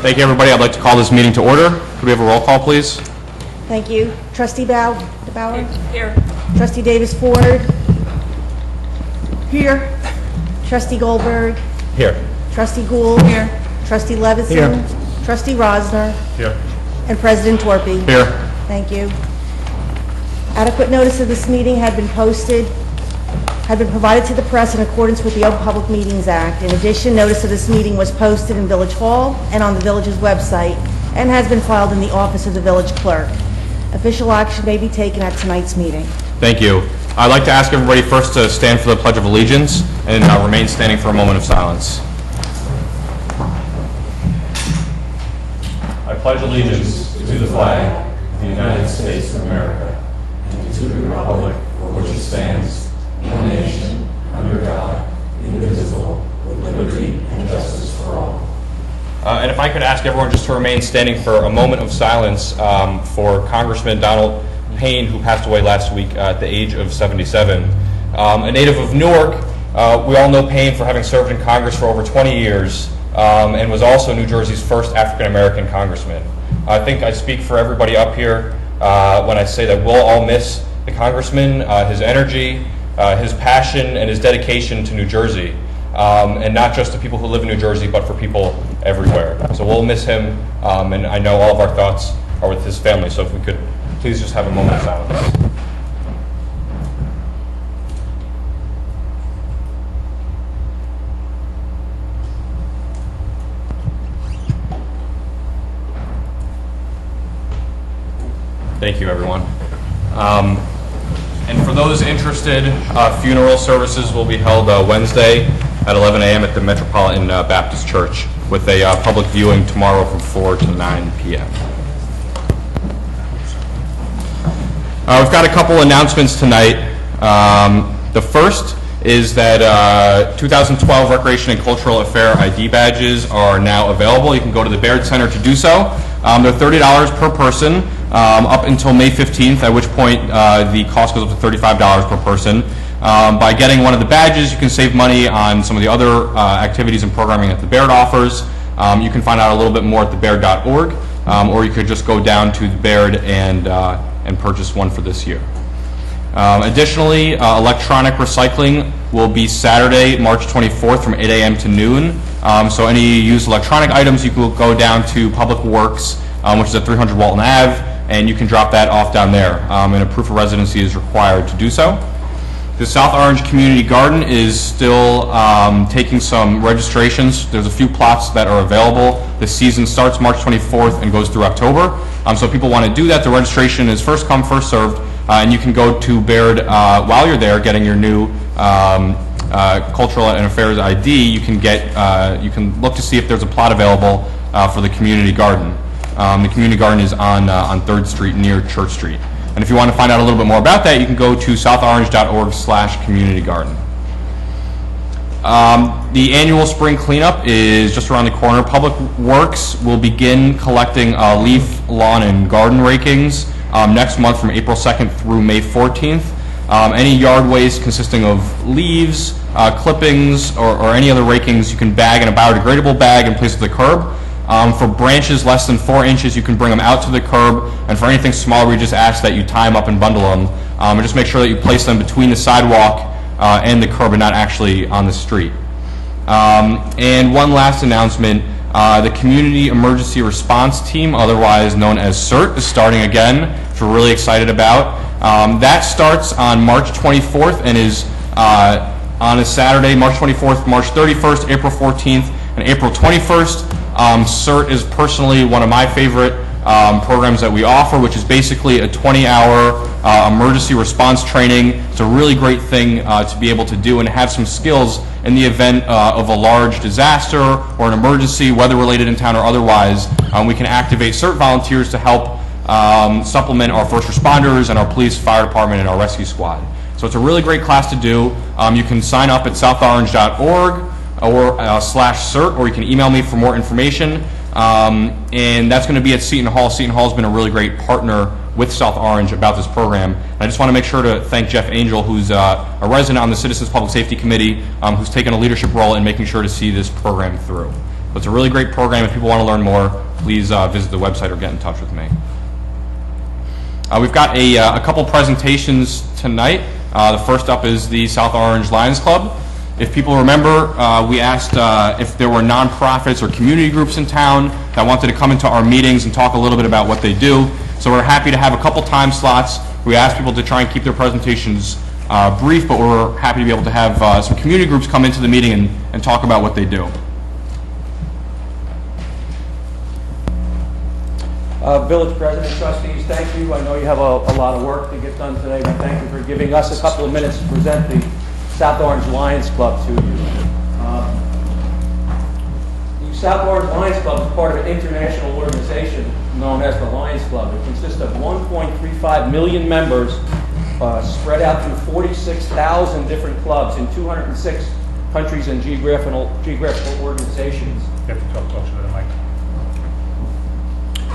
Thank you, everybody. I'd like to call this meeting to order. Could we have a roll call, please? Thank you. Trustee Bauer? Here. Trustee Davis Ford? Here. Trustee Goldberg? Here. Trustee Gould? Here. Trustee Levison? Here. Trustee Rosner? Here. And President Torpy? Here. Thank you. Adequate notice of this meeting had been provided to the press in accordance with the Open Public Meetings Act. In addition, notice of this meeting was posted in Village Hall and on the village's website and has been filed in the office of the village clerk. Official action may be taken at tonight's meeting. Thank you. I'd like to ask everybody first to stand for the Pledge of Allegiance and remain standing for a moment of silence. I pledge allegiance to the flag of the United States of America and to the republic for which it stands, one nation, under God, indivisible, with liberty and justice for all. And if I could ask everyone just to remain standing for a moment of silence for Congressman Donald Payne, who passed away last week at the age of 77. A native of Newark, we all know Payne for having served in Congress for over 20 years and was also New Jersey's first African-American congressman. I think I speak for everybody up here when I say that we'll all miss the congressman, his energy, his passion, and his dedication to New Jersey. And not just to people who live in New Jersey, but for people everywhere. So we'll miss him, and I know all of our thoughts are with his family. So if we could please just have a moment of silence. Thank you, everyone. And for those interested, funeral services will be held Wednesday at 11 a.m. at the Metropolitan Baptist Church, with a public viewing tomorrow from 4 to 9 p.m. We've got a couple announcements tonight. The first is that 2012 Recreation and Cultural Affair ID badges are now available. You can go to the Baird Center to do so. They're $30 per person up until May 15th, at which point the cost goes up to $35 per person. By getting one of the badges, you can save money on some of the other activities and programming that the Baird offers. You can find out a little bit more at thebaird.org, or you could just go down to the Baird and purchase one for this year. Additionally, electronic recycling will be Saturday, March 24th from 8 a.m. to noon. So any used electronic items, you can go down to Public Works, which is at 300 Walton Ave, and you can drop that off down there. And a proof of residency is required to do so. The South Orange Community Garden is still taking some registrations. There's a few plots that are available. The season starts March 24th and goes through October. So if people want to do that, the registration is first come, first served, and you can go to Baird while you're there getting your new Cultural and Affairs ID. You can look to see if there's a plot available for the community garden. The community garden is on 3rd Street near Church Street. And if you want to find out a little bit more about that, you can go to southorange.org/communitygarden. The annual spring cleanup is just around the corner. Public Works will begin collecting leaf, lawn, and garden rakings next month from April 2nd through May 14th. Any yard waste consisting of leaves, clippings, or any other rakings, you can bag in a biodegradable bag and place at the curb. For branches less than 4 inches, you can bring them out to the curb, and for anything smaller, we just ask that you tie them up and bundle them, and just make sure that you place them between the sidewalk and the curb and not actually on the street. And one last announcement, the Community Emergency Response Team, otherwise known as CERT, is starting again, which we're really excited about. That starts on March 24th and is on a Saturday, March 24th, March 31st, April 14th, and April 21st. CERT is personally one of my favorite programs that we offer, which is basically a 20-hour emergency response training. It's a really great thing to be able to do and have some skills in the event of a large disaster or an emergency, weather related in town or otherwise. We can activate CERT volunteers to help supplement our first responders and our police, fire department, and our rescue squad. So it's a really great class to do. You can sign up at southorange.org or /CERT, or you can email me for more information. And that's going to be at Seton Hall. Seton Hall has been a really great partner with South Orange about this program. And I just want to make sure to thank Jeff Angel, who's a resident on the Citizens Public Safety Committee, who's taken a leadership role in making sure to see this program through. But it's a really great program. If people want to learn more, please visit the website or get in touch with me. We've got a couple presentations tonight. The first up is the South Orange Lions Club. If people remember, we asked if there were nonprofits or community groups in town that wanted to come into our meetings and talk a little bit about what they do. So we're happy to have a couple time slots. We asked people to try and keep their presentations brief, but we're happy to be able to have some community groups come into the meeting and talk about what they do. Village President, Trustees, thank you. I know you have a lot of work to get done today, but thank you for giving us a couple of minutes to present the South Orange Lions Club to you. The South Orange Lions Club is part of an international organization known as the Lions Club. It consists of 1.35 million members spread out through 46,000 different clubs in 206 countries and geographical organizations. You have to talk closer to the mic.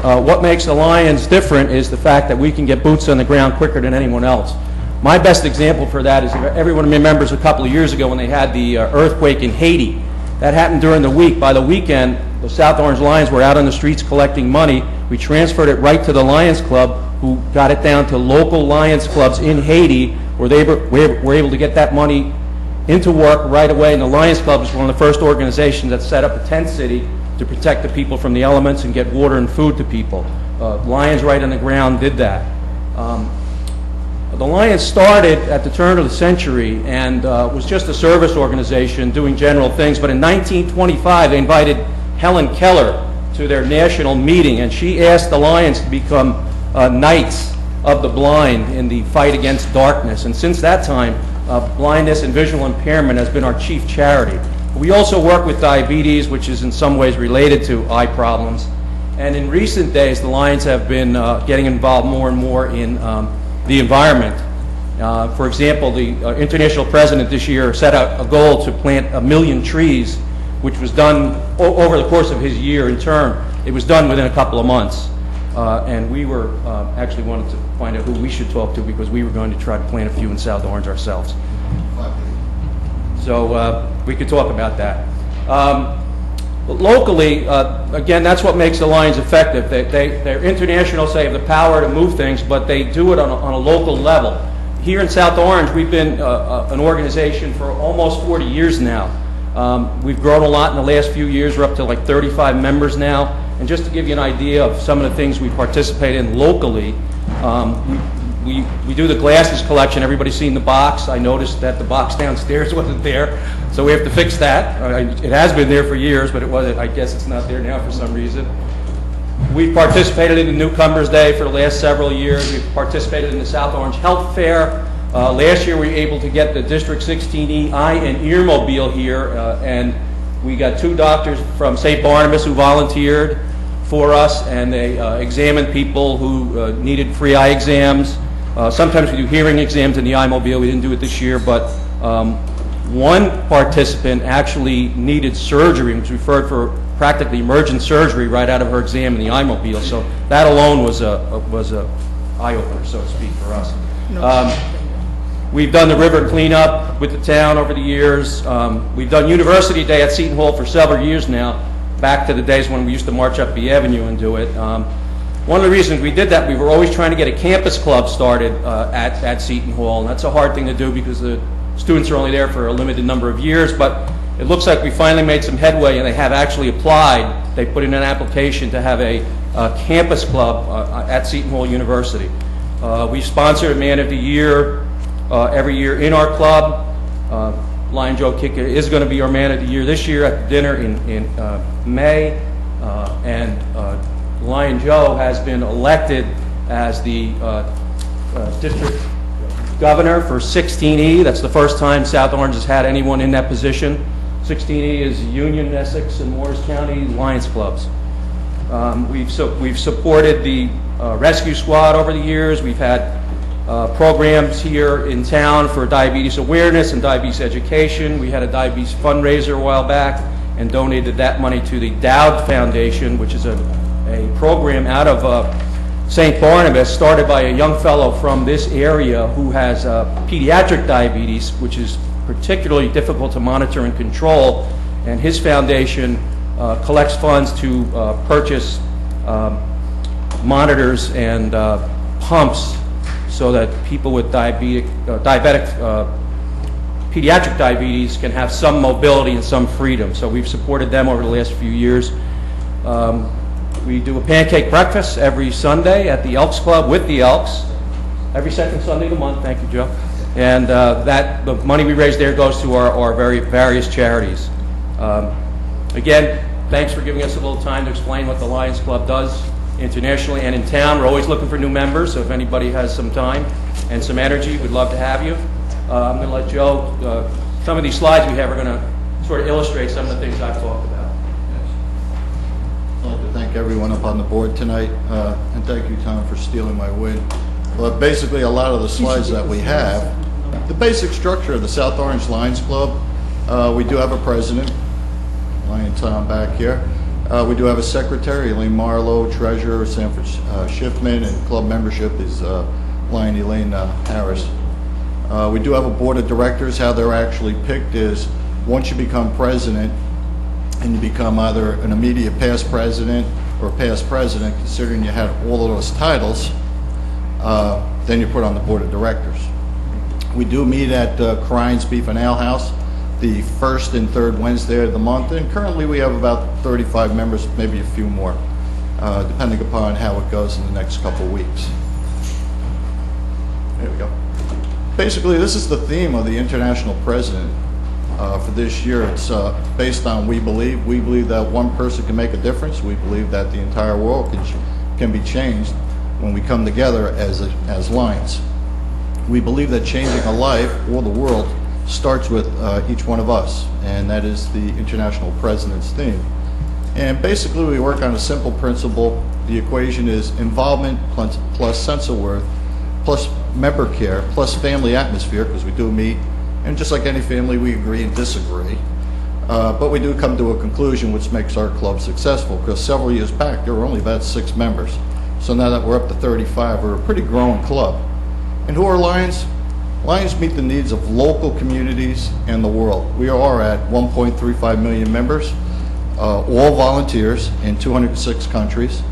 What makes the Lions different is the fact that we can get boots on the ground quicker than anyone else. My best example for that is everyone remembers a couple of years ago when they had the earthquake in Haiti. That happened during the week. By the weekend, the South Orange Lions were out on the streets collecting money. We transferred it right to the Lions Club, who got it down to local Lions clubs in Haiti, where they were able to get that money into work right away. And the Lions Club is one of the first organizations that set up a tent city to protect the people from the elements and get water and food to people. Lions right on the ground did that. The Lions started at the turn of the century and was just a service organization doing general things, but in 1925 they invited Helen Keller to their national meeting, and she asked the Lions to become Knights of the Blind in the fight against darkness. And since that time, blindness and visual impairment has been our chief charity. We also work with diabetes, which is in some ways related to eye problems. And in recent days, the Lions have been getting involved more and more in the environment. For example, the international president this year set out a goal to plant 1 million trees, which was done over the course of his year in term. It was done within a couple of months. And we were actually wanted to find out who we should talk to, because we were going to try to plant a few in South Orange ourselves. So we could talk about that. But locally, again, that's what makes the Lions effective. They're international, so they have the power to move things, but they do it on a local level. Here in South Orange, we've been an organization for almost 40 years now. We've grown a lot in the last few years. We're up to like 35 members now. And just to give you an idea of some of the things we participate in locally, we do the glasses collection. Everybody's seen the box. I noticed that the box downstairs wasn't there, so we have to fix that. It has been there for years, but it wasn't. I guess it's not there now for some reason. We've participated in the Newcomers Day for the last several years. We've participated in the South Orange Health Fair. Last year we were able to get the District 16E eye and ear mobile here, and we got 2 doctors from St. Barnabas who volunteered for us, and they examined people who needed free eye exams. Sometimes we do hearing exams in the iMobile. We didn't do it this year, but one participant actually needed surgery and was referred for practically emergent surgery right out of her exam in the iMobile. So that alone was a eye-opener, so to speak, for us. We've done the river cleanup with the town over the years. We've done University Day at Seton Hall for several years now, back to the days when we used to march up the avenue and do it. One of the reasons we did that, we were always trying to get a campus club started at Seton Hall, and that's a hard thing to do because the students are only there for a limited number of years, but it looks like we finally made some headway, and they have actually applied. They put in an application to have a campus club at Seton Hall University. We sponsor a Man of the Year every year in our club. Lion Joe Kika is going to be our Man of the Year this year at the dinner in May, and Lion Joe has been elected as the district governor for 16E. That's the first time South Orange has had anyone in that position. 16E is Union, Essex, and Morris County Lions clubs. We've supported the rescue squad over the years. We've had programs here in town for diabetes awareness and diabetes education. We had a diabetes fundraiser a while back and donated that money to the Dowd Foundation, which is a program out of St. Barnabas, started by a young fellow from this area who has pediatric diabetes, which is particularly difficult to monitor and control. And his foundation collects funds to purchase monitors and pumps so that people with pediatric diabetes can have some mobility and some freedom. So we've supported them over the last few years. We do a pancake breakfast every Sunday at the Elks Club with the Elks, every second Sunday of the month. Thank you, Joe. And the money we raise there goes to our various charities. Again, thanks for giving us a little time to explain what the Lions Club does internationally and in town. We're always looking for new members, so if anybody has some time and some energy, we'd love to have you. I'm going to let Joe, some of these slides we have are going to sort of illustrate some of the things I've talked about. I'd like to thank everyone up on the board tonight, and thank you, Tom, for stealing my win. But basically, a lot of the slides that we have, the basic structure of the South Orange Lions Club, we do have a president, Lion Tom back here. We do have a secretary, Elaine Marlowe, treasurer, Sanford Schiffman, and club membership is Lion Elaine Harris. We do have a board of directors. How they're actually picked is once you become president and you become either an immediate past president or past president, considering you had all of those titles, then you're put on the board of directors. We do meet at Crine's Beef and Ale House the first and third Wednesday of the month, and currently we have about 35 members, maybe a few more, depending upon how it goes in the next couple of weeks. There we go. Basically, this is the theme of the International President for this year. It's based on we believe. We believe that one person can make a difference. We believe that the entire world can be changed when we come together as Lions. We believe that changing a life or the world starts with each one of us, and that is the International President's theme. And basically, we work on a simple principle. The equation is involvement plus sense of worth, plus member care, plus family atmosphere, because we do meet, and just like any family, we agree and disagree. But we do come to a conclusion which makes our club successful, because several years back, there were only about 6 members. So now that we're up to 35, we're a pretty growing club. And who are Lions? Lions meet the needs of local communities and the world. We are at 1.35 million members, all volunteers in 206 countries.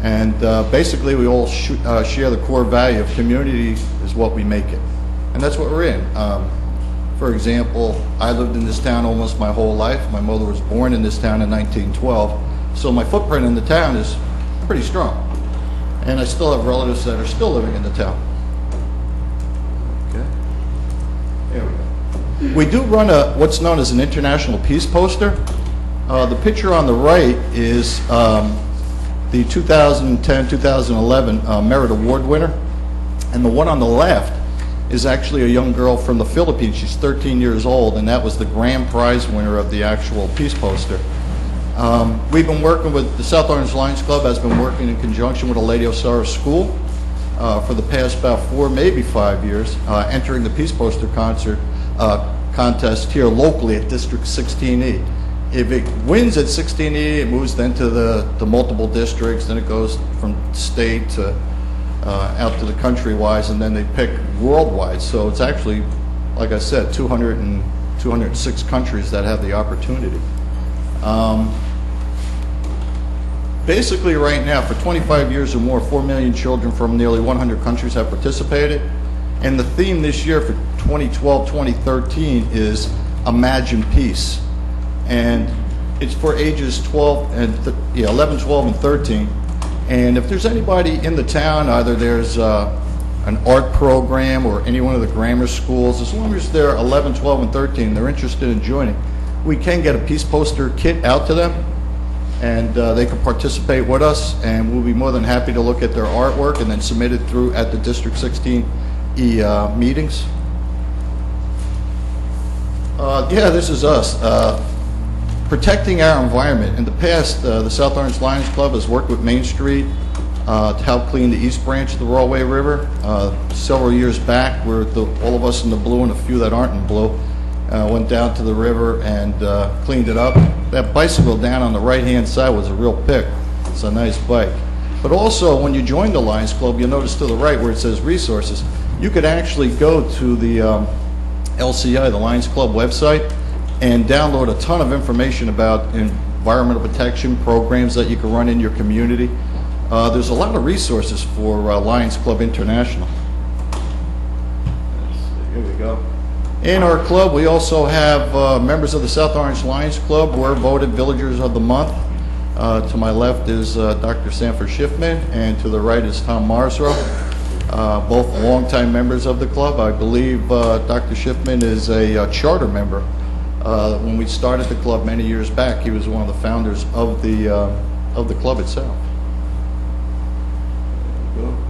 And basically, we all share the core value of community is what we make it. And that's what we're in. For example, I lived in this town almost my whole life. My mother was born in this town in 1912. So my footprint in the town is pretty strong. And I still have relatives that are still living in the town. Okay. There we go. We do run what's known as an international peace poster. The picture on the right is the 2010-2011 Merit Award winner, and the one on the left is actually a young girl from the Philippines. She's 13 years old, and that was the grand prize winner of the actual peace poster. We've been working with the South Orange Lions Club, has been working in conjunction with a Lady O'Sara school for the past about 4, maybe 5 years, entering the peace poster contest here locally at District 16E. If it wins at 16E, it moves then to the multiple districts, then it goes from state to out to the country-wise, and then they pick worldwide. So it's actually, like I said, 206 countries that have the opportunity. Basically, right now, for 25 years or more, 4 million children from nearly 100 countries have participated. And the theme this year for 2012-2013 is Imagine Peace. And it's for ages 11, 12, and 13. And if there's anybody in the town, either there's an art program or any one of the grammar schools, as long as they're 11, 12, and 13, they're interested in joining, we can get a peace poster kit out to them, and they can participate with us, and we'll be more than happy to look at their artwork and then submit it through at the District 16E meetings. Yeah, this is us. Protecting our environment. In the past, the South Orange Lions Club has worked with Main Street to help clean the East Branch of the Rollway River. Several years back, all of us in the blue and a few that aren't in blue went down to the river and cleaned it up. That bicycle down on the right-hand side was a real pick. It's a nice bike. But also, when you join the Lions Club, you'll notice to the right where it says resources, you could actually go to the LCI, the Lions Club website, and download a ton of information about environmental protection programs that you can run in your community. There's a lot of resources for Lions Club International. Here we go. In our club, we also have members of the South Orange Lions Club who are voted Villagers of the Month. To my left is Dr. Sanford Schiffman, and to the right is Tom Marsrow, both longtime members of the club. I believe Dr. Schiffman is a charter member. When we started the club many years back, he was one of the founders of the club itself.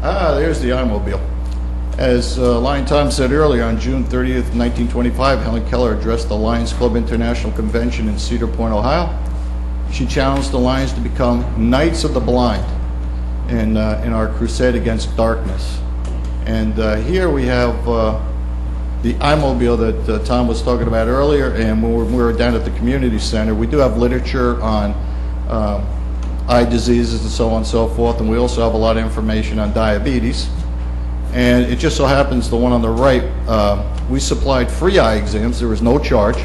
There's the automobile. As Lion Tom said earlier, on June 30th, 1925, Helen Keller addressed the Lions Club International Convention in Cedar Point, Ohio. She challenged the Lions to become Knights of the Blind in our crusade against darkness. And here we have the iMobile that Tom was talking about earlier, and when we were down at the community center, we do have literature on eye diseases and so on and so forth, and we also have a lot of information on diabetes. And it just so happens the one on the right, we supplied free eye exams. There was no charge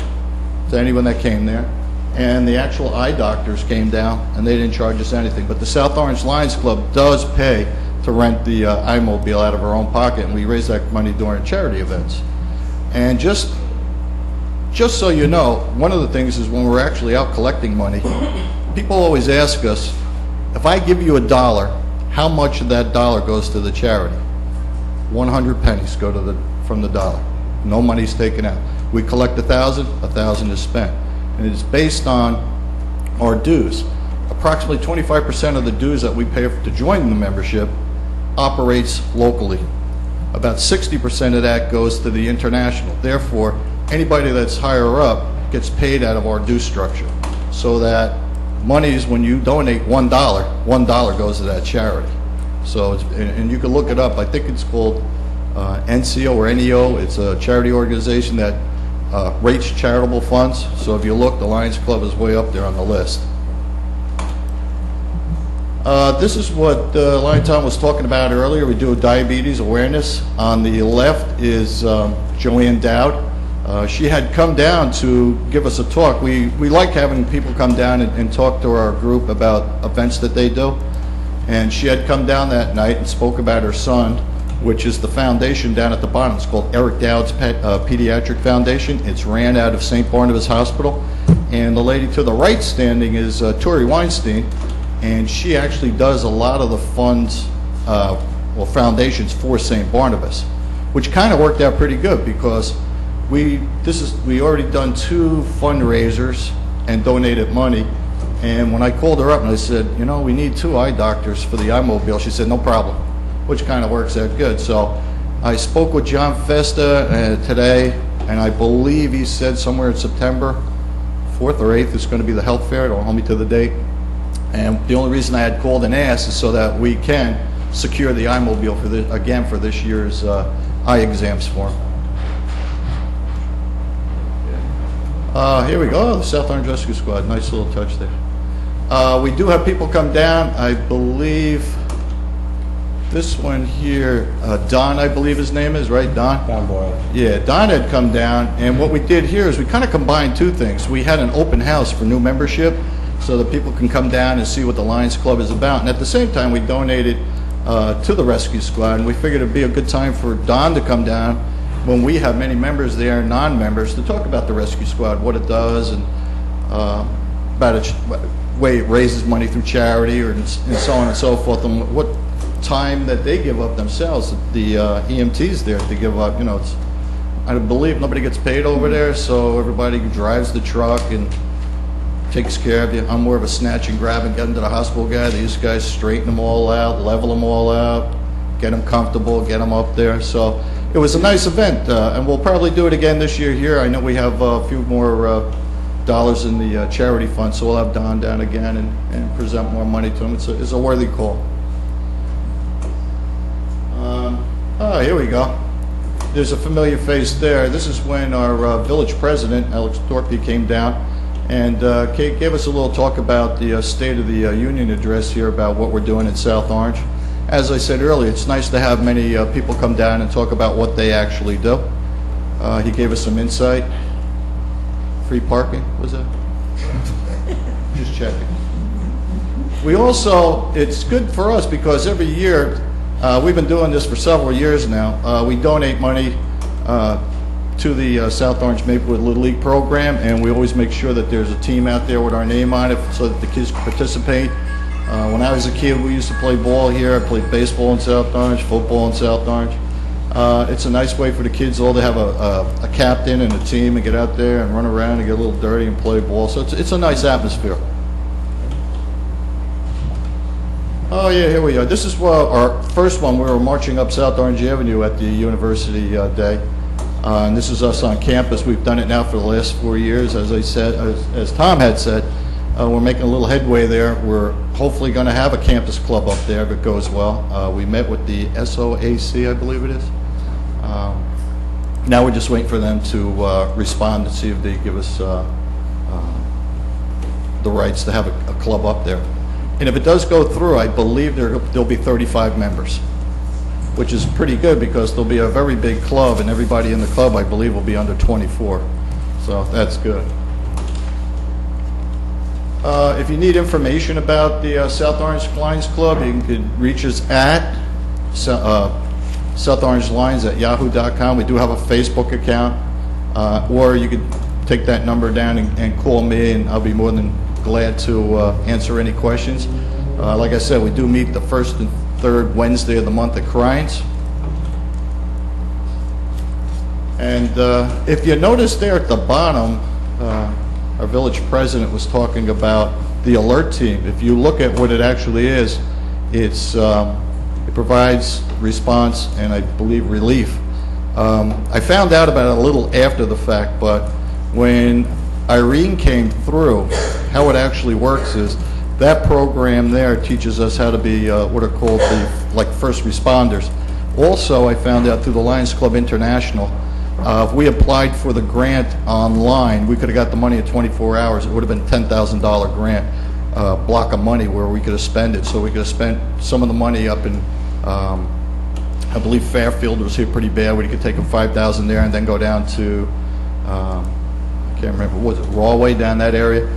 to anyone that came there. And the actual eye doctors came down, and they didn't charge us anything. But the South Orange Lions Club does pay to rent the iMobile out of our own pocket, and we raise that money during charity events. And just so you know, one of the things is when we're actually out collecting money, people always ask us, if I give you $1, how much of that dollar goes to the charity? 100 pennies go to from the dollar. No money's taken out. We collect 1,000, 1,000 is spent. And it's based on our dues. Approximately 25% of the dues that we pay to join the membership operates locally. About 60% of that goes to the international. Therefore, anybody that's higher up gets paid out of our due structure. So that monies, when you donate $1, $1 goes to that charity. So, and you can look it up. I think it's called NCO or NEO. It's a charity organization that rates charitable funds. So if you look, the Lions Club is way up there on the list. This is what Lion Tom was talking about earlier. We do diabetes awareness. On the left is Joanne Dowd. She had come down to give us a talk. We like having people come down and talk to our group about events that they do. And she had come down that night and spoke about her son, which is the foundation down at the bottom. It's called Eric Dowd's Pediatric Foundation. It's ran out of St. Barnabas Hospital. And the lady to the right standing is Tori Weinstein, and she actually does a lot of the funds, foundations for St. Barnabas, which kind of worked out pretty good because we already done 2 fundraisers and donated money. And when I called her up and I said, you know, we need 2 eye doctors for the iMobile, she said, no problem, which kind of works out good. So I spoke with John Festa today, and I believe he said somewhere in September 4th or 8th is going to be the health fair. Don't hold me to the date. And the only reason I had called and asked is so that we can secure the iMobile for this year's eye exams for him. Here we go, the South Orange Rescue Squad. Nice little touch there. We do have people come down. I believe this one here, Don, I believe his name is, right, Don? Don Boyle. Yeah, Don had come down, and what we did here is we kind of combined 2 things. We had an open house for new membership so that people can come down and see what the Lions Club is about. And at the same time, we donated to the Rescue Squad, and we figured it'd be a good time for Don to come down when we have many members there, non-members, to talk about the Rescue Squad, what it does, and about its way it raises money through charity, and so on and so forth, and what time that they give up themselves, the EMTs there to give up. You know, I believe nobody gets paid over there, so everybody drives the truck and takes care of you. I'm more of a snatch and grab and get them to the hospital guy. These guys straighten them all out, level them all out, get them comfortable, get them up there. So it was a nice event, and we'll probably do it again this year here. I know we have a few more dollars in the charity fund, so we'll have Don down again and present more money to him. It's a worthy call. Here we go. There's a familiar face there. This is when our village president, Alex Thorpe, came down and gave us a little talk about the State of the Union address here about what we're doing in South Orange. As I said earlier, it's nice to have many people come down and talk about what they actually do. He gave us some insight. Free parking, was that? Just checking. We also, it's good for us because every year, we've been doing this for several years now, we donate money to the South Orange Maplewood Little League program, and we always make sure that there's a team out there with our name on it so that the kids can participate. When I was a kid, we used to play ball here. I played baseball in South Orange, football in South Orange. It's a nice way for the kids all to have a captain and a team and get out there and run around and get a little dirty and play ball. So it's a nice atmosphere. Oh yeah, here we are. This is our first one. We were marching up South Orange Avenue at the University Day. And this is us on campus. We've done it now for the last 4 years. As I said, as Tom had said, we're making a little headway there. We're hopefully going to have a campus club up there if it goes well. We met with the SOAC, I believe it is. Now we're just waiting for them to respond and see if they give us the rights to have a club up there. And if it does go through, I believe there'll be 35 members, which is pretty good because there'll be a very big club, and everybody in the club, I believe, will be under 24. So that's good. If you need information about the South Orange Lions Club, you can reach us at southorangelines@yahoo.com. We do have a Facebook account, or you could take that number down and call me, and I'll be more than glad to answer any questions. Like I said, we do meet the first and third Wednesday of the month at Crines. And if you notice there at the bottom, our village president was talking about the alert team. If you look at what it actually is, it provides response and I believe relief. I found out about it a little after the fact, but when Irene came through, how it actually works is that program there teaches us how to be what are called like first responders. Also, I found out through the Lions Club International, if we applied for the grant online, we could have got the money in 24 hours. It would have been a $10,000 grant block of money where we could have spent it. So we could have spent some of the money up in, I believe Fairfield was hit pretty bad. We could take them $5,000 there and then go down to, I can't remember, was it Rawway down that area?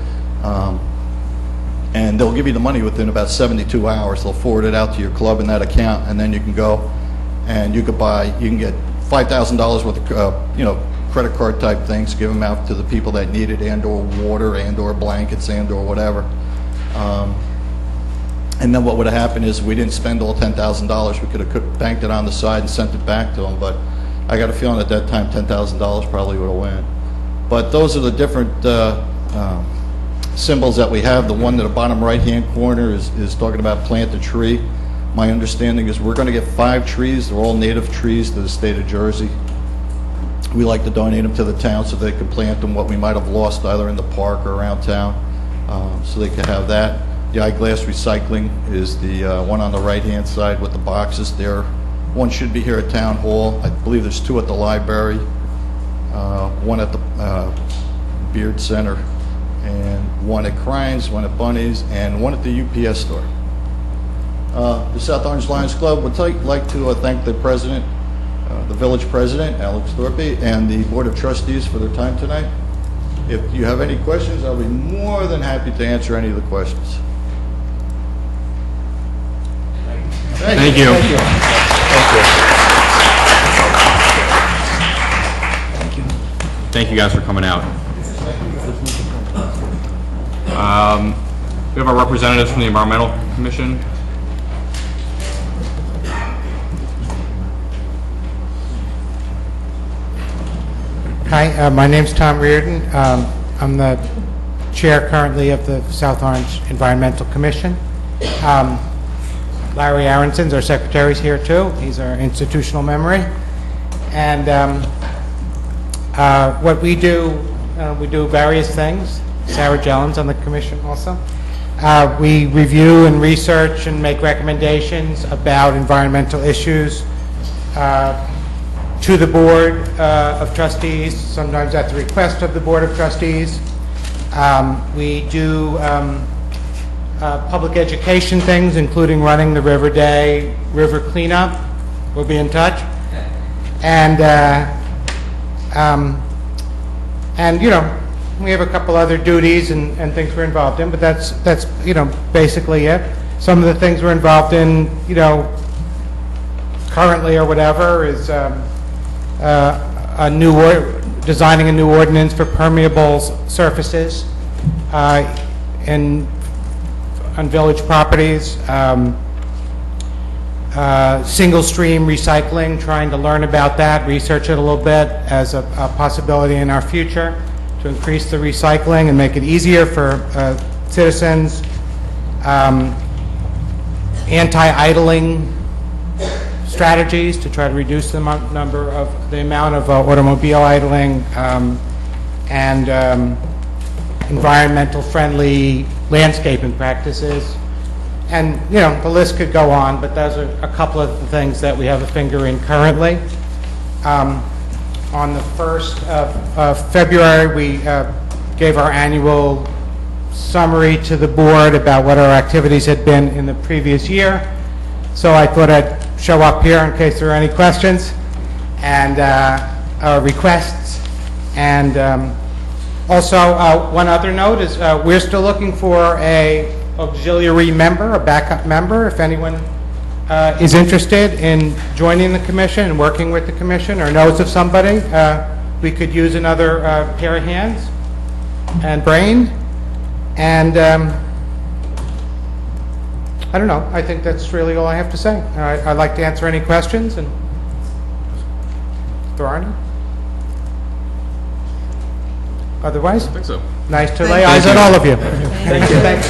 And they'll give you the money within about 72 hours. They'll forward it out to your club in that account, and then you can go and you can get $5,000 worth of, credit card type things, give them out to the people that need it, and/or water, and/or blankets, and/or whatever. And then what would have happened is we didn't spend all $10,000. We could have banked it on the side and sent it back to them. But I got a feeling at that time $10,000 probably would have went. But those are the different symbols that we have. The one in the bottom right-hand corner is talking about plant a tree. My understanding is we're going to get 5 trees. They're all native trees to the state of Jersey. We like to donate them to the town so they can plant them, what we might have lost either in the park or around town, so they can have that. The eyeglass recycling is the one on the right-hand side with the boxes there. One should be here at Town Hall. I believe there's 2 at the library, one at the Beard Center, and one at Crines, one at Bunny's, and one at the UPS store. The South Orange Lions Club would like to thank the president, the village president, Alex Thorpe, and the Board of Trustees for their time tonight. If you have any questions, I'll be more than happy to answer any of the questions. Thank you. Thank you. Thank you guys for coming out. We have our representatives from the Environmental Commission. Hi, my name's Tom Reardon. I'm the chair currently of the South Orange Environmental Commission. Larry Aronson's our secretary's here too. He's our institutional memory. And what we do various things. Sarah Jellens on the commission also. We review and research and make recommendations about environmental issues to the Board of Trustees, sometimes at the request of the Board of Trustees. We do public education things, including running the River Day, river cleanup. We'll be in touch. And We have a couple other duties and things we're involved in, but that's basically it. Some of the things we're involved in, currently or whatever, is designing a new ordinance for permeable surfaces on village properties. Single stream recycling, trying to learn about that, research it a little bit as a possibility in our future to increase the recycling and make it easier for citizens. Anti-idling strategies to try to reduce the amount of automobile idling, and environmental friendly landscaping practices. And, the list could go on, but those are a couple of the things that we have a finger in currently. On the 1st of February, we gave our annual summary to the board about what our activities had been in the previous year. So I thought I'd show up here in case there are any questions and requests. And also, one other note is we're still looking for a auxiliary member, a backup member, if anyone is interested in joining the commission and working with the commission or knows of somebody. We could use another pair of hands and brain. And I don't know. I think that's really all I have to say. I'd like to answer any questions, and if there are any. Otherwise, I think so. nice to lay eyes on all of you. Thank you. Thanks.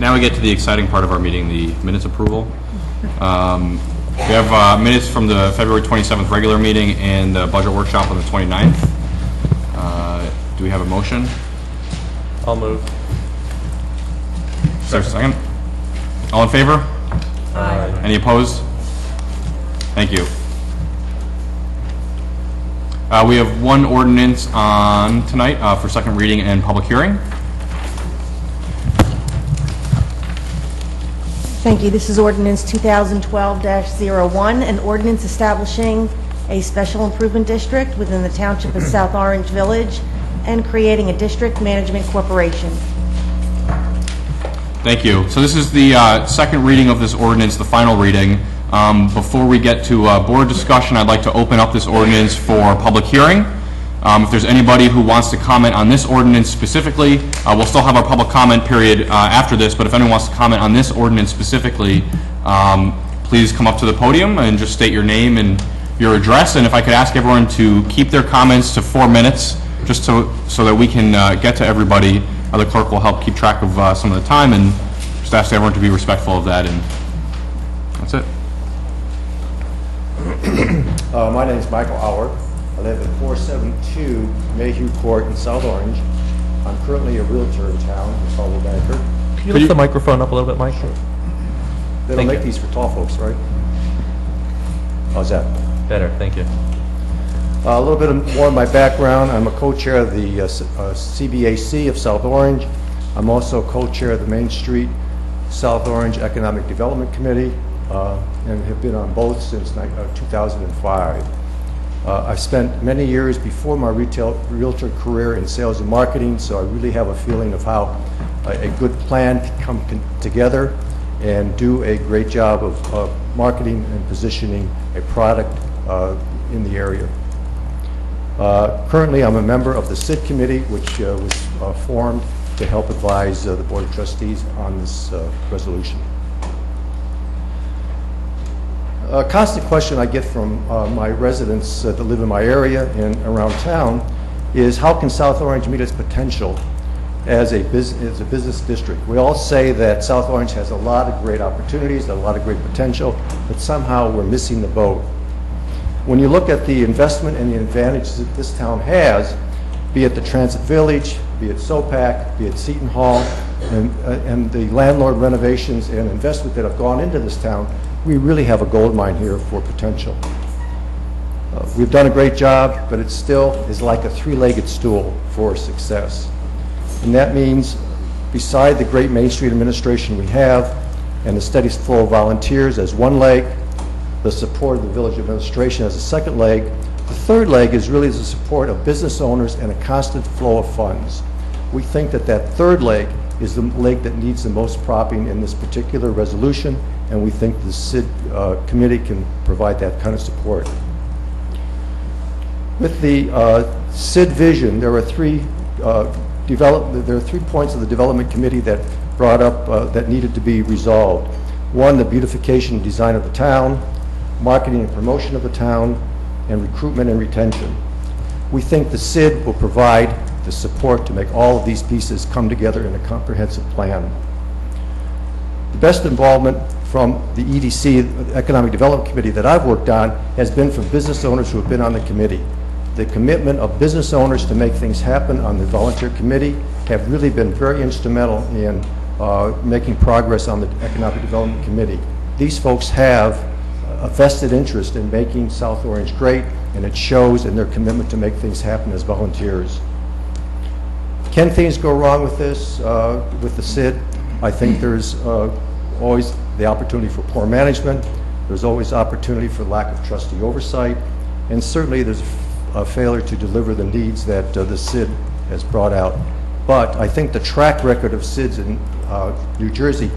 Now we get to the exciting part of our meeting, the minutes approval. We have minutes from the February 27th regular meeting and the budget workshop on the 29th. Do we have a motion? I'll move. Is there a second? All in favor? Aye. Any opposed? Thank you. We have one ordinance on tonight for second reading and public hearing. Thank you. This is ordinance 2012-01, an ordinance establishing a special improvement district within the township of South Orange Village and creating a district management corporation. Thank you. So this is the second reading of this ordinance, the final reading. Before we get to board discussion, I'd like to open up this ordinance for public hearing. If there's anybody who wants to comment on this ordinance specifically, we'll still have our public comment period after this, but if anyone wants to comment on this ordinance specifically, please come up to the podium and just state your name and your address. And if I could ask everyone to keep their comments to 4 minutes, just so that we can get to everybody. The clerk will help keep track of some of the time, and just ask everyone to be respectful of that, and that's it. My name is Michael Howard. I live at 472 Mayhew Court in South Orange. I'm currently a realtor in town, a solo banker. Can you lift the microphone up a little bit, Mike? They don't Thank make you. these for tall folks, right? How's that? Better, thank you. A little bit more of my background. I'm a co-chair of the CBAC of South Orange. I'm also co-chair of the Main Street South Orange Economic Development Committee, and have been on both since 2005. I've spent many years before my realtor career in sales and marketing, so I really have a feeling of how a good plan can come together and do a great job of marketing and positioning a product in the area. Currently, I'm a member of the SID committee, which was formed to help advise the Board of Trustees on this resolution. A constant question I get from my residents that live in my area and around town is, how can South Orange meet its potential as a business district? We all say that South Orange has a lot of great opportunities, a lot of great potential, but somehow we're missing the boat. When you look at the investment and the advantages that this town has, be it the Transit Village, be it SOPAC, be it Seton Hall, and the landlord renovations and investment that have gone into this town, we really have a gold mine here for potential. We've done a great job, but it still is like a three-legged stool for success. And that means, beside the great Main Street administration we have and the steady flow of volunteers as one leg, the support of the village administration as a second leg, The third leg is really the support of business owners and a constant flow of funds. We think that that third leg is the leg that needs the most propping in this particular resolution, and we think the SID committee can provide that kind of support. With the SID vision, there are three points of the development committee that brought up that needed to be resolved. One, the beautification and design of the town, marketing and promotion of the town, and recruitment and retention. We think the SID will provide the support to make all of these pieces come together in a comprehensive plan. The best involvement from the EDC, the Economic Development Committee, that I've worked on has been from business owners who have been on the committee. The commitment of business owners to make things happen on the volunteer committee have really been very instrumental in making progress on the Economic Development Committee. These folks have a vested interest in making South Orange great, and it shows in their commitment to make things happen as volunteers. Can things go wrong with this, with the SID? I think there's always the opportunity for poor management. There's always opportunity for lack of trustee oversight, and certainly there's a failure to deliver the needs that the SID has brought out. But I think the track record of SIDs in New Jersey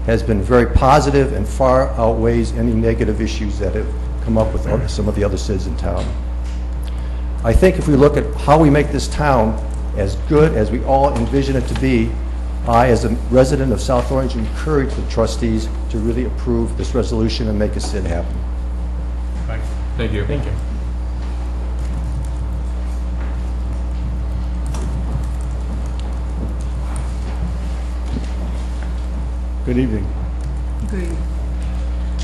has been very positive and far outweighs any negative issues that have come up with some of the other SIDs in town. I think if we look at how we make this town as good as we all envision it to be, I, as a resident of South Orange, encourage the trustees to really approve this resolution and make a SID happen. Thank you. Thank you. Good evening. Good.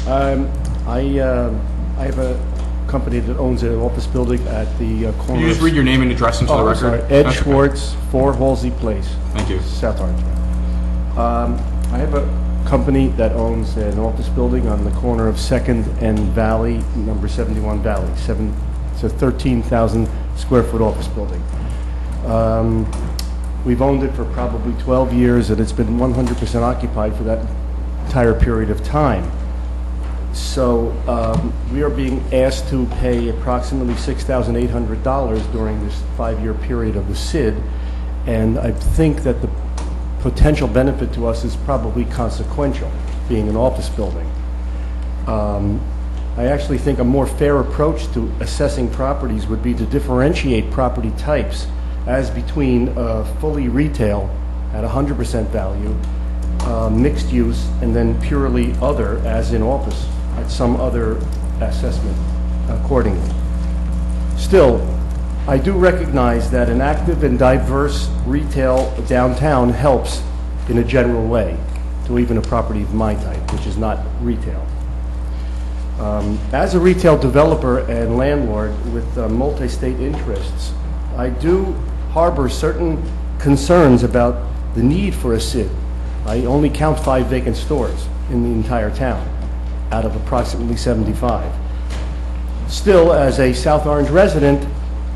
I have a company that owns an office building at the corner. Can you just read your name and address into the record? Sorry. Ed That's okay. Schwartz, 4 Halsey Place. Thank you. South Orange. I have a company that owns an office building on the corner of 2nd and Valley, number 71 Valley. It's a 13,000 square foot office building. We've owned it for probably 12 years, and it's been 100% occupied for that entire period of time. So we are being asked to pay approximately $6,800 during this 5-year period of the SID, and I think that the potential benefit to us is probably consequential, being an office building. I actually think a more fair approach to assessing properties would be to differentiate property types as between fully retail at 100% value, mixed use, and then purely other, as in office, at some other assessment accordingly. Still, I do recognize that an active and diverse retail downtown helps in a general way to even a property of my type, which is not retail. As a retail developer and landlord with multi-state interests, I do harbor certain concerns about the need for a SID. I only count 5 vacant stores in the entire town out of approximately 75. Still, as a South Orange resident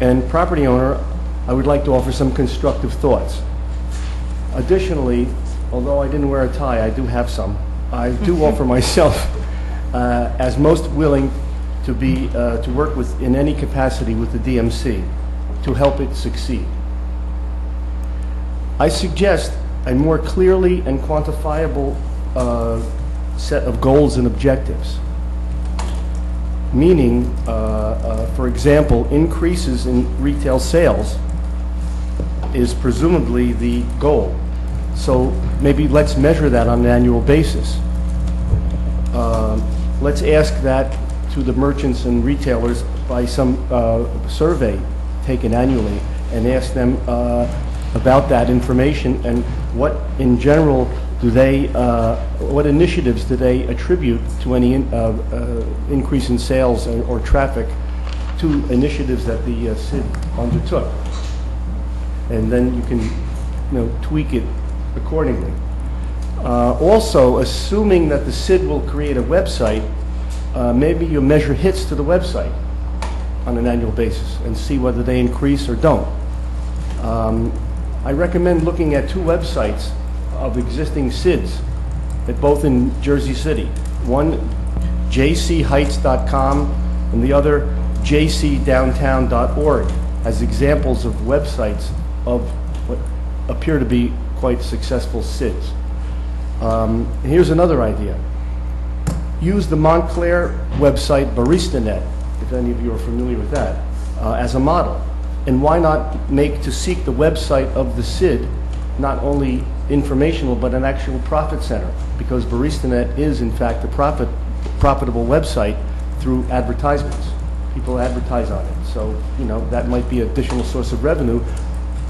and property owner, I would like to offer some constructive thoughts. Additionally, although I didn't wear a tie, I do have some. I do offer myself as most willing to be to work with in any capacity with the DMC to help it succeed. I suggest a more clearly and quantifiable set of goals and objectives. Meaning, for example, increases in retail sales is presumably the goal. So maybe let's measure that on an annual basis. Let's ask that to the merchants and retailers by some survey taken annually and ask them about that information and what in general do they, what initiatives do they attribute to any increase in sales or traffic to initiatives that the SID undertook. And then you can, tweak it accordingly. Also, assuming that the SID will create a website, maybe you measure hits to the website on an annual basis and see whether they increase or don't. I recommend looking at 2 websites of existing SIDs, both in Jersey City. One, jcheights.com, and the other, jcdowntown.org as examples of websites of what appear to be quite successful SIDs. And here's another idea. Use the Montclair website BaristaNet, if any of you are familiar with that, as a model. And why not make to seek the website of the SID not only informational but an actual profit center? Because BaristaNet is in fact a profitable website through advertisements. People advertise on it. So, you know, that might be an additional source of revenue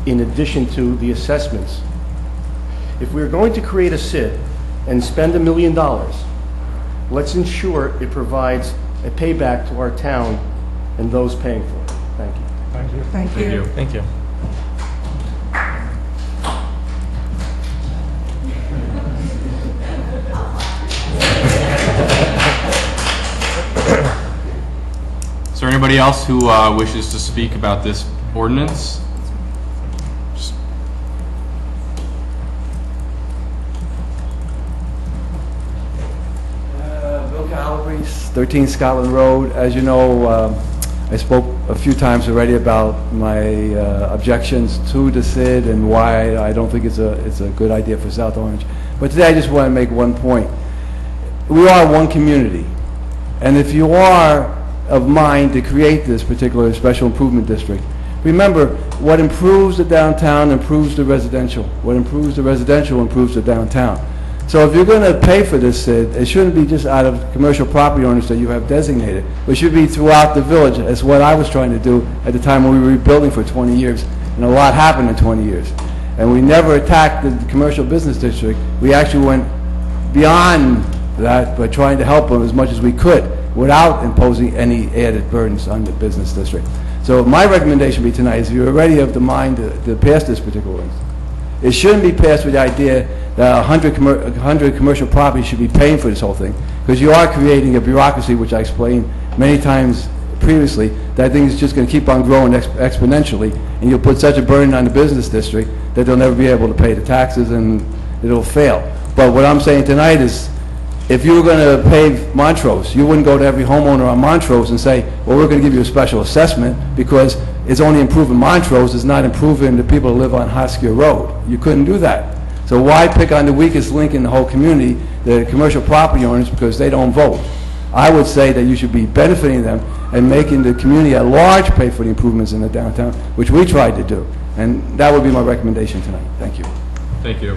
in addition to the assessments. If we're going to create a SID and spend $1 million, let's ensure it provides a payback to our town and those paying for it. Thank you. Thank you. Thank you. Thank you. Is there anybody else who wishes to speak about this ordinance? Bill Calabrese, 13 Scotland Road. As you know, I spoke a few times already about my objections to the SID and why I don't think it's a good idea for South Orange. But today I just want to make one point. We are one community, and if you are of mind to create this particular special improvement district, remember, what improves the downtown improves the residential. What improves the residential improves the downtown. So if you're going to pay for this, SID, it shouldn't be just out of commercial property owners that you have designated. It should be throughout the village. That's what I was trying to do at the time when we were rebuilding for 20 years. And a lot happened in 20 years. And we never attacked the commercial business district. We actually went beyond that by trying to help them as much as we could without imposing any added burdens on the business district. So my recommendation would be tonight is if you're already of the mind to pass this particular ordinance, it shouldn't be passed with the idea that 100 commercial properties should be paying for this whole thing, because you are creating a bureaucracy, which I explained many times previously, that I think is just going to keep on growing exponentially, and you'll put such a burden on the business district that they'll never be able to pay the taxes and it'll fail. But what I'm saying tonight is, if you were going to pave Montrose, you wouldn't go to every homeowner on Montrose and say, well, we're going to give you a special assessment because it's only improving Montrose, it's not improving the people who live on Hoskia Road. You couldn't do that. So why pick on the weakest link in the whole community, the commercial property owners, because they don't vote? I would say that you should be benefiting them and making the community at large pay for the improvements in the downtown, which we tried to do. And that would be my recommendation tonight. Thank you. Thank you.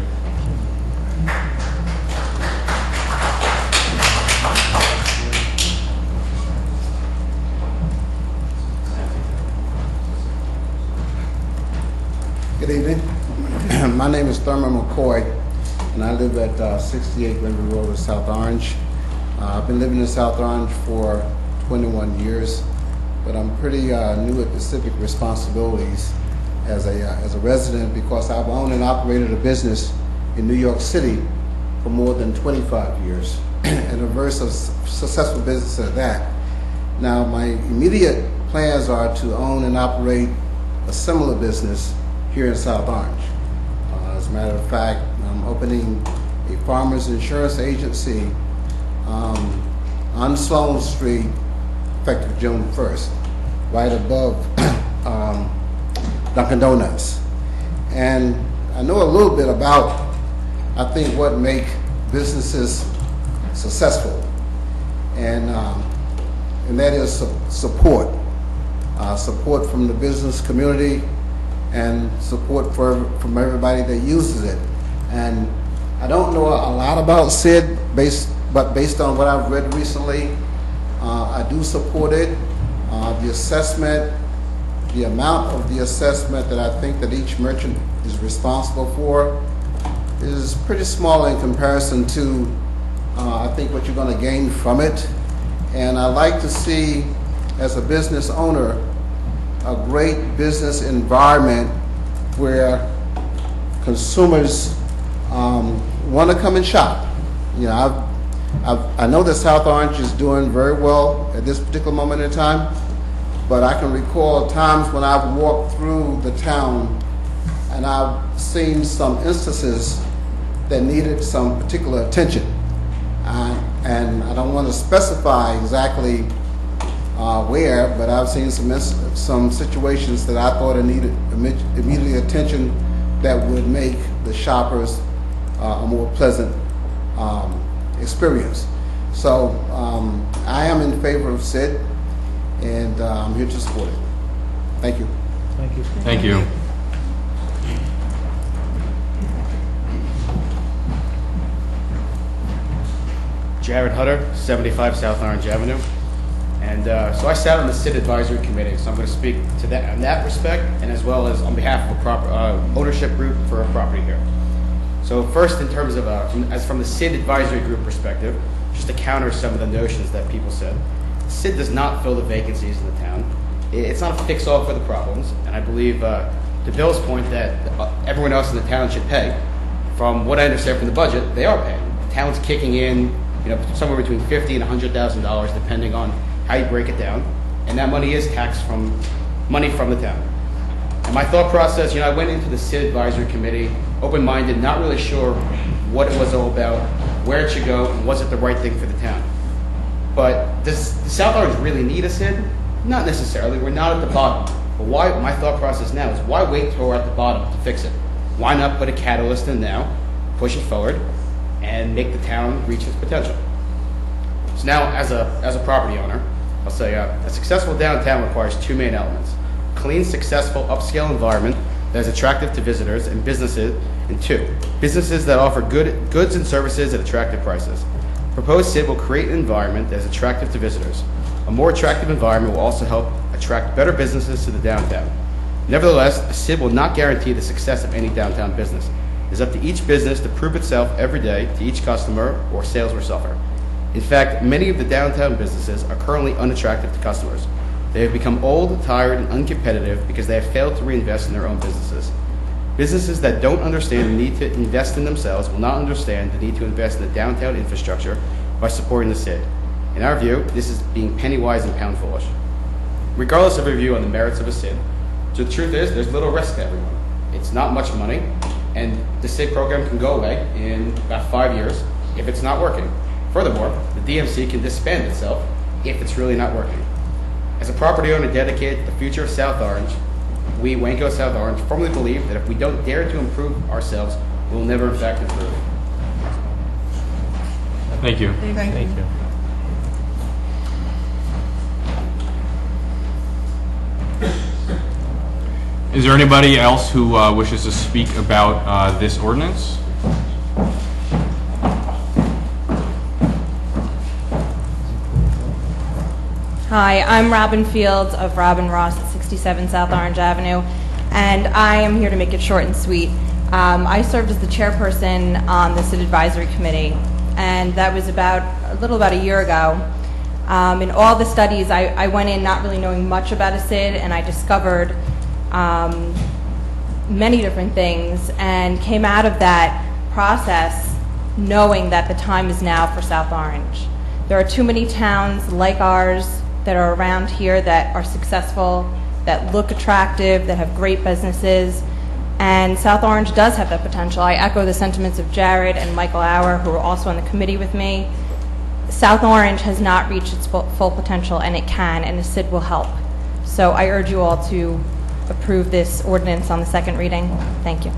Good evening. My name is Thurman McCoy, and I live at 68 Glenview Road in South Orange. I've been living in South Orange for 21 years, but I'm pretty new at the civic responsibilities as a resident, because I've owned and operated a business in New York City for more than 25 years, and a very successful business at that. Now, my immediate plans are to own and operate a similar business here in South Orange. As a matter of fact, I'm opening a farmer's insurance agency on Sloan Street effective June 1st, right above Dunkin' Donuts. And I know a little bit about, I think, what make businesses successful, and that is support. Support from the business community, and support from everybody that uses it. And I don't know a lot about SID, but based on what I've read recently, I do support it. The assessment, the amount of the assessment that I think that each merchant is responsible for is pretty small in comparison to, I think, what you're going to gain from it. And I like to see, as a business owner, a great business environment where consumers want to come and shop. You know, I know that South Orange is doing very well at this particular moment in time, but I can recall times when I've walked through the town and I've seen some instances that needed some particular attention. And I don't want to specify exactly where, but I've seen some situations that I thought needed immediate attention that would make the shoppers a more pleasant experience. So I am in favor of SID, and I'm here to support it. Thank you. Thank you. Thank you. Jared Hutter, 75 South Orange Avenue. And so I sat on the SID Advisory Committee, so I'm going to speak to that in that respect, and as well as on behalf of a ownership group for a property here. So first, in terms of, from the SID Advisory Group perspective, just to counter some of the notions that people said, SID does not fill the vacancies in the town. It's not a fix-all for the problems, and I believe, to Bill's point, that everyone else in the town should pay. From what I understand from the budget, they are paying. The town's kicking in, somewhere between $50,000 and $100,000, depending on how you break it down, and that money is taxed from money from the town. And my thought process, I went into the SID Advisory Committee open-minded, not really sure what it was all about, where it should go, and was it the right thing for the town. But does the South Orange really need a SID? Not necessarily. We're not at the bottom. But why? My thought process now is, why wait till we're at the bottom to fix it? Why not put a catalyst in now, push it forward, and make the town reach its potential? So now, as a property owner, I'll say a successful downtown requires two main elements: clean, successful, upscale environment that is attractive to visitors and businesses, and two, businesses that offer goods and services at attractive prices. Proposed SID will create an environment that is attractive to visitors. A more attractive environment will also help attract better businesses to the downtown. Nevertheless, a SID will not guarantee the success of any downtown business. It is up to each business to prove itself every day to each customer, or sales will suffer. In fact, many of the downtown businesses are currently unattractive to customers. They have become old, tired, and uncompetitive because they have failed to reinvest in their own businesses. Businesses that don't understand the need to invest in themselves will not understand the need to invest in the downtown infrastructure by supporting the SID. In our view, this is being penny wise and pound foolish. Regardless of a view on the merits of a SID, the truth is there's little risk to everyone. It's not much money, and the SID program can go away in about 5 years if it's not working. Furthermore, the DMC can disband itself if it's really not working. As a property owner dedicated to the future of South Orange, we, Wanko South Orange, firmly believe that if we don't dare to improve ourselves, we will never in fact improve. Thank you. Thank you. Is there anybody else who wishes to speak about this ordinance? Hi, I'm Robin Fields of Robin Ross at 67 South Orange Avenue, and I am here to make it short and sweet. I served as the chairperson on the SID Advisory Committee, and that was about a year ago. In all the studies, I went in not really knowing much about a SID, and I discovered many different things, and came out of that process knowing that the time is now for South Orange. There are too many towns like ours that are around here that are successful, that look attractive, that have great businesses, and South Orange does have that potential. I echo the sentiments of Jared and Michael Auer, who are also on the committee with me. South Orange has not reached its full potential, and it can, and the SID will help. So I urge you all to approve this ordinance on the second reading. Thank you.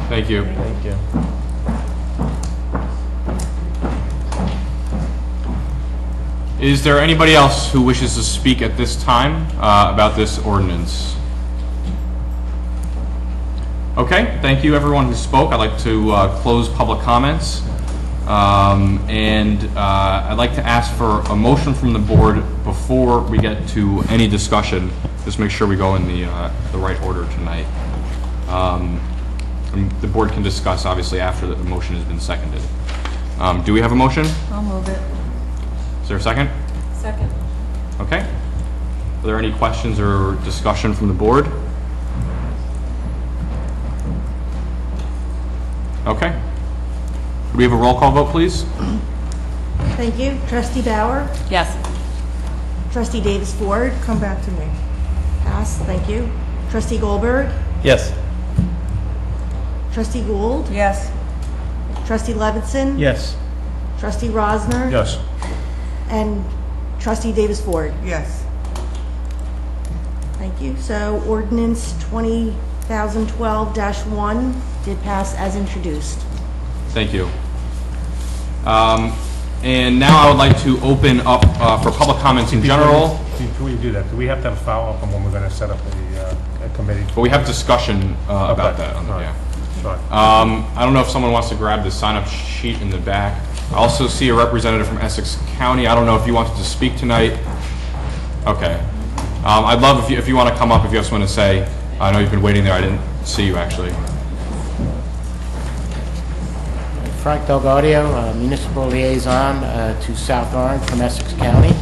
Thank you. Thank you. Is there anybody else who wishes to speak at this time about this ordinance? Okay, thank you everyone who spoke. I'd like to close public comments. I'd like to ask for a motion from the board before we get to any discussion. Just make sure we go in the right order tonight. The board can discuss, obviously, after the motion has been seconded. Do we have a motion? I'll move it. Is there a second? Second. Okay. Are there any questions or discussion from the board? Okay. Could we have a roll call vote, please? Thank you. Trustee Bauer? Yes. Trustee Davis Ford? Come back to me. Pass. Thank you. Trustee Goldberg? Yes. Trustee Gould? Yes. Trustee Levinson? Yes. Trustee Rosner? Yes. And Trustee Davis Ford. Yes. Thank you. So ordinance 2012-1 did pass as introduced. Thank you. And now I would like to open up for public comments in general, Before you do that, do we have to have a follow-up on when we're going to set up a committee? but we have discussion about that. All right. Yeah. Sorry. I don't know if someone wants to grab the sign-up sheet in the back. I also see a representative from Essex County. I don't know if you wanted to speak tonight. Okay. I'd love if you want to come up if you have something to say. I know you've been waiting there. I didn't see you actually. Frank Delgaudio, Municipal Liaison to South Orange from Essex County.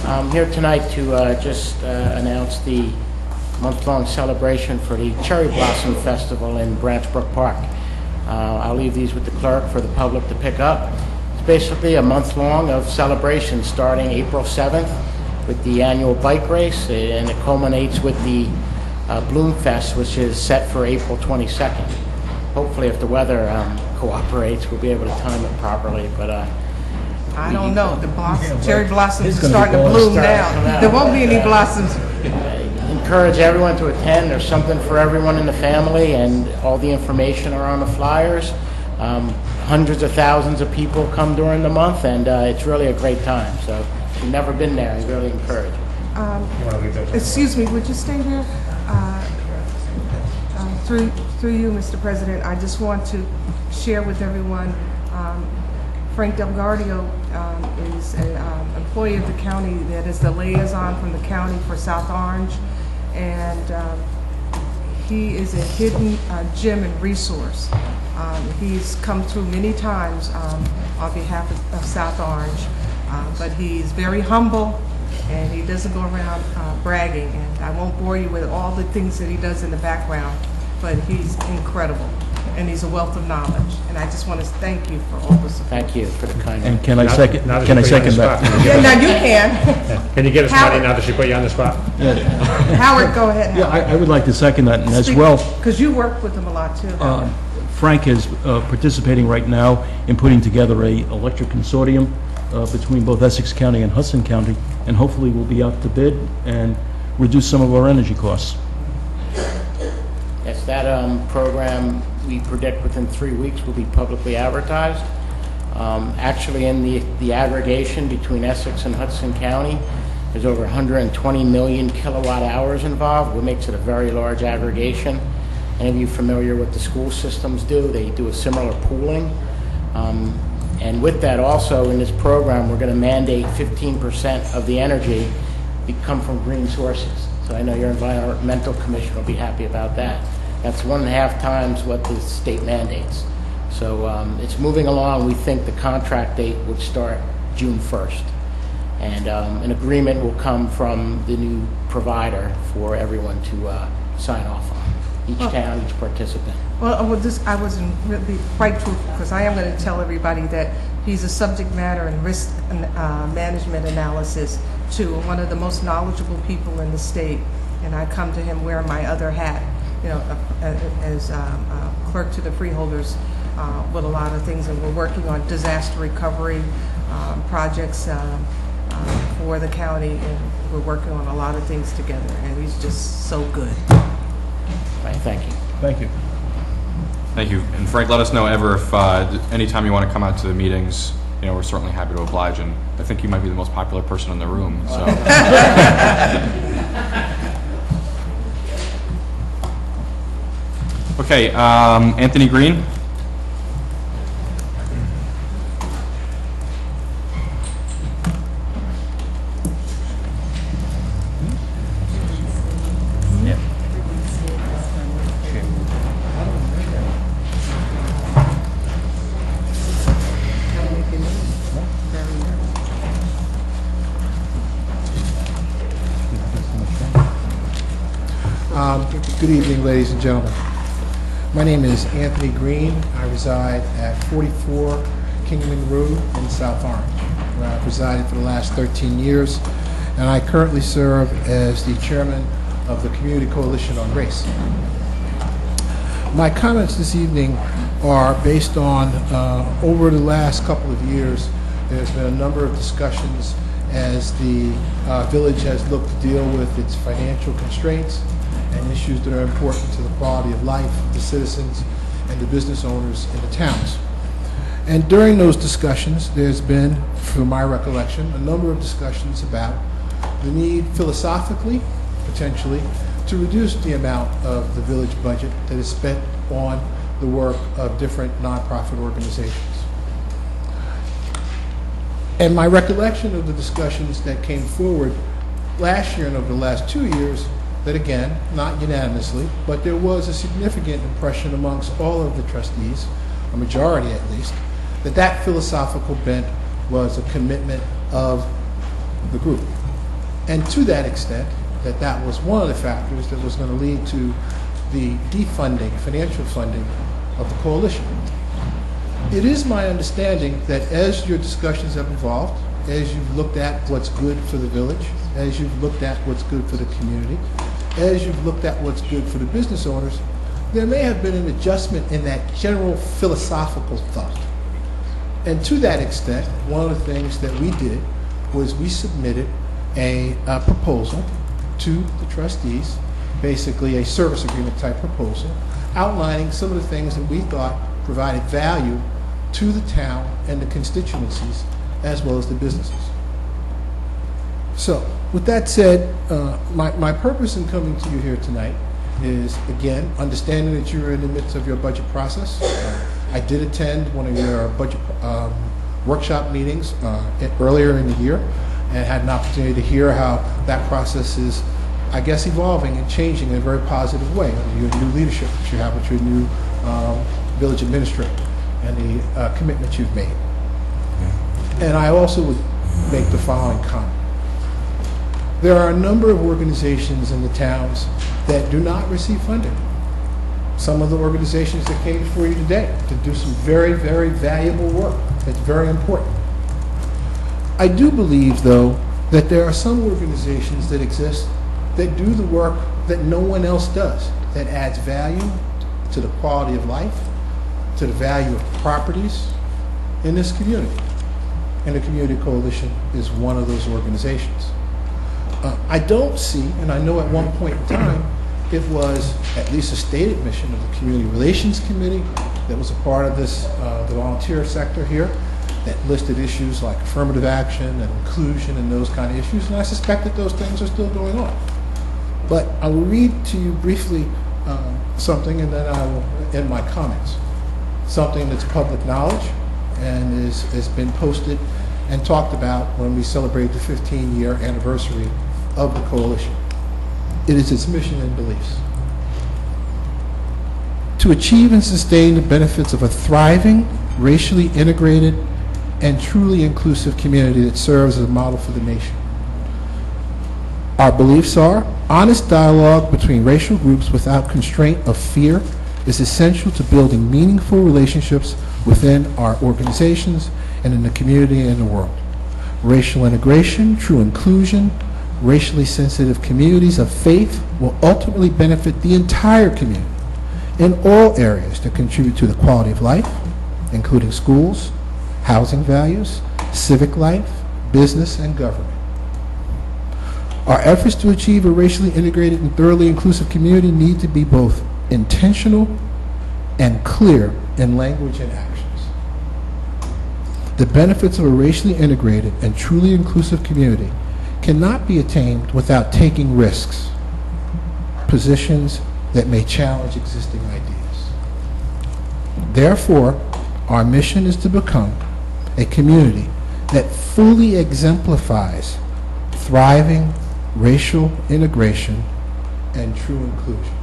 I'm here tonight to just announce the month-long celebration for the Cherry Blossom Festival in Branch Brook Park. I'll leave these with the clerk for the public to pick up. It's basically a month-long of celebration starting April 7th with the annual bike race, and it culminates with the Bloom Fest, which is set for April 22nd. Hopefully, if the weather cooperates, we'll be able to time it properly, but I don't know. The cherry blossoms are starting to bloom now. There won't be any blossoms. Encourage everyone to attend. There's something for everyone in the family, and all the information are on the flyers. Hundreds of thousands of people come during the month, and it's really a great time. So if you've never been there, I really encourage you. Excuse me, would you stay there? Through you, Mr. President, I just want to share with everyone, Frank Delgaudio is an employee of the county that is the liaison from the county for South Orange, and he is a hidden gem and resource. He's come through many times on behalf of South Orange, but he's very humble, and he doesn't go around bragging, and I won't bore you with all the things that he does in the background, but he's incredible, and he's a wealth of knowledge, and I just want to thank you for all the support. Thank you for the kind. And can I second that? Yeah, now you can. Can you get us money now that she put you on the spot? Howard, go ahead. Yeah, I would like to second that, and as well, Because you work with him a lot, too. Frank is participating right now in putting together a electric consortium between both Essex County and Hudson County, and hopefully we'll be out to bid and reduce some of our energy costs. Yes, that program, we predict within 3 weeks will be publicly advertised. Actually, in the aggregation between Essex and Hudson County, there's over 120 million kilowatt hours involved, what makes it a very large aggregation. Any of you familiar with the school systems do? They do a similar pooling. And with that also, in this program, we're going to mandate 15% of the energy come from green sources. So I know your environmental commission will be happy about that. That's 1.5 times what the state mandates. So it's moving along. We think the contract date would start June 1st. And an agreement will come from the new provider for everyone to sign off on. Each town, each participant. Well, I wasn't really quite truthful, because I am going to tell everybody that he's a subject matter and risk management analysis too, one of the most knowledgeable people in the state, and I come to him wearing my other hat, you know, as clerk to the freeholders with a lot of things, and we're working on disaster recovery projects for the county, and we're working on a lot of things together, and he's just so good. Right, thank you. Thank you. Thank you. And Frank, let us know ever if anytime you want to come out to the meetings, you know, we're certainly happy to oblige, and I think you might be the most popular person in the room, so. Okay, Anthony Green. Good evening, ladies and gentlemen. My name is Anthony Green. I reside at 44 Kingman Road in South Orange, where I've resided for the last 13 years, and I currently serve as the chairman of the Community Coalition on Race. My comments this evening are based on over the last couple of years, there's been a number of discussions as the village has looked to deal with its financial constraints and issues that are important to the quality of life of the citizens and the business owners in the towns. And during those discussions, there's been, from my recollection, a number of discussions about the need philosophically, potentially, to reduce the amount of the village budget that is spent on the work of different nonprofit organizations. And my recollection of the discussions that came forward last year and over the last 2 years, that again, not unanimously, but there was a significant impression amongst all of the trustees, a majority at least, that that philosophical bent was a commitment of the group. And to that extent, that was one of the factors that was going to lead to the defunding, financial funding of the coalition. It is my understanding that as your discussions have evolved, as you've looked at what's good for the village, as you've looked at what's good for the community, as you've looked at what's good for the business owners, there may have been an adjustment in that general philosophical thought. And to that extent, one of the things that we did was we submitted a proposal to the trustees, basically a service agreement type proposal, outlining some of the things that we thought provided value to the town and the constituencies as well as the businesses. So, with that said, my purpose in coming to you here tonight is, again, understanding that you're in the midst of your budget process. I did attend one of your budget workshop meetings earlier in the year and had an opportunity to hear how that process is, I guess, evolving and changing in a very positive way under your new leadership that you have with your new village administrator and the commitment you've made. And I also would make the following comment. There are a number of organizations in the towns that do not receive funding. Some of the organizations that came before you today to do some very, very valuable work that's very important. I do believe, though, that there are some organizations that exist that do the work that no one else does, that adds value to the quality of life, to the value of properties in this community. And the Community Coalition is one of those organizations. I don't see, and I know at one point in time, it was at least a stated mission of the Community Relations Committee that was a part of this, the volunteer sector here, that listed issues like affirmative action and inclusion and those kind of issues, and I suspect that those things are still going on. But I will read to you briefly something, and then I will end my comments. Something that's public knowledge and has been posted and talked about when we celebrate the 15-year anniversary of the coalition. It is its mission and beliefs. To achieve and sustain the benefits of a thriving, racially integrated, and truly inclusive community that serves as a model for the nation. Our beliefs are honest dialogue between racial groups without constraint of fear is essential to building meaningful relationships within our organizations and in the community and the world. Racial integration, true inclusion, racially sensitive communities of faith will ultimately benefit the entire community in all areas that contribute to the quality of life, including schools, housing values, civic life, business, and government. Our efforts to achieve a racially integrated and thoroughly inclusive community need to be both intentional and clear in language and actions. The benefits of a racially integrated and truly inclusive community cannot be attained without taking risks, positions that may challenge existing ideas. Therefore, our mission is to become a community that fully exemplifies thriving racial integration and true inclusion.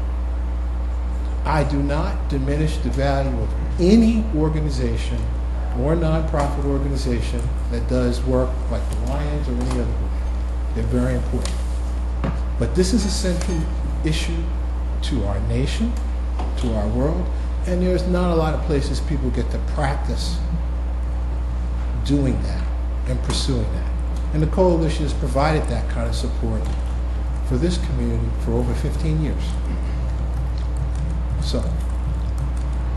I do not diminish the value of any organization or nonprofit organization that does work like the Lions or any other group. They're very important. But this is a central issue to our nation, to our world, and there's not a lot of places people get to practice doing that and pursuing that. And the coalition has provided that kind of support for this community for over 15 years. So,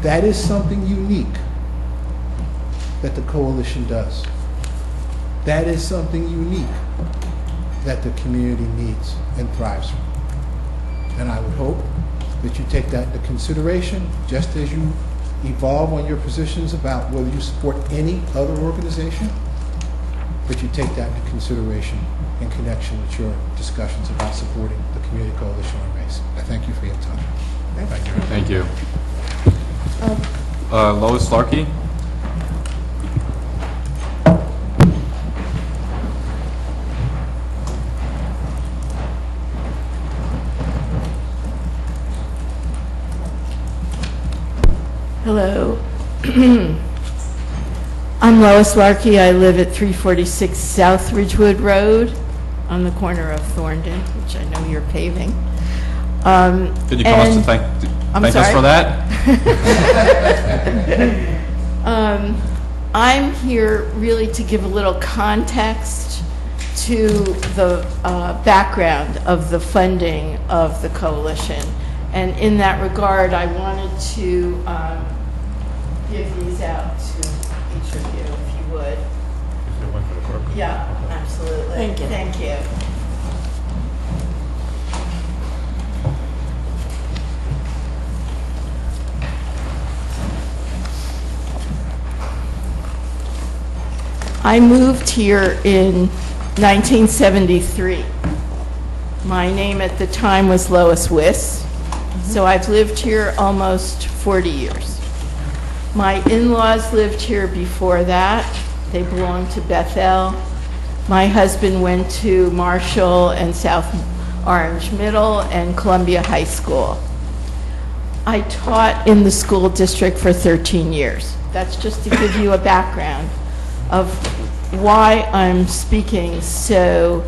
that is something unique that the coalition does. That is something unique that the community needs and thrives from. And I would hope that you take that into consideration just as you evolve on your positions about whether you support any other organization, that you take that into consideration in connection with your discussions about supporting the Community Coalition on Race. I thank you for your time. Thank you. Thank you. Lois Larkey? Hello. I'm Lois Larkey. I live at 346 South Ridgewood Road on the corner of Thorndon, which I know you're paving. Did you come us to thank us for that? I'm here really to give a little context to the background of the funding of the coalition. And in that regard, I wanted to give these out to each of you, if you would. Yeah, absolutely. Thank you. Thank you. I moved here in 1973. My name at the time was Lois Wiss, so I've lived here almost 40 years. My in-laws lived here before that. They belonged to Bethel. My husband went to Marshall and South Orange Middle and Columbia High School. I taught in the school district for 13 years. That's just to give you a background of why I'm speaking so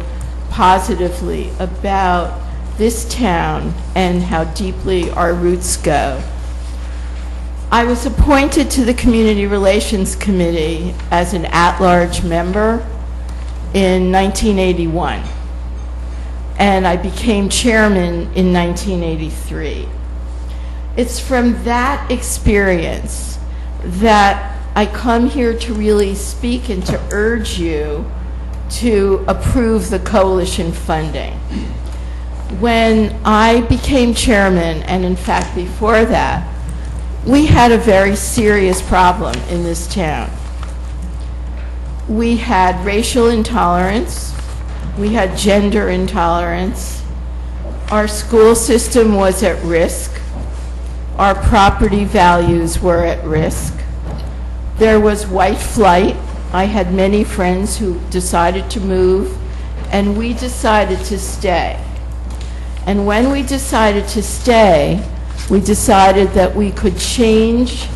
positively about this town and how deeply our roots go. I was appointed to the Community Relations Committee as an at-large member in 1981, and I became chairman in 1983. It's from that experience that I come here to really speak and to urge you to approve the coalition funding. When I became chairman, and in fact before that, we had a very serious problem in this town. We had racial intolerance, we had gender intolerance, our school system was at risk, our property values were at risk, there was white flight. I had many friends who decided to move, and we decided to stay. And when we decided to stay, we decided that we could change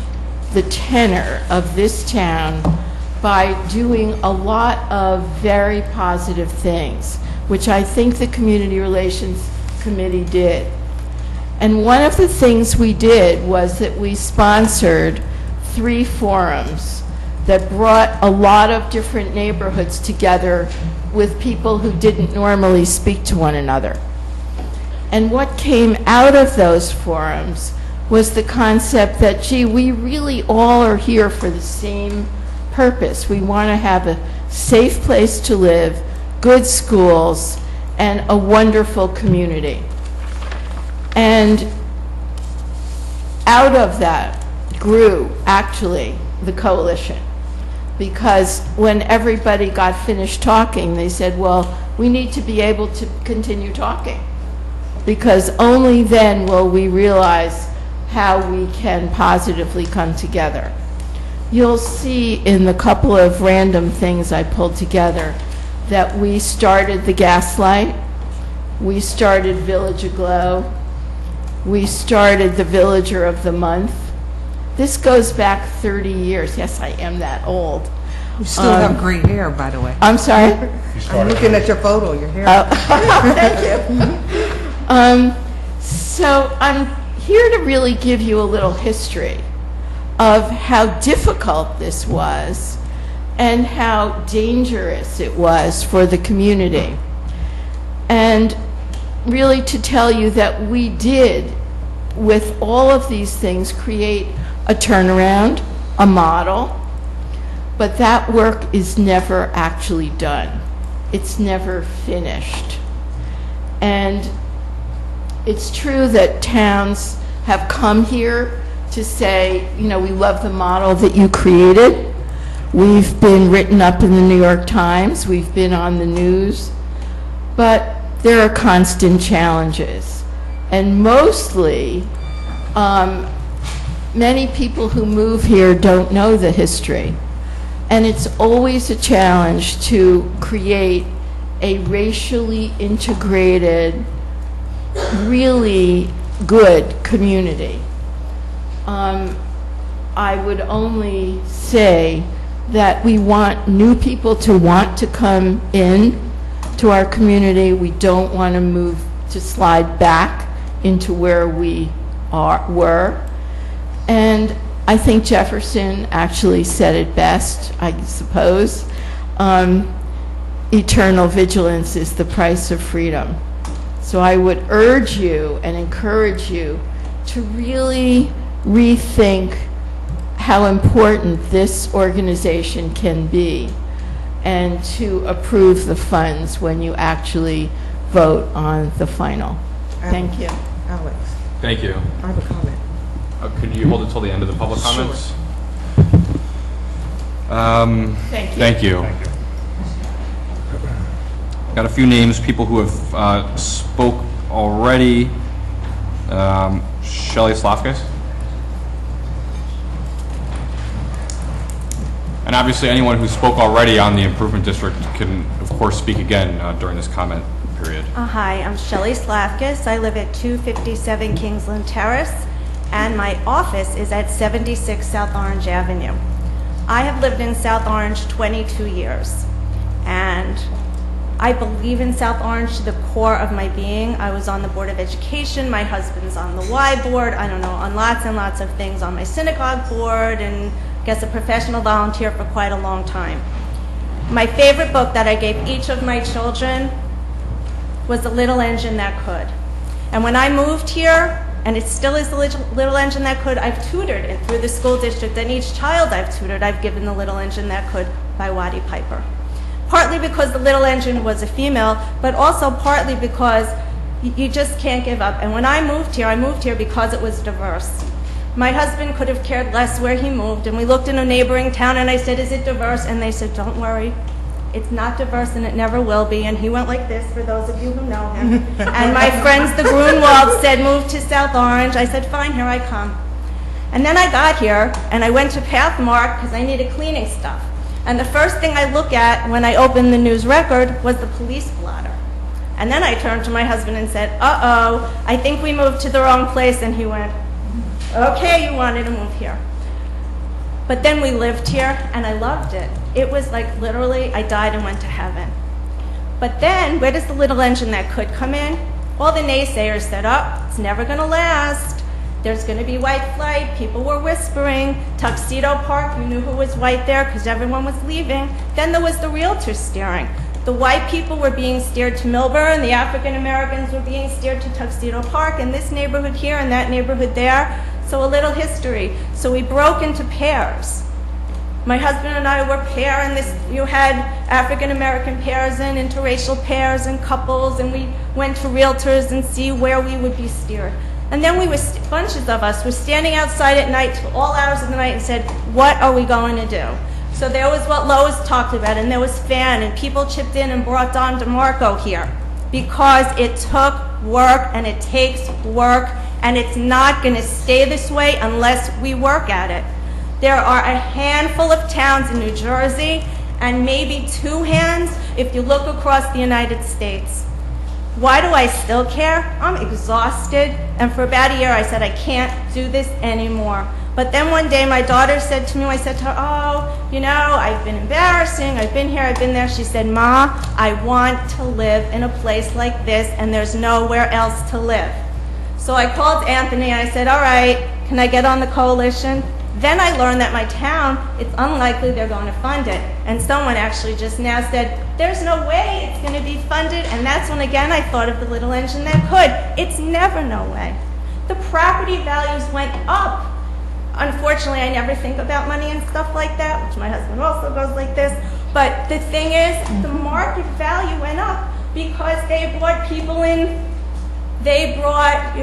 the tenor of this town by doing a lot of very positive things, which I think the Community Relations Committee did. And one of the things we did was that we sponsored 3 forums that brought a lot of different neighborhoods together with people who didn't normally speak to one another. And what came out of those forums was the concept that, gee, we really all are here for the same purpose. We want to have a safe place to live, good schools, and a wonderful community. And out of that grew, actually, the coalition. Because when everybody got finished talking, they said, well, we need to be able to continue talking, because only then will we realize how we can positively come together. You'll see in the couple of random things I pulled together that we started the Gaslight, we started Village Aglow, we started the Villager of the Month. This goes back 30 years. Yes, I am that old. You still have gray hair, by the way. I'm sorry? I'm looking at your photo, your hair. Thank you. So I'm here to really give you a little history of how difficult this was and how dangerous it was for the community. And really to tell you that we did, with all of these things, create a turnaround, a model. but that work is never actually done. It's never finished. And it's true that towns have come here to say, you know, we love the model that you created. We've been written up in the New York Times. We've been on the news. But there are constant challenges. And mostly, many people who move here don't know the history. And it's always a challenge to create a racially integrated, really good community. I would only say that we want new people to want to come in to our community. We don't want to slide back into where we were. And I think Jefferson actually said it best, I suppose. Eternal vigilance is the price of freedom. So I would urge you and encourage you to really rethink how important this organization can be and to approve the funds when you actually vote on the final. Thank you. Alex, Thank you. I have a comment. Could you hold it till the end of the public comments? Thank you. Thank you. Got a few names, people who have spoke already. Shelley Slafkis. And obviously, anyone who spoke already on the improvement district can, of course, speak again during this comment period. Hi, I'm Shelley Slafkis. I live at 257 Kingsland Terrace, and my office is at 76 South Orange Avenue. I have lived in South Orange 22 years, and I believe in South Orange to the core of my being. I was on the Board of Education, my husband's on the Y board, I don't know, on lots and lots of things, on my synagogue board, and I guess a professional volunteer for quite a long time. My favorite book that I gave each of my children was The Little Engine That Could. And when I moved here, and it still is The Little Engine That Could, I've tutored it through the school district, and each child I've tutored, I've given The Little Engine That Could by Waddy Piper. Partly because the little engine was a female, but also partly because you just can't give up. And when I moved here because it was diverse. My husband could have cared less where he moved, and we looked in a neighboring town, and I said, is it diverse? And they said, don't worry, it's not diverse, and it never will be. And he went like this, for those of you who know him. And my friends, the Grunwalds, said, move to South Orange. I said, fine, here I come. And then I got here, and I went to Pathmark because I needed cleaning stuff. And the first thing I look at when I opened the news record was the police blotter. And then I turned to my husband and said, uh-oh, I think we moved to the wrong place. And he went, okay, you wanted to move here. But then we lived here, and I loved it. It was like literally I died and went to heaven. But then, where does the little engine that could come in? All the naysayers said, oh, it's never going to last. There's going to be white flight. People were whispering. Tuxedo Park, you knew who was white there because everyone was leaving. Then there was the realtors steering. The white people were being steered to Millburn. The African Americans were being steered to Tuxedo Park, and this neighborhood here and that neighborhood there. So a little history. So we broke into pairs. My husband and I were pair, and you had African American pairs and interracial pairs and couples, and we went to realtors and see where we would be steered. And then bunches of us were standing outside at night till all hours of the night and said, what are we going to do? So there was what Lois talked about, and there was Fan, and people chipped in and brought Don DeMarco here because it took work, and it takes work, and it's not going to stay this way unless we work at it. There are a handful of towns in New Jersey, and maybe 2 hands if you look across the United States. Why do I still care? I'm exhausted, and for about a year I said I can't do this anymore. But then one day my daughter said to me, I said to her, oh, you know, I've been embarrassing, I've been here, I've been there. She said, Ma, I want to live in a place like this, and there's nowhere else to live. So I called Anthony, and I said, all right, can I get on the coalition? Then I learned that my town, it's unlikely they're going to fund it. And someone actually just now said, there's no way it's going to be funded. And that's when, again, I thought of the little engine that could. It's never no way. The property values went up. unfortunately, I never think about money and stuff like that, which my husband also goes like this. But the thing is, the market value went up because they brought people in. They brought,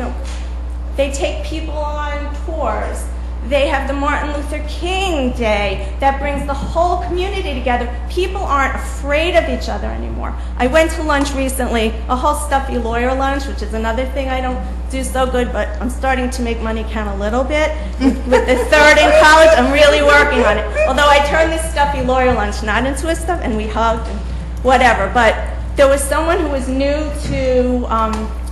they take people on tours. They have the Martin Luther King Day that brings the whole community together. People aren't afraid of each other anymore. I went to lunch recently, a whole stuffy lawyer lunch, which is another thing I don't do so good, but I'm starting to make money count a little bit. With the third in college, I'm really working on it. Although I turned this stuffy lawyer lunch not into a stuff, and we hugged and whatever. But there was someone who was new to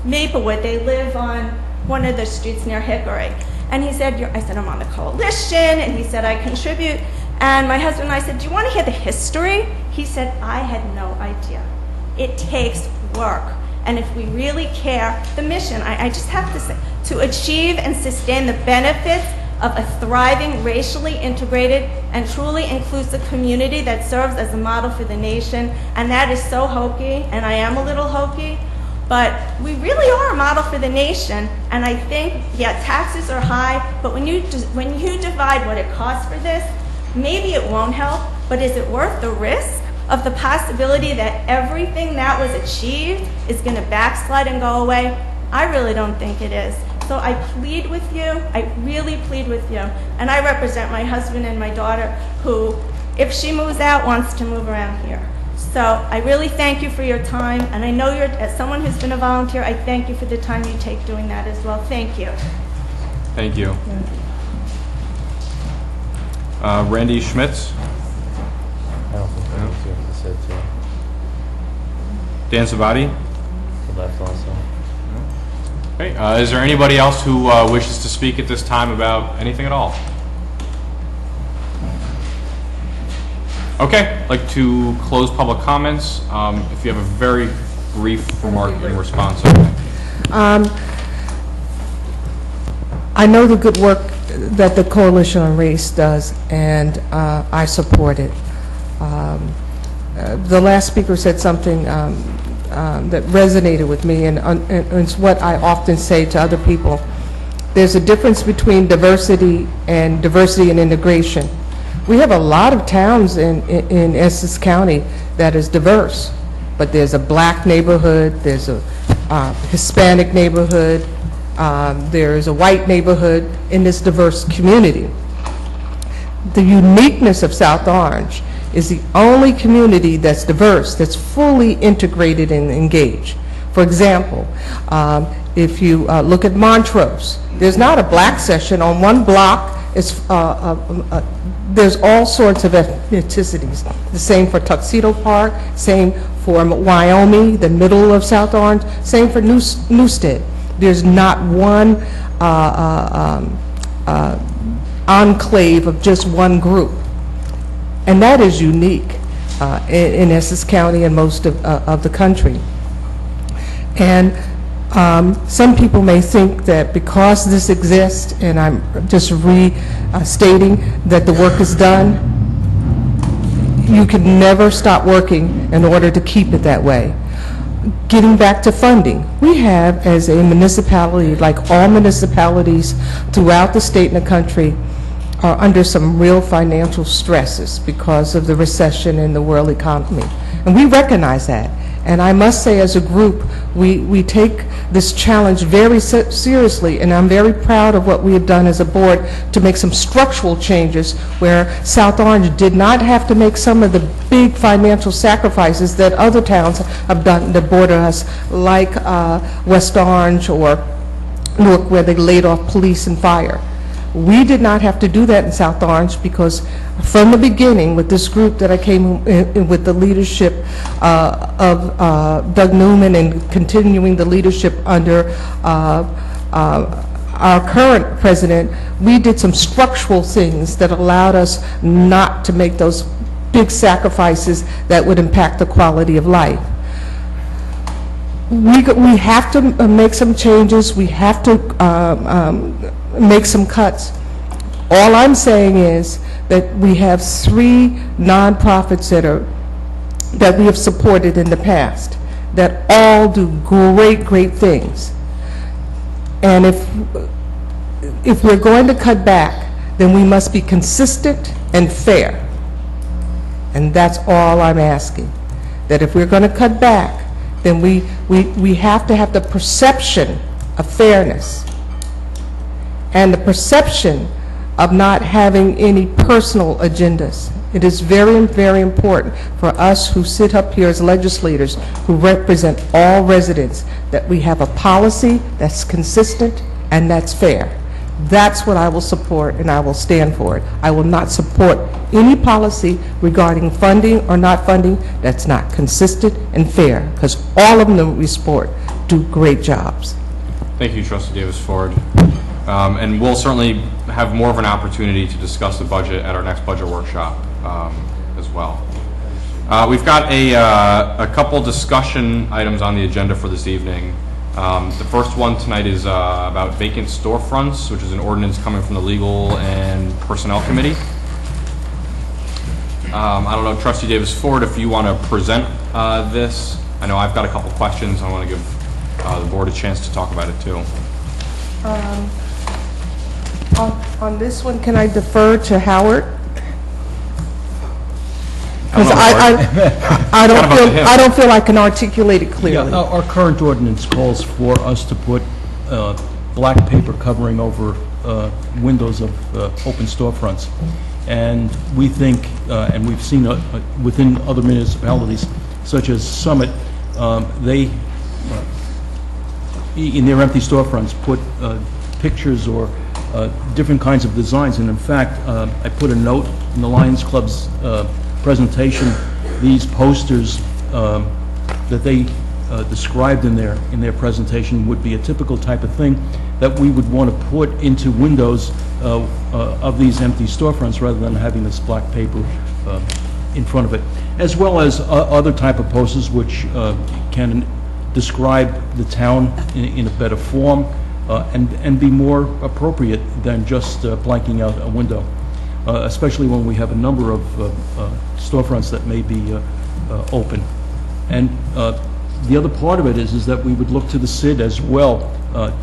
Maplewood. They live on one of the streets near Hickory. And he said, I said, I'm on the coalition, and he said, I contribute. And my husband and I said, do you want to hear the history? He said, I had no idea. It takes work. And if we really care, the mission, I just have to say, to achieve and sustain the benefits of a thriving, racially integrated, and truly inclusive community that serves as a model for the nation. And that is so hokey, and I am a little hokey. But we really are a model for the nation, and I think, yeah, taxes are high, but when you divide what it costs for this, maybe it won't help, but is it worth the risk of the possibility that everything that was achieved is going to backslide and go away? I really don't think it is. So I plead with you, I really plead with you, and I represent my husband and my daughter who, if she moves out, wants to move around here. So I really thank you for your time, and I know you're, as someone who's been a volunteer, I thank you for the time you take doing that as well. Thank you. Thank you. Randy Schmitz? I don't think that was what said too. Dan Savati? The left also. Okay, is there anybody else who wishes to speak at this time about anything at all? Okay, I'd like to close public comments. If you have a very brief remark in response. I know the good work that the Coalition on Race does, and I support it. The last speaker said something that resonated with me, and it's what I often say to other people. There's a difference between diversity and integration. We have a lot of towns in Essex County that is diverse, but there's a black neighborhood, there's a Hispanic neighborhood, there is a white neighborhood in this diverse community. The uniqueness of South Orange is the only community that's diverse, that's fully integrated and engaged. For example, if you look at Montrose, there's not a black section on one block. There's all sorts of ethnicities. The same for Tuxedo Park, same for Wyoming, the middle of South Orange, same for Newstead. There's not one enclave of just one group. And that is unique in Essex County and most of the country. And some people may think that because this exists, and I'm just restating that the work is done, you can never stop working in order to keep it that way. Getting back to funding, we have, as a municipality, like all municipalities throughout the state and the country, are under some real financial stresses because of the recession in the world economy. And we recognize that. And I must say, as a group, we take this challenge very seriously, and I'm very proud of what we have done as a board to make some structural changes where South Orange did not have to make some of the big financial sacrifices that other towns have done that border us, like West Orange or Newark, where they laid off police and fire. We did not have to do that in South Orange because from the beginning with this group that I came in with the leadership of Doug Newman and continuing the leadership under our current president, we did some structural things that allowed us not to make those big sacrifices that would impact the quality of life. We have to make some changes. We have to make some cuts. All I'm saying is that we have 3 nonprofits that we have supported in the past that all do great things. And if we're going to cut back, then we must be consistent and fair. And that's all I'm asking. That if we're going to cut back, then we have to have the perception of fairness and the perception of not having any personal agendas. It is very, very important for us who sit up here as legislators who represent all residents that we have a policy that's consistent and that's fair. That's what I will support, and I will stand for it. I will not support any policy regarding funding or not funding that's not consistent and fair, because all of them that we support do great jobs. Thank you, Trustee Davis Ford. And we'll certainly have more of an opportunity to discuss the budget at our next budget workshop as well. We've got a couple discussion items on the agenda for this evening. The first one tonight is about vacant storefronts, which is an ordinance coming from the Legal and Personnel Committee. I don't know, Trustee Davis Ford, if you want to present this. I know I've got a couple questions. I want to give the board a chance to talk about it too. On this one, can I defer to Howard? Because I don't feel I can articulate it clearly. Yeah, our current ordinance calls for us to put black paper covering over windows of open storefronts. And we think, and we've seen within other municipalities, such as Summit, they, in their empty storefronts, put pictures or different kinds of designs. And in fact, I put a note in the Lions Club's presentation, these posters that they described in their presentation would be a typical type of thing that we would want to put into windows of these empty storefronts rather than having this black paper in front of it, as well as other type of posters which can describe the town in a better form and be more appropriate than just blanking out a window. Especially when we have a number of storefronts that may be open. And the other part of it is that we would look to the CID as well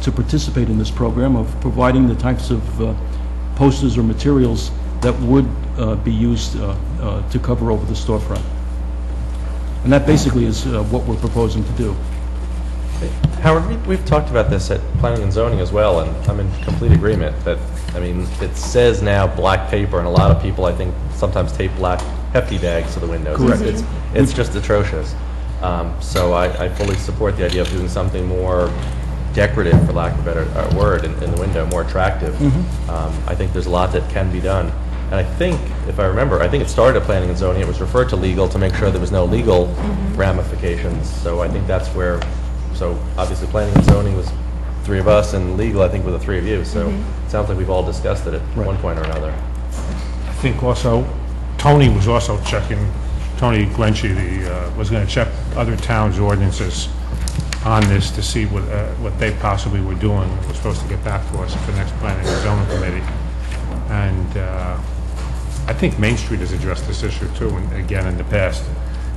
to participate in this program of providing the types of posters or materials that would be used to cover over the storefront. And that basically is what we're proposing to do. Howard, we've talked about this at Planning and Zoning as well, and I'm in complete agreement that, I mean, it says now black paper, and a lot of people, I think, sometimes tape black hefty bags to the windows. Correct. It's just atrocious. So I fully support the idea of doing something more decorative, for lack of a better word, in the window, more attractive. I think there's a lot that can be done. And I think, if I remember, I think it started at Planning and Zoning. It was referred to legal to make sure there was no legal ramifications. So I think that's where, so obviously Planning and Zoning was three of us, and legal, I think, were the three of you. So it sounds like we've all discussed it at one point or another. I think also, Tony was also checking, Tony Glenchie, was going to check other towns' ordinances on this to see what they possibly were doing. We're supposed to get back to us at the next Planning and Zoning Committee. And I think Main Street has addressed this issue too, and again in the past,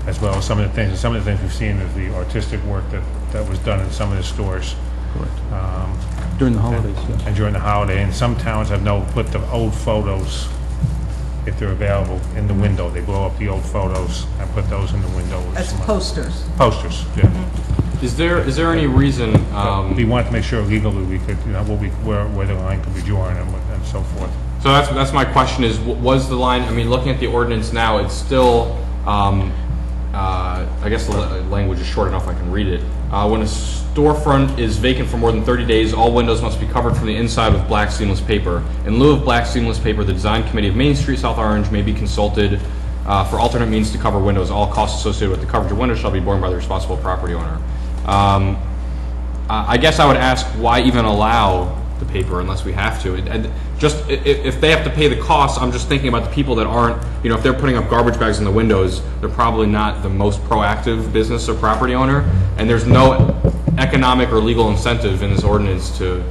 as well as some of the things. And some of the things we've seen is the artistic work that was done in some of the stores. Correct. During the holidays, yeah. And during the holiday. And some towns have put the old photos, if they're available, in the window. They blow up the old photos and put those in the window. As posters. Posters, yeah. Is there any reason? We want to make sure legally we could, where the line could be drawn and so forth. So that's my question is, was the line, I mean, looking at the ordinance now, it's still, I guess the language is short enough I can read it. When a storefront is vacant for more than 30 days, all windows must be covered from the inside with black seamless paper. In lieu of black seamless paper, the Design Committee of Main Street, South Orange may be consulted for alternate means to cover windows. All costs associated with the coverage of windows shall be borne by the responsible property owner. I guess I would ask, why even allow the paper unless we have to? Just if they have to pay the costs, I'm just thinking about the people that aren't, if they're putting up garbage bags in the windows, they're probably not the most proactive business or property owner, and there's no economic or legal incentive in this ordinance to.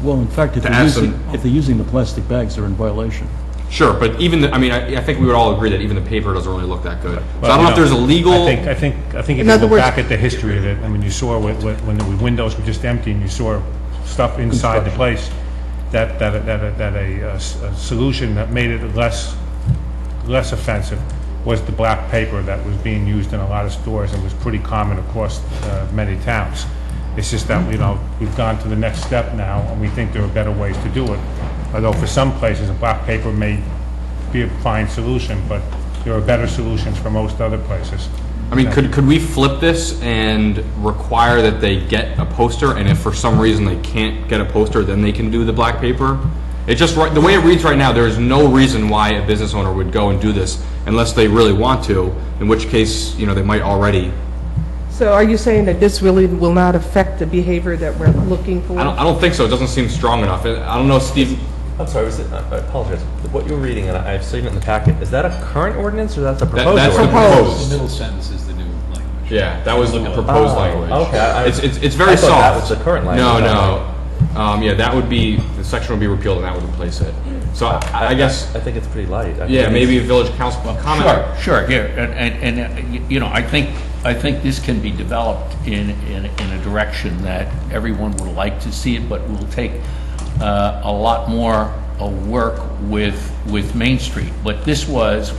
Well, in fact, if they're using the plastic bags, they're in violation. Sure, but even I think we would all agree that even the paper doesn't really look that good. So I don't know if there's a legal. I think if you look back at the history of it, I mean, you saw when the windows were just empty and you saw stuff inside the place. that a solution that made it less offensive was the black paper that was being used in a lot of stores and was pretty common across many towns. It's just that, we've gone to the next step now, and we think there are better ways to do it. Although for some places, a black paper may be a fine solution, but there are better solutions for most other places. I mean, could we flip this and require that they get a poster, and if for some reason they can't get a poster, then they can do the black paper? It just, the way it reads right now, there is no reason why a business owner would go and do this unless they really want to, in which case, they might already. So are you saying that this really will not affect the behavior that we're looking for? I don't think so. It doesn't seem strong enough. I don't know, Steve. I'm sorry, I apologize. What you were reading, and I've seen it in the packet, is that a current ordinance or that's a proposed That's ordinance? proposed. The middle sentence is the new language. Yeah, that was the proposed language. Okay. It's very I soft. thought that was the current language. No. Yeah, that would be, the section would be repealed and that would replace it. So I guess. I think it's pretty light. Yeah, maybe village council comment. Sure. Here, and I think this can be developed in a direction that everyone would like to see it, but will take a lot more work with Main Street. But this was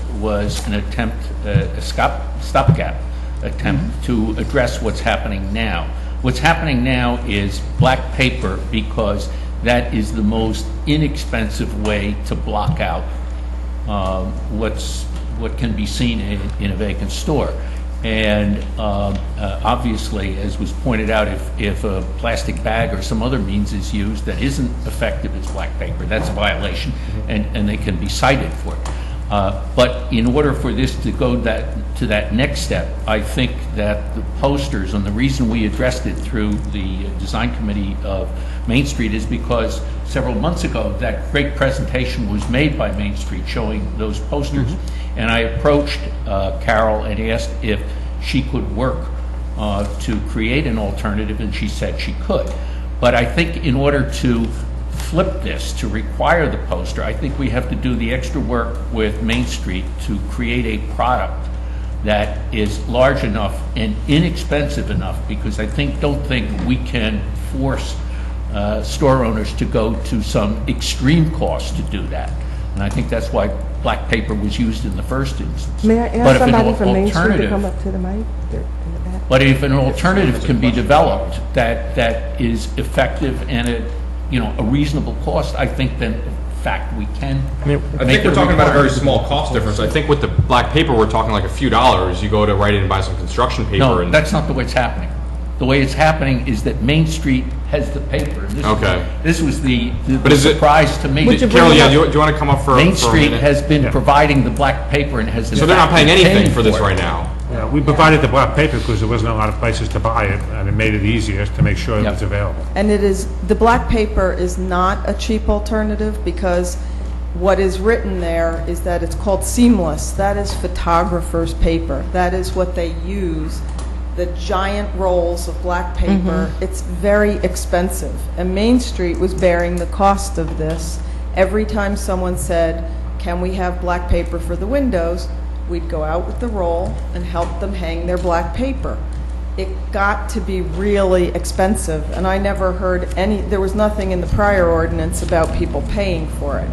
an attempt, a stopgap attempt to address what's happening now. What's happening now is black paper, because that is the most inexpensive way to block out what can be seen in a vacant store. And obviously, as was pointed out, if a plastic bag or some other means is used that isn't effective as black paper, that's a violation, and they can be cited for it. But in order for this to go to that next step, I think that the posters, and the reason we addressed it through the design committee of Main Street is because several months ago, that great presentation was made by Main Street showing those posters. And I approached Carol and asked if she could work to create an alternative, and she said she could. But I think in order to flip this, to require the poster, I think we have to do the extra work with Main Street to create a product that is large enough and inexpensive enough, because I don't think we can force store owners to go to some extreme cost to do that. And I think that's why black paper was used in the first instance. May I ask somebody from Main Street to come up to the mic? But if an alternative can be developed that is effective and at a reasonable cost, I think then in fact we can. I think we're talking about a very small cost difference. I think with the black paper we're talking like a few dollars. You go to Rite Aid and buy some construction paper. No, that's not the way it's happening. The way it's happening is that Main Street has the paper. This was the surprise to me. Carol, do you want to come up for Main for a Street minute? has been providing the black paper and has. So they're not paying anything for this right now. Yeah, we provided the black paper because there wasn't a lot of places to buy it, and it made it easier to make sure it was available. And the black paper is not a cheap alternative, because what is written there is that it's called seamless. That is photographer's paper. That is what they use. The giant rolls of black paper, it's very expensive. And Main Street was bearing the cost of this. Every time someone said, can we have black paper for the windows, we'd go out with the roll and help them hang their black paper. It got to be really expensive, and I never heard there was nothing in the prior ordinance about people paying for it.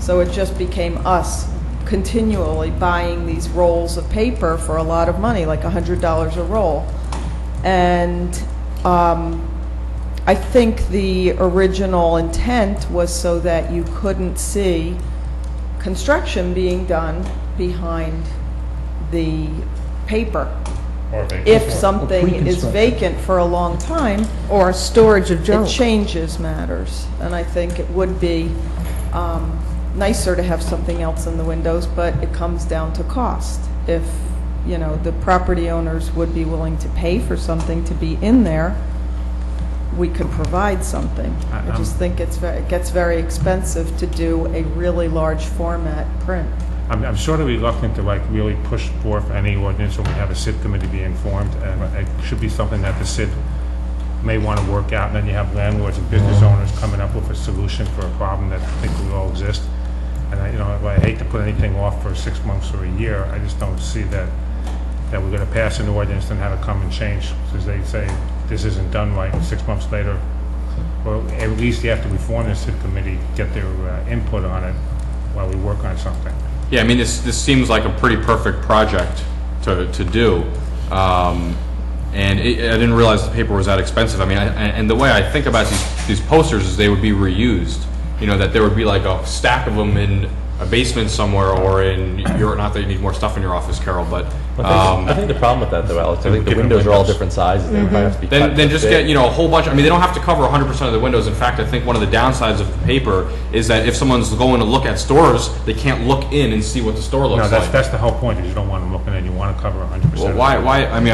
So it just became us continually buying these rolls of paper for a lot of money, like $100 a roll. And I think the original intent was so that you couldn't see construction being done behind the paper. If something is vacant for a long time, or storage of junk, it changes matters. And I think it would be nicer to have something else in the windows, but it comes down to cost. If the property owners would be willing to pay for something to be in there, we could provide something. I just think it gets very expensive to do a really large format print. I'm sort of reluctant to really push forth any ordinance when we have a SID committee be informed, and it should be something that the SID may want to work out, and then you have landlords and business owners coming up with a solution for a problem that I think will all exist. And I hate to put anything off for 6 months or a year. I just don't see that we're going to pass an ordinance and have it come and change, because they say this isn't done right, and 6 months later or at least after we form this subcommittee, get their input on it while we work on something. Yeah, I mean, this seems like a pretty perfect project to do. And I didn't realize the paper was that expensive. I mean, and the way I think about these posters is they would be reused. You know, that there would be like a stack of them in a basement somewhere, or in your, not that you need more stuff in your office, Carol, but I think the problem with that, though, Alex, I think the windows are all different sizes. They would probably have to be cut then to just fit. get, a whole bunch. I mean, they don't have to cover 100% of the windows. In fact, I think one of the downsides of the paper is that if someone's going to look at stores, they can't look in and see what the store looks No, like. that's the whole point, is you don't want them looking in, you want to cover 100%. Well, why? I mean,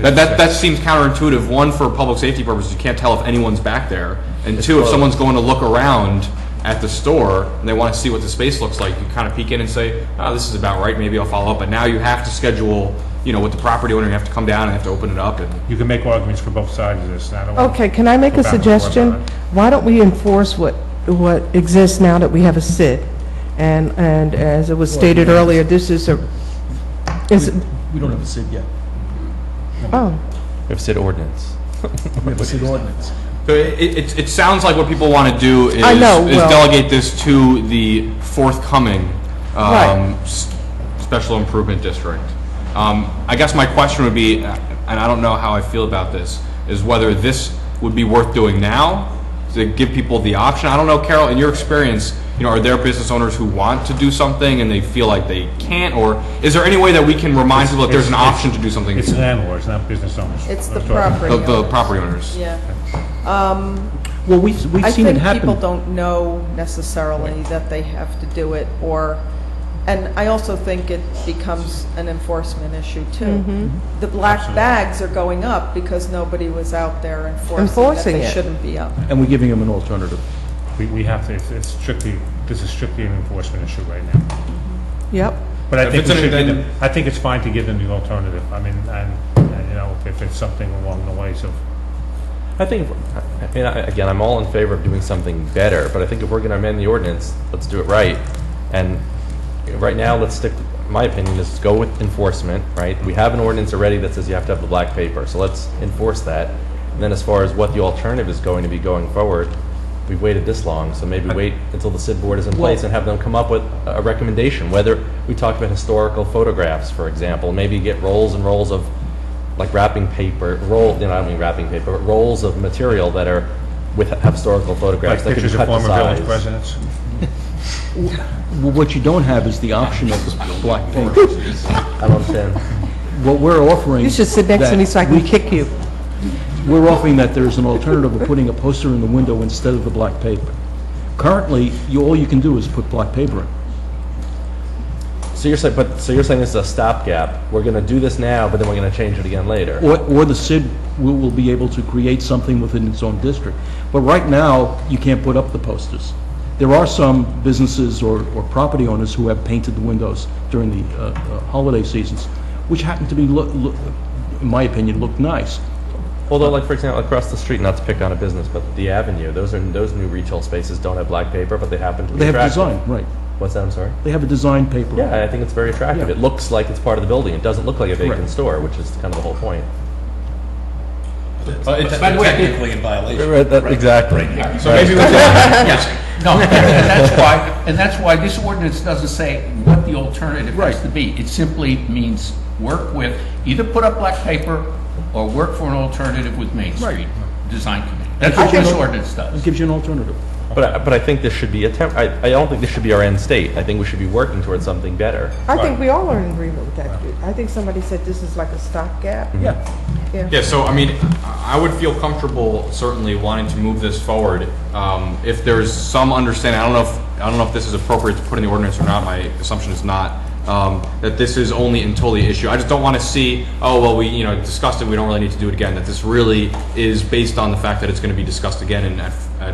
that seems counterintuitive. One, for public safety purposes, you can't tell if anyone's back there, and two, if someone's going to look around at the store and they want to see what the space looks like, you kind of peek in and say, oh, this is about right, maybe I'll follow up. But now you have to schedule, with the property owner, you have to come down and have to open it up. And You can make arguments for both sides of this. I don't want Okay, can I make go a back and forth suggestion? on it. Why don't we enforce what exists now that we have a SID? And as it was stated earlier, this is We don't have a SID yet. oh, We have SID ordinance. We have a SID ordinance. so it sounds like what people want to do is, I know, is well- delegate this to the forthcoming Right. special improvement district. I guess my question would be, and I don't know how I feel about this, is whether this would be worth doing now to give people the option. I don't know, Carol, in your experience, are there business owners who want to do something and they feel like they can't, or is there any way that we can remind people that there's an option to do something? It's landlords, not business owners. It's the I'm talking- property The owners. property owners. Yeah. Well, we've I seen it think happen. people don't know necessarily that they have to do it, and I also think it becomes an enforcement issue too. The black bags are going up because nobody was out there enforcing that they it. shouldn't be up. And we're giving them an alternative. We have to, this is strictly an enforcement issue right now. yep. But I If think it's we should an- give them, I think it's fine to give them the alternative. I mean, and if it's something along the lines of, I think, again, I'm all in favor of doing something better, but I think if we're going to amend the ordinance, let's do it right. And right now, let's stick, my opinion is go with enforcement, right? We have an ordinance already that says you have to have the black paper, so let's enforce that. And then as far as what the alternative is going to be going forward, we've waited this long, so maybe wait until the SID board is in place and have them come up with a recommendation. Whether we talk about historical photographs, for example, maybe get rolls and rolls of like wrapping paper, I don't mean wrapping paper, but rolls of material that are with historical photographs like that can be pictures of cut to former village size. presidents. Well, what you don't have is the option of black paint. I don't understand. What we're offering... You should sit next to me so I can kick you. We're offering that there's an alternative of putting a poster in the window instead of the black paper. Currently, all you can do is put black paper in. So you're saying this is a stopgap. We're going to do this now, but then we're going to change it again later. Or the SID will be able to create something within its own district. But right now, you can't put up the posters. There are some businesses or property owners who have painted the windows during the holiday seasons, which happen to be, in my opinion, look nice. Although, like, for example, across the street, not to pick on a business, but the Avenue, those new retail spaces don't have black paper, but they happen to be They have attractive. design, right. What's that, I'm sorry? They have a design paper. Yeah, I think it's very attractive. Yeah. It looks like it's part of the building. It doesn't look like a vacant Correct. store, which is kind of the whole point. It's technically in violation. Exactly. So maybe we Yes, no, and that's why this ordinance doesn't say what the alternative has to be. It simply means work with, either put up black paper or work for an alternative with Main Street Design Committee. That's what this ordinance does. It gives you an alternative. But I think this should be I don't think this should be our end state. I think we should be working towards something better. I think we all are in agreement with that. I think somebody said this is like a stopgap. Yeah. Yeah, so I mean, I would feel comfortable certainly wanting to move this forward. If there's some understanding, I don't know if this is appropriate to put in the ordinance or not. My assumption is not. That this is only until the issue. I just don't want to see, oh, well, we discussed it, we don't really need to do it again. That this really is based on the fact that it's going to be discussed again and at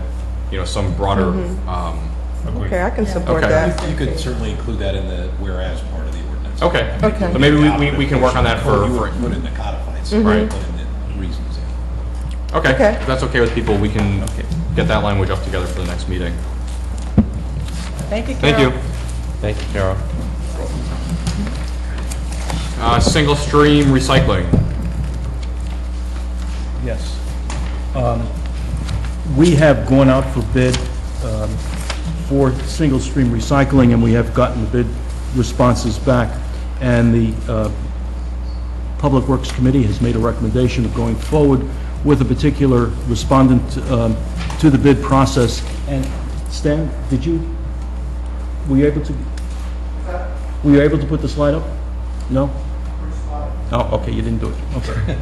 some broader. Okay, I can support Okay. that. You could certainly include that in the whereas part of the ordinance. Okay. Okay. So maybe we can work on that for. You would put it in the codified, Right. put in the reasons in. Okay. Okay. If that's okay with people, we can get that language up together for the next meeting. Thank you, Thank Carol. you. Thank you, Carol. Single stream recycling. Yes. We have gone out for bid for single-stream recycling, and we have gotten the bid responses back. And the Public Works Committee has made a recommendation of going forward with a particular respondent to the bid process. And Stan, were you able to put the slide up? No? Oh, okay, you didn't do it. Okay.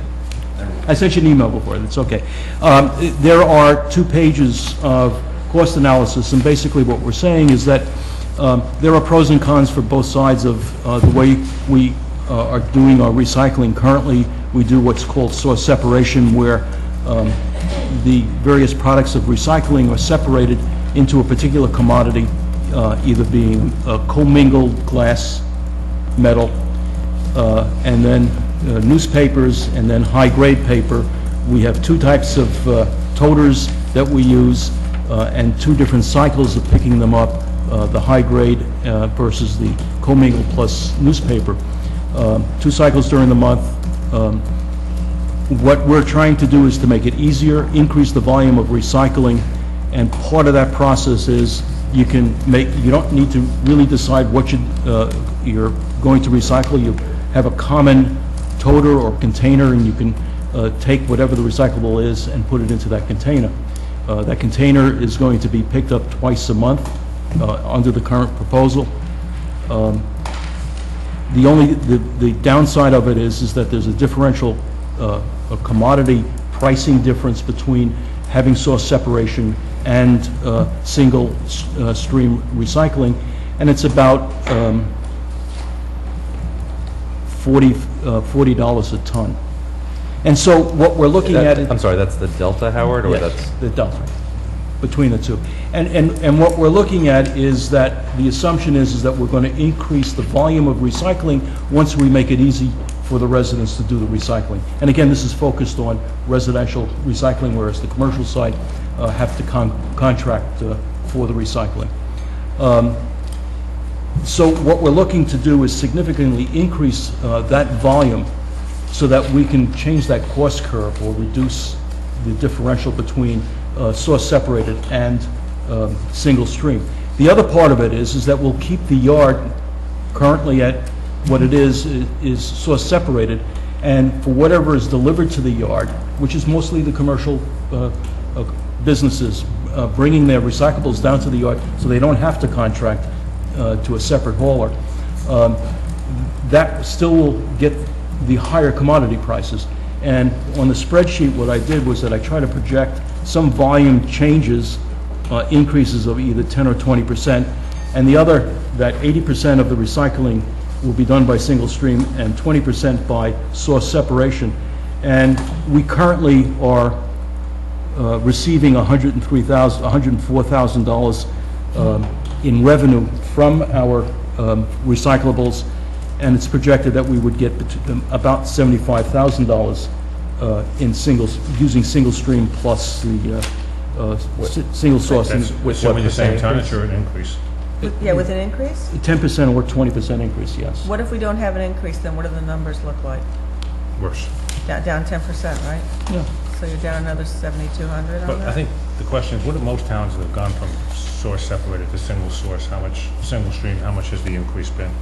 I sent you an email before, that's okay. There are 2 pages of cost analysis, and basically what we're saying is that there are pros and cons for both sides of the way we are doing our recycling. Currently, we do what's called source separation, where the various products of recycling are separated into a particular commodity, either being commingled glass, metal, and then newspapers, and then high-grade paper. We have 2 types of toters that we use, and 2 different cycles of picking them up, the high-grade versus the commingled plus newspaper. 2 cycles during the month. What we're trying to do is to make it easier, increase the volume of recycling, and part of that process is you don't need to really decide what you're going to recycle. You have a common toter or container, and you can take whatever the recyclable is and put it into that container. That container is going to be picked up twice a month under the current proposal. The downside of it is that there's a differential, a commodity pricing difference between having source separation and single stream recycling, and it's about $40 a ton. And so what we're looking at... I'm sorry, that's the delta, Howard, or yes, that's... the delta, between the 2. And what we're looking at is that the assumption is that we're going to increase the volume of recycling once we make it easy for the residents to do the recycling. And again, this is focused on residential recycling, whereas the commercial side have to contract for the recycling. So what we're looking to do is significantly increase that volume so that we can change that cost curve or reduce the differential between source separated and single stream. The other part of it is that we'll keep the yard currently at what it is source separated, and for whatever is delivered to the yard, which is mostly the commercial businesses bringing their recyclables down to the yard so they don't have to contract to a separate hauler, that still will get the higher commodity prices. And on the spreadsheet, what I did was that I tried to project some volume changes, increases of either 10 or 20%, and the other, that 80% of the recycling will be done by single stream and 20% by source separation. And we currently are receiving $104,000 in revenue from our recyclables, and it's projected that we would get about $75,000 in using single stream plus the single sourcing. Assuming the same tonnage or an increase? Yeah, with an increase? 10% or 20% increase, yes. What if we don't have an increase, then what do the numbers look like? Worse. Down 10%, right? Yeah. So you're down another 7,200 on But that? I think the question is, what do most towns that have gone from source separated to single source, how much, single stream, how much has the increase been?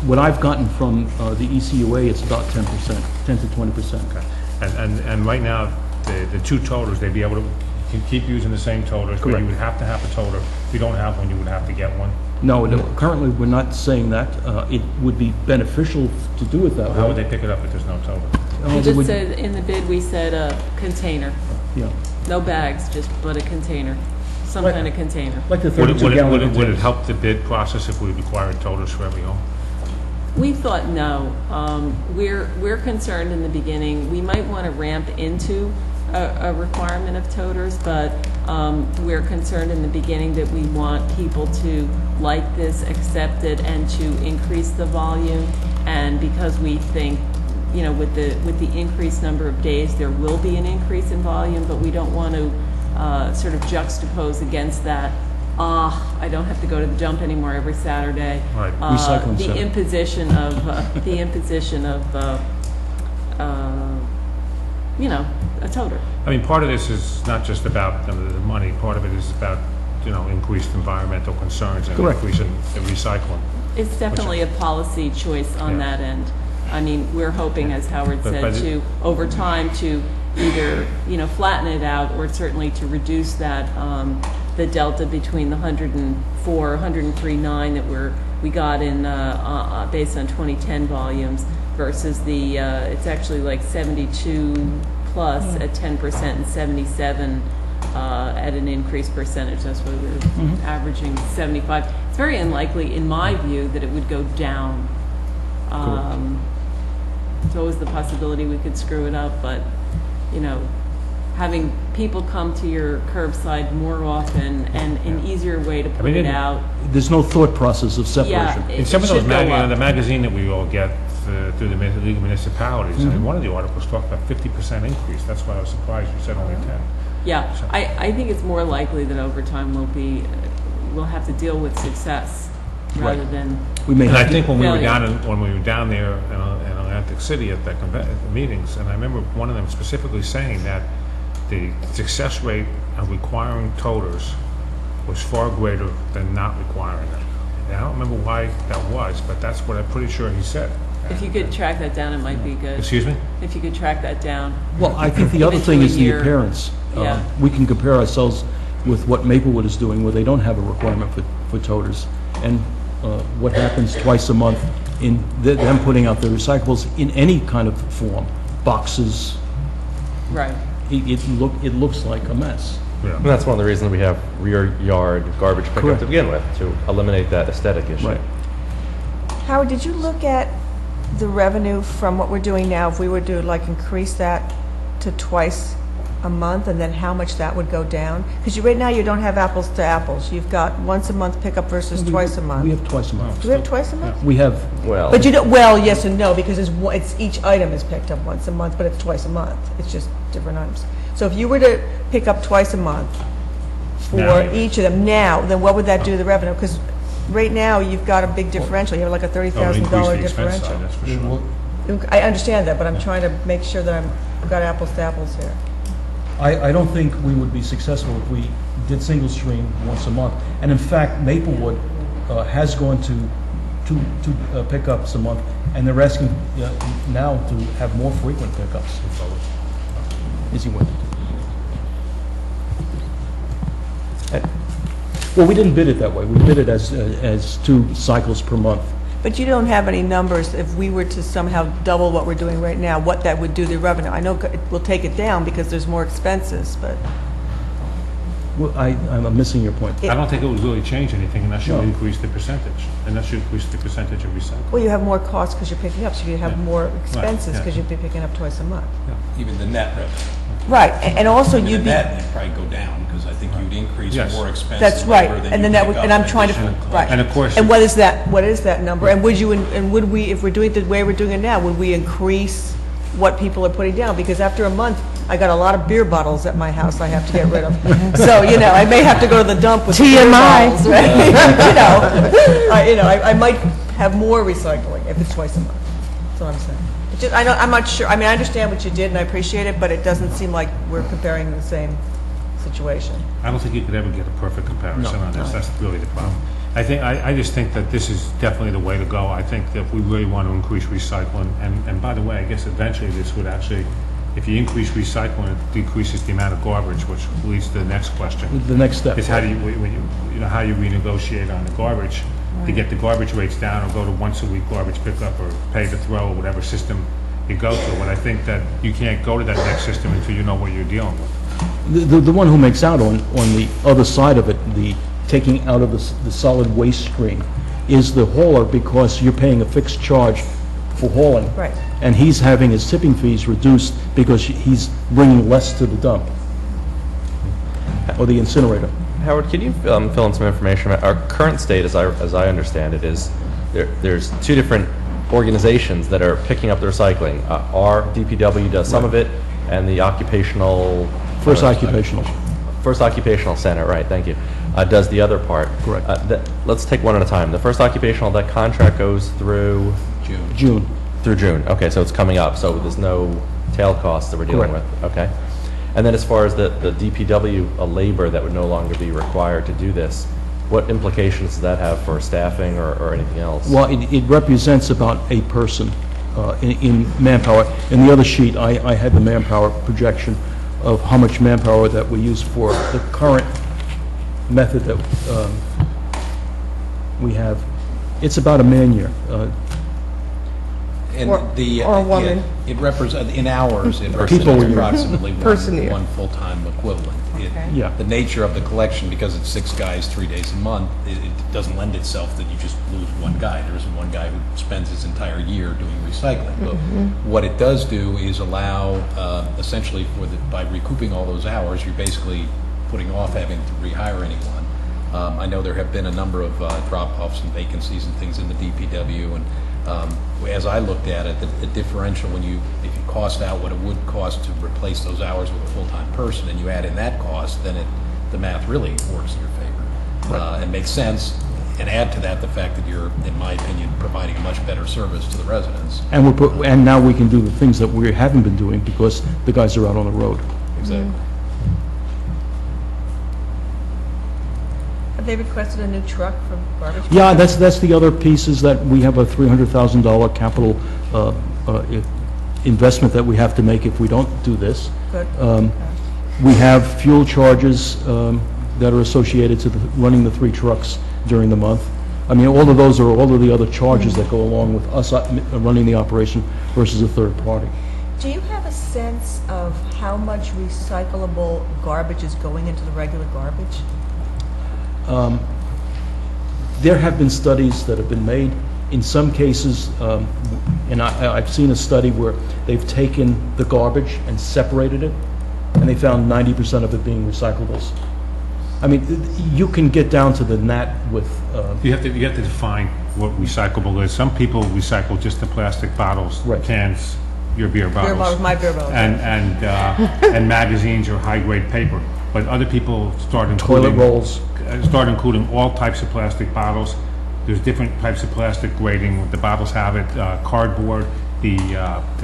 What I've gotten from the ECUA, it's about 10%, 10 to 20%. Okay. And right now, the 2 toters, they'd be able to keep using the same toters, but you would have to have a toter. If you don't have one, you would have to get one. No, currently we're not saying that. It would be beneficial to do it that way. How would they pick it up if there's no toter? We just said, in the bid, we said a container. Yeah. No bags, but a container, some kind of container. Like the 32-gallon container. Would it help the bid process if we required toters for every home? We thought no. We're concerned in the beginning, we might want to ramp into a requirement of toters, but we're concerned in the beginning that we want people to like this, accept it, and to increase the volume. And because we think, you know, with the increased number of days, there will be an increase in volume, but we don't want to sort of juxtapose against that. I don't have to go to the dump anymore every Saturday. Right. Recycling the center. imposition of you know, a toter. I mean, part of this is not just about the money, part of it is about, increased environmental concerns and Correct. increasing the recycling. It's definitely a policy choice on that end. I mean, we're hoping, as Howard But said, it- to, over time, to either, flatten it out or certainly to reduce that, the delta between the 104, 103.9 that we got in, based on 2010 volumes versus the, it's actually like 72 plus at 10% and 77 at an increased percentage. That's why we're averaging 75. It's very unlikely, in my view, that it would go down. It's always the possibility we could screw it up, but, having people come to your curbside more often and an easier way to put it out. There's no thought process of separation. Yeah, In some of it those should go up. the magazine that we all get through the League of Municipalities, I mean, one of the articles talked about 50% increase. That's why I was surprised you said only 10. Yeah, I think it's more likely that over time we'll have to deal with success rather than. And I think when we were failure. down there in Atlantic City at the meetings, and I remember one of them specifically saying that the success rate of requiring toters was far greater than not requiring them. And I don't remember why that was, but that's what I'm pretty sure he said. If you could track that down, it might be good. Excuse me? If you could track that down. Well, I think the other Even thing to a is the year. appearance. Yeah. We can compare ourselves with what Maplewood is doing, where they don't have a requirement for toters, and what happens twice a month in them putting out their recyclables in any kind of form, boxes. Right. It looks like a mess. And that's one of the reasons we have rear yard garbage pickup Correct. to begin with, to eliminate that aesthetic issue. Right. Howard, did you look at the revenue from what we're doing now, if we were to like increase that to twice a month, and then how much that would go down? Because right now you don't have apples to apples. You've got once a month pickup versus twice a month. We have twice a month. Do we have twice a month? We have, But you don't, well, yes and no, because it's each item is picked up once a month, but it's twice a month. It's just different items. So if you were to pick up twice a month for Now. each of them now, then what would that do to the revenue? Because right now, you've got a big differential. You have like a Oh, $30,000 increase the expense differential. side, that's for sure. I understand that, but I'm trying to make sure that I've got apples to apples here. I don't think we would be successful if we did single stream once a month. And in fact, Maplewood has gone to two pickups a month, and they're asking now to have more frequent pickups. Is he with it? Well, we didn't bid it that way. We bid it as 2 cycles per month. But you don't have any numbers, if we were to somehow double what we're doing right now, what that would do to the revenue. I know it will take it down because there's more expenses, but Well, I'm missing your point. I don't think it would really change anything unless you No. increase the percentage, unless you increase the percentage of recycling. well, you have more costs because you're picking up, so you have more expenses yeah. because you'd be picking up twice a month. Even the net revenue. Right, and also I mean, you'd the be, net would probably go down, because I think you'd increase Yes. more expense. that's in right, labor than and you then that pick would, up and I'm in trying to, additional right. And of course- And what is that number? And would we, if we're doing it the way we're doing it now, would we increase what people are putting down? Because after a month, I got a lot of beer bottles at my house I have to get rid of. So, I may have to go to the dump with the beer TMI. bottles, right? I might have more recycling if it's twice a month. That's what I'm saying. I'm not sure, I understand what you did and I appreciate it, but it doesn't seem like we're comparing the same situation. I don't think you could ever get a perfect comparison on this. That's really the problem. I just think that this is definitely the way to go. I think that if we really want to increase recycling, and by the way, I guess eventually this would actually, if you increase recycling, it decreases the amount of garbage, which leads to the next question. The next step. Is how do you, how you renegotiate on the garbage to get the garbage rates down, or go to once a week garbage pickup, or pay to throw, or whatever system you go to. But I think that you can't go to that next system until you know what you're dealing with. The one who makes out on the other side of it, the taking out of the solid waste stream, is the hauler, because you're paying a fixed charge for hauling. Right. And he's having his tipping fees reduced because he's bringing less to the dump, or the incinerator. Howard, can you fill in some information about our current state, as I understand it, is there's 2 different organizations that are picking up the recycling. Our DPW does some of it, and the occupational... First Occupational. First Occupational Center, right, thank you, does the other part. Correct. Let's take one at a time. The First Occupational, that contract goes through... June. Through June, okay, so it's coming up, so there's no tail costs that we're dealing Correct. with, okay. And then as far as the DPW labor that would no longer be required to do this, what implications does that have for staffing or anything else? Well, it represents about a person in manpower. In the other sheet, I had the manpower projection of how much manpower that we use for the current method that we have. It's about a man-year. And Or a woman. It represents, in hours, it People represents year. approximately Person year. one full-time equivalent. Yeah. The nature of the collection, because it's 6 guys, 3 days a month, it doesn't lend itself that you just lose one guy. There isn't one guy who spends his entire year doing recycling. But what it does do is allow, essentially, by recouping all those hours, you're basically putting off having to rehire anyone. I know there have been a number of drop-offs and vacancies and things in the DPW, and as I looked at it, the differential if you cost out what it would cost to replace those hours with a full-time person, and you add in that cost, then the math really works in your favor. And makes sense, and add to that the fact that you're, in my opinion, providing a much better service to the residents. And now we can do the things that we haven't been doing because the guys are out on the road. Exactly. Have they requested a new truck for garbage? Yeah, that's the other piece, is that we have a $300,000 capital investment that we have to make if we don't do this. Good. We have fuel charges that are associated to running the 3 trucks during the month. I mean, all of those are all of the other charges that go along with us running the operation versus a third party. Do you have a sense of how much recyclable garbage is going into the regular garbage? There have been studies that have been made. In some cases, and I've seen a study where they've taken the garbage and separated it, and they found 90% of it being recyclables. I mean, you can get down to the gnat with... You have to define what recyclable is. Some people recycle just the plastic bottles, cans, your beer bottles. Beer bottles, my beer bottles. And magazines or high-grade paper. But other people start including... Toilet rolls. Start including all types of plastic bottles. There's different types of plastic grading. The bottles have it, cardboard, the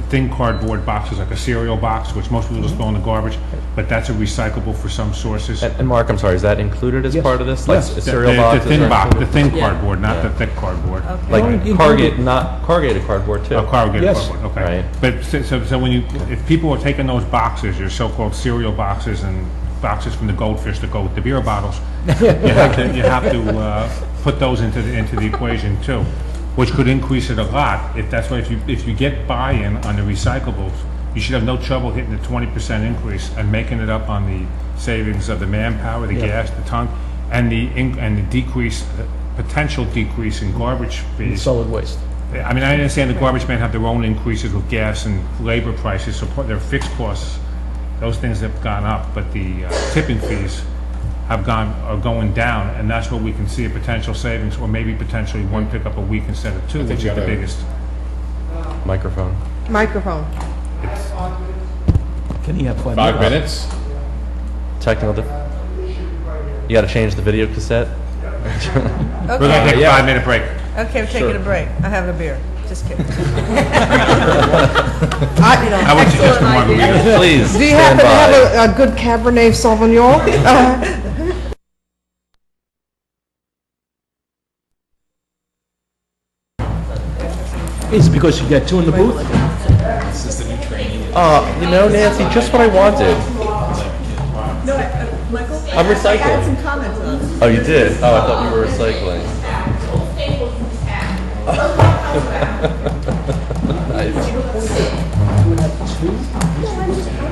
thin cardboard boxes, like a cereal box, which most people just throw in the garbage, but that's a recyclable for some sources. And Mark, I'm sorry, is that included as part of this? Yes. Like cereal boxes? The thin box, the thin Yeah. cardboard, not the thick cardboard. Like corrugated cardboard too? Corrugated Yes. cardboard, okay. Right. But so when if people are taking those boxes, your so-called cereal boxes and boxes from the Goldfish that go with the beer bottles, you have to put those into the equation too, which could increase it a lot. If you get buy-in on the recyclables, you should have no trouble hitting the 20% increase and making it up on the savings of the manpower, the gas, the ton, and the decrease, potential decrease in garbage fees. Solid waste. I mean, I understand the garbage men have their own increases with gas and labor prices, so their fixed costs, those things have gone up, but the tipping fees are going down, and that's where we can see a potential savings, or maybe potentially one pickup a week instead of 2, which is the biggest. Microphone. Microphone. Can he have 5 5 minutes? Technical You got to change the video cassette? We're going to take a 5-minute break. Okay, we're taking a break. I'm having a beer. Just kidding. I would suggest a margarita. Please, Do you stand happen to by. have a good Cabernet Sauvignon? Is it because you got 2 in the booth? This is the new training. Nancy, just what I wanted. No, Michael? I'm recycling. I had some comments on it. Oh, you did? Oh, I thought you were recycling. Nice. You would have 2?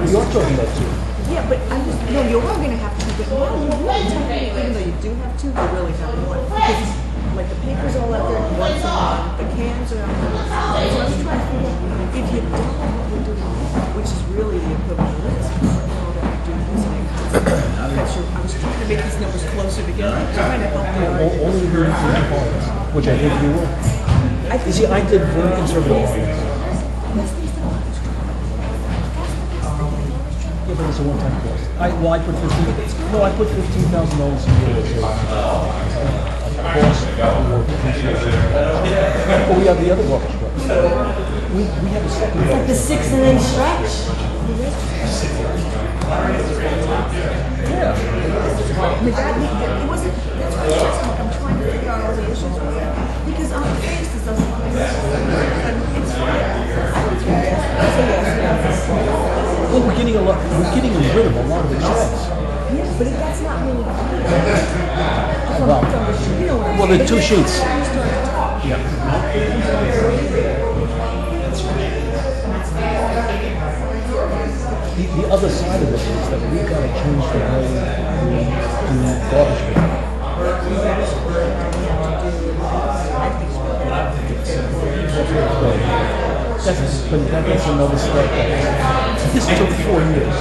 You're talking about 2. Yeah, but no, you are going to have to, but now you really technically, even though you do have 2, you really have 1. Because, like, the paper's all out there once a month, the cans are out there. So I was trying to figure out, if you don't know what we're doing, which is really the equivalent of this, you don't know that we're doing this in a constant. I was trying to make these numbers closer together, trying to help you. Only the components, which I think you will. You see, I did very conservative. Yeah, but it's a one-time cost. I put I put $15,000 a year as a cost for depreciation. But we have the other garbage trucks. We have a second. It's like the 6-inch stretch. I mean, it wasn't, that's what I'm trying to figure out all the issues with it. Because on the face, it doesn't look like it's fine. Well, we're getting rid of a lot of the sheds. Yeah, but that's not really clear. Well, there are two sheets. Yeah. The other side of it is that we've got to change the way we do garbage pickup. That's another step. This took 4 years.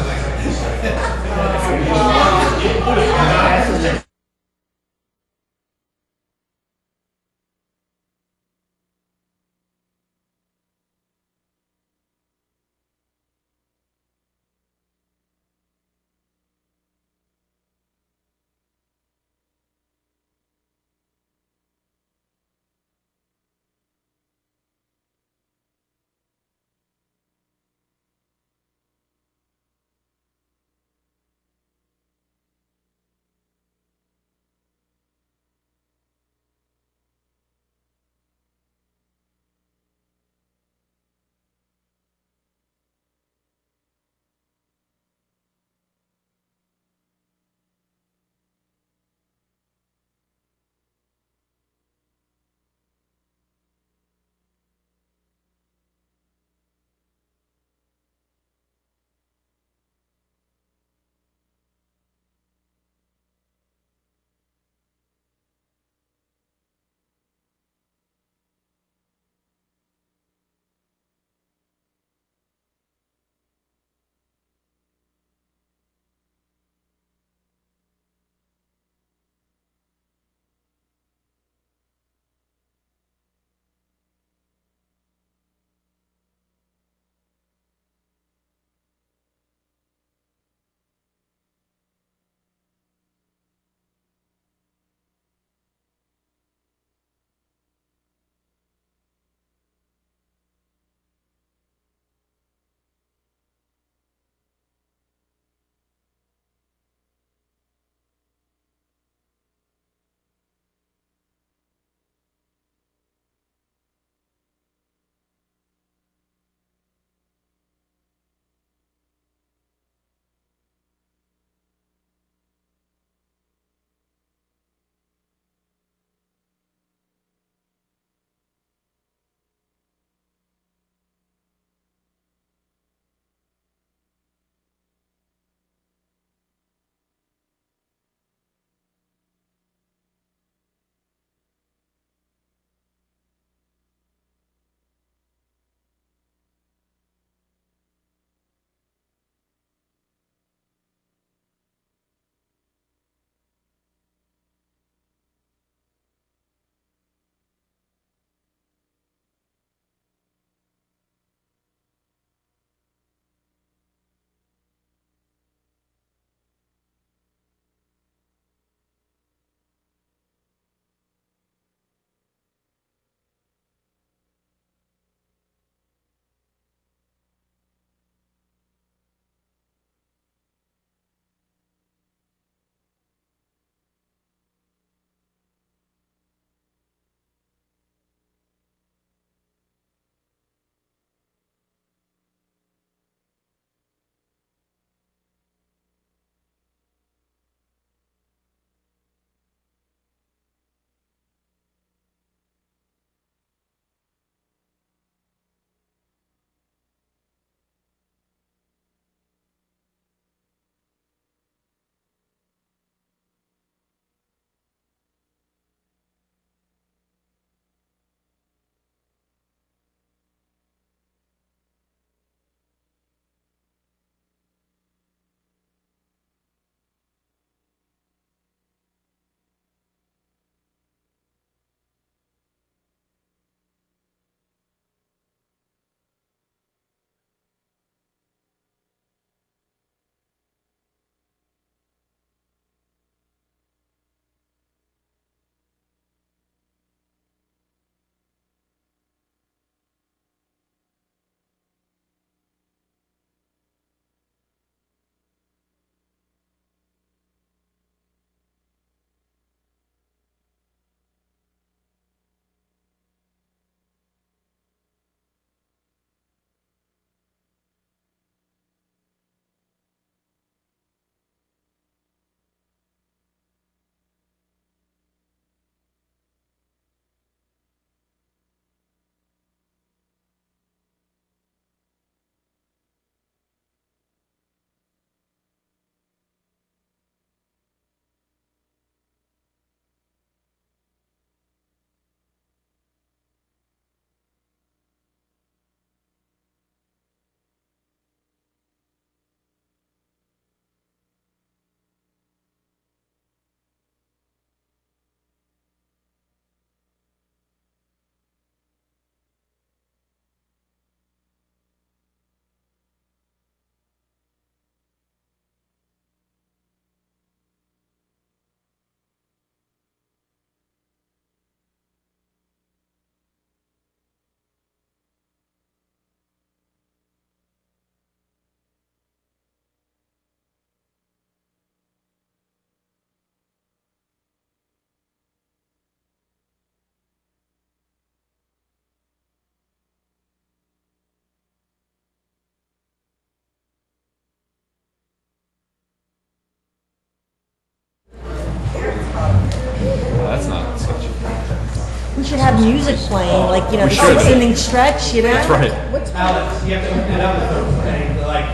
should have music playing, like, you know, We the should. 6-inning stretch, you know? That's right. Alex, you have to put that up, like,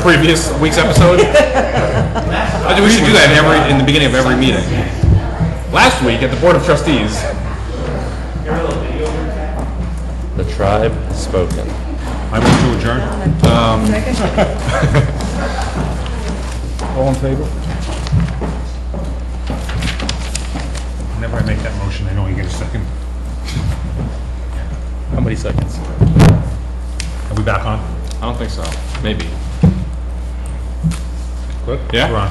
Previous week's episode? I think we should do that in the beginning of every meeting. Last week at the Board of Trustees. The tribe has spoken. I move to adjourn. All in favor? Whenever I make that motion, I know you get a second. How many seconds? Are we back on? I don't think so. Maybe. Good? Yeah? We're on.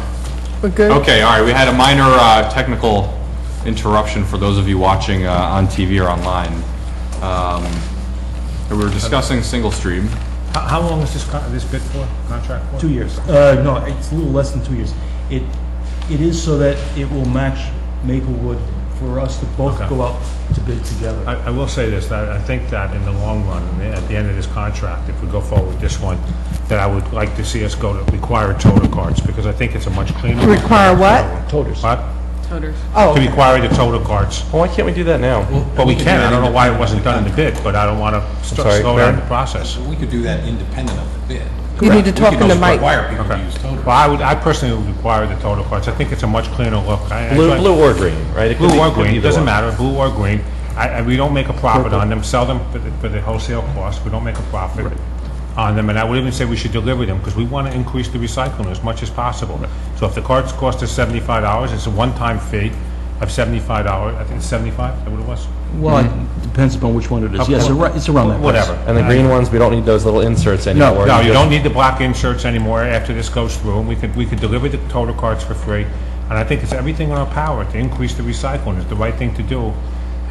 We're good? Okay, all right. We had a minor technical interruption for those of you watching on TV or online. We were discussing single stream. How long is this bid for, contract for? 2 years. No, it's a little less than 2 years. It is so that it will match Maplewood for us to both Okay. go out to bid together. I will say this, that I think that in the long run, and at the end of this contract, if we go forward with this one, that I would like to see us go to require total cards, because I think it's a much cleaner. Require what? Toters. What? Toters. Oh, To require the total cards. Well, why can't we do that now? But we can, I don't know why it wasn't done in the bid, but I don't want to sorry, slow down Barry? the process. We could do that independent of the bid. you need to talk in the mic. Require people to Okay. use total. Well, I personally would require the total cards. I think it's a much cleaner look. Blue or green, right? It could Blue be- or could be green, either doesn't one. matter, blue or green. We don't make a profit on them, sell them for the wholesale cost, we don't make a profit on them, and I would even say we should deliver them, because we want to increase the recycling as much as possible. So if the cards cost us $75, it's a one-time fee of $75, I think it's 75, is that what it was? Well, it depends upon which one it is. Yes, it's around that price. Whatever. And the green ones, we don't need those little inserts anymore. No, you just- don't need the black inserts anymore after this goes through, and we could deliver the total cards for free. And I think it's everything in our power to increase the recycling is the right thing to do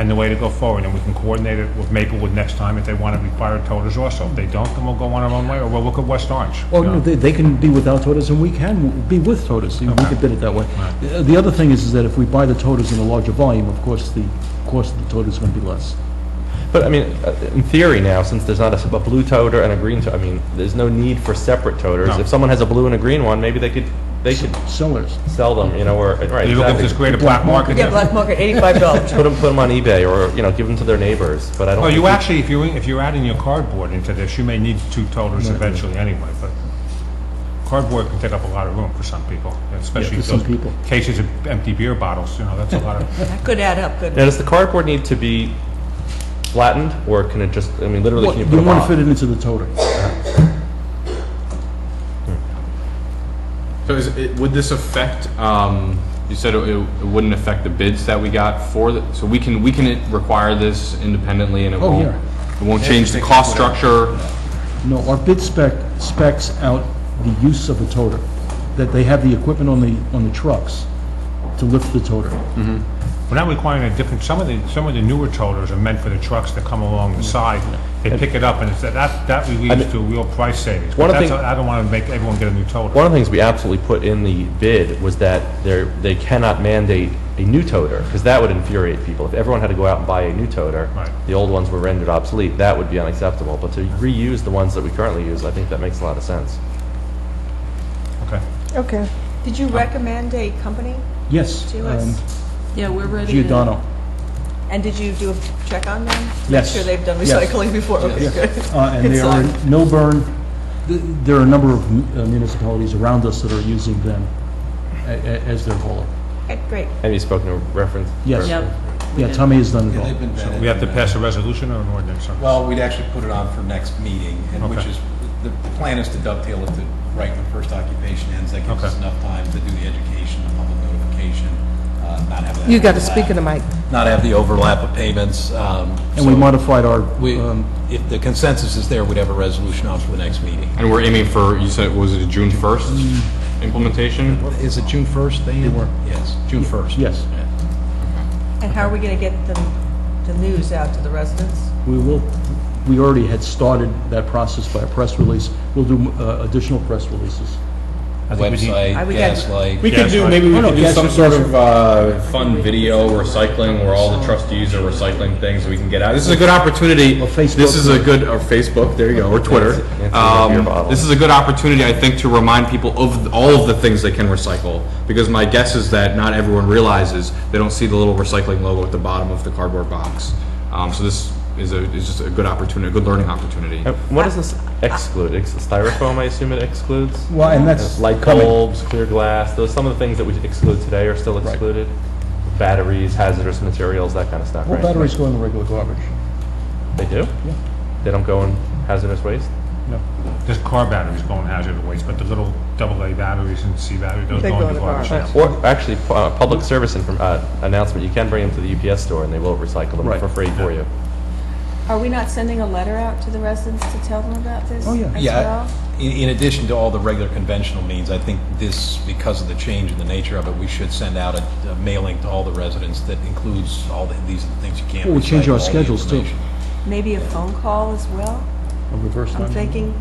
and the way to go forward. And we can coordinate it with Maplewood next time if they want to require toters also. If they don't, then we'll go on our own way, or we'll look at West Orange. Well, you know. no, they can be without toters, and we can be with toters. We could bid it that way. The other thing is that if we buy the toters in a larger volume, of course, the cost of the toter is going to be less. But I mean, in theory now, since there's not a blue toter and a green toter, I mean, there's no need for separate toters. No. If someone has a blue and a green one, maybe they could Sellers. sell them, you know, or, right, You look at exactly. this greater black market. Yeah, black market, $85. Put them on eBay, or, you know, give them to their neighbors, but I don't. Well, think you actually, if you're adding your cardboard into this, you may need 2 toters eventually anyway, but cardboard can take up a lot of room for some people, especially for some those people. cases of empty beer bottles, you know, that's a lot of... That could add up, good. Now, does the cardboard need to be flattened, or can it just, I mean, literally, Well, can you you put them want to on? fit it into the toter. So would this affect, you said it wouldn't affect the bids that we got for the, so we can require this independently and it Oh, won't, yeah. it won't change the cost structure? No, our bid specs out the use of the toter, that they have the equipment on the trucks to lift the toter. We're not requiring a different, some of the newer toters are meant for the trucks that come along the side. They pick it up, and it's that leads to real price savings. One But of the that's, I don't want to make everyone get a new toter. One of the things we absolutely put in the bid was that they cannot mandate a new toter, because that would infuriate people. If everyone had to go out and buy a new toter, Right. the old ones were rendered obsolete, that would be unacceptable. But to reuse the ones that we currently use, I think that makes a lot of sense. Okay. Okay. Did you recommend a company Yes. to us? Yeah, we're ready to... Giordano. And did you do a check on them? Yes. Make sure they've done Yes. recycling before? Okay, Yes. good. And they It's, are in Millburn. There are a number of municipalities around us that are using them as their hauler. Okay, great. Have you spoken to reference? Yes. Yep. Yeah, Tommy has done it Yeah, all. they've been vetted. We have to pass a resolution or an ordinance? Well, we'd actually put it on for next meeting, and which Okay. is, the plan is to dovetail it to right when first occupation ends. That gives us Okay. enough time to do the education, the public notification, not have that. You got to speak overlap. in the mic. Not have the overlap of payments. And we modified our, If the consensus is there, we'd have a resolution on for the next meeting. And we're aiming for, you said, was it a June 1st implementation? Is it June 1st, they? Yes, June 1st. yes, And how are we going to get the news out to the residents? we already had started that process by a press release. We'll do additional press releases. website, Gaslight. We could do, maybe we could do some Gaslight. sort of fun video recycling where all the trustees are recycling things that we can get out. This is a good opportunity. This is a good, or Facebook, there you go, or Twitter. This is a good opportunity, I think, to remind people of all of the things they can recycle. Because my guess is that not everyone realizes they don't see the little recycling logo at the bottom of the cardboard box. So this is just a good opportunity, a good learning opportunity. What does this exclude? Styrofoam, I assume it excludes? Well, and that's light coming. bulbs, clear glass, those, some of the things that we exclude today are still excluded? Batteries, hazardous materials, that kind of stuff, Well, right? batteries go in the regular garbage. They do? Yeah. They don't go in hazardous waste? No. There's car batteries going hazardous waste, but the little AA batteries and C batteries, those They go go in the in the garbage. garbage. Yeah. Or actually, public service announcement, you can bring them to the UPS store and they will recycle them Right. for free for you. Are we not sending a letter out to the residents to tell them about this Oh, yeah. as Yeah, well? in addition to all the regular conventional means, I think this, because of the change in the nature of it, we should send out a mailing to all the residents that includes all these are the things you can't Well, we change recycle, our all the schedules, too. information. Maybe a phone call as well? A reverse I'm line. thinking,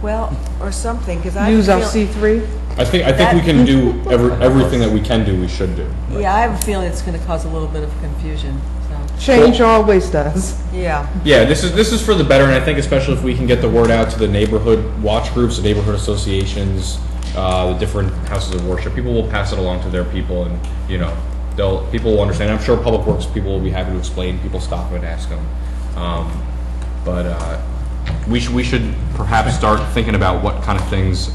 well, or something, because I Use have our a feeling... C3? I think we can do everything that we can do, we should do. Yeah, I have a feeling it's going to cause a little bit of confusion, so... Change always does. Yeah. Yeah, this is for the better, and I think especially if we can get the word out to the neighborhood watch groups, the neighborhood associations, the different houses of worship. People will pass it along to their people, and people will understand. I'm sure Public Works people will be happy to explain. People stop and ask them, but we should perhaps start thinking about what kind of things.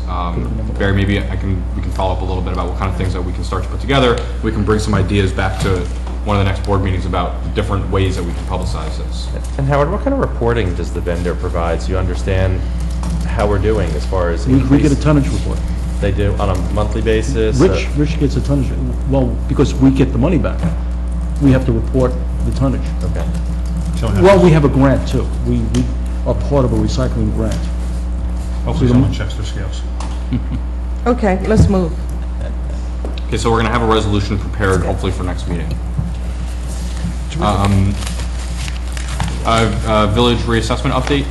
Barry, maybe we can follow up a little bit about what kind of things that we can start to put together. We can bring some ideas back to one of the next board meetings about different ways that we can publicize this. And Howard, what kind of reporting does the vendor provide so you understand how we're doing as far as We increase? get a tonnage report. They do on a monthly basis? Rich gets a tonnage, well, because we get the money back. We have to report the tonnage. Okay. Well, we have a grant too. We are part of a recycling grant. Hopefully someone checks their scales. Okay, let's move. Okay, so we're going to have a resolution prepared, hopefully for next meeting. Village reassessment update.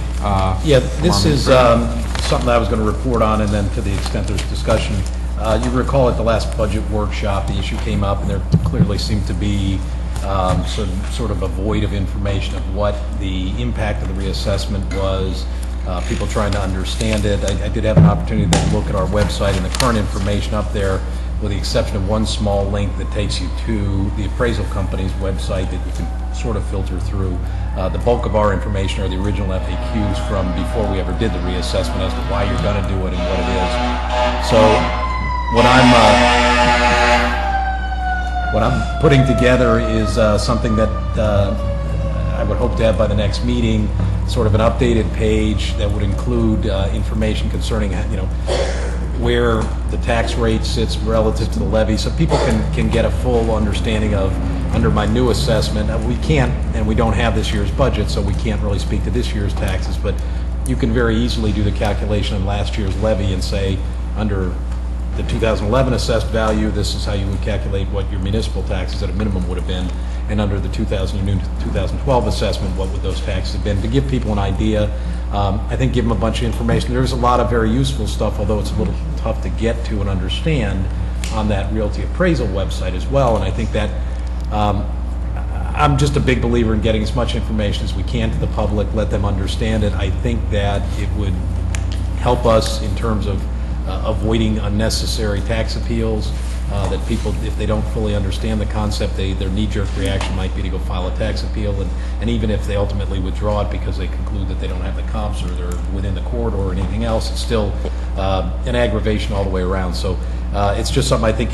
Yeah, this is something that I was going to report on, and then to the extent there's discussion. You recall at the last budget workshop, the issue came up, and there clearly seemed to be sort of a void of information of what the impact of the reassessment was, people trying to understand it. I did have an opportunity to look at our website, and the current information up there, with the exception of one small link that takes you to the appraisal company's website that you can sort of filter through. The bulk of our information are the original FAQs from before we ever did the reassessment as to why you're going to do it and what it is. So what I'm putting together is something that I would hope to have by the next meeting, sort of an updated page that would include information concerning, where the tax rate sits relative to the levy, so people can get a full understanding of, under my new assessment, we can't, and we don't have this year's budget, so we can't really speak to this year's taxes, but you can very easily do the calculation on last year's levy and say, under the 2011 assessed value, this is how you would calculate what your municipal taxes at a minimum would have been, and under the 2012 assessment, what would those taxes have been, to give people an idea. I think give them a bunch of information. There's a lot of very useful stuff, although it's a little tough to get to and understand on that realty appraisal website as well, and I think that I'm just a big believer in getting as much information as we can to the public, let them understand it. I think that it would help us in terms of avoiding unnecessary tax appeals, that people, if they don't fully understand the concept, their knee-jerk reaction might be to go file a tax appeal, and even if they ultimately withdraw it because they conclude that they don't have the comps or they're within the corridor or anything else, it's still an aggravation all the way around. So it's just something, I think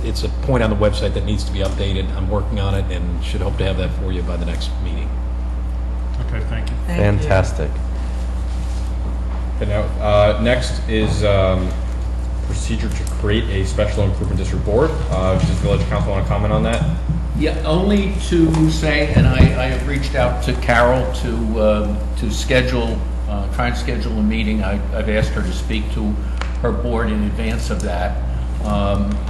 it's a point on the website that needs to be updated. I'm working on it and should hope to have that for you by the next meeting. Okay, thank you. Fantastic. Okay, now, next is procedure to create a special improvement district board. Does Village Council want to comment on that? Yeah, only to say, and I have reached out to Carol to schedule, try and schedule a meeting. I've asked her to speak to her board in advance of that.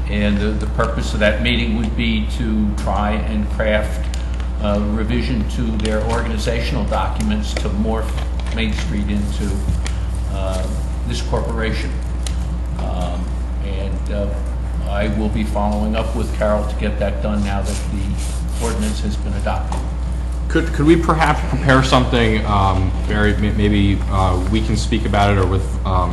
And the purpose of that meeting would be to try and craft a revision to their organizational documents to morph Main Street into this corporation. And I will be following up with Carol to get that done now that the ordinance has been adopted. Could we perhaps prepare something, Barry, maybe we can speak about it, or with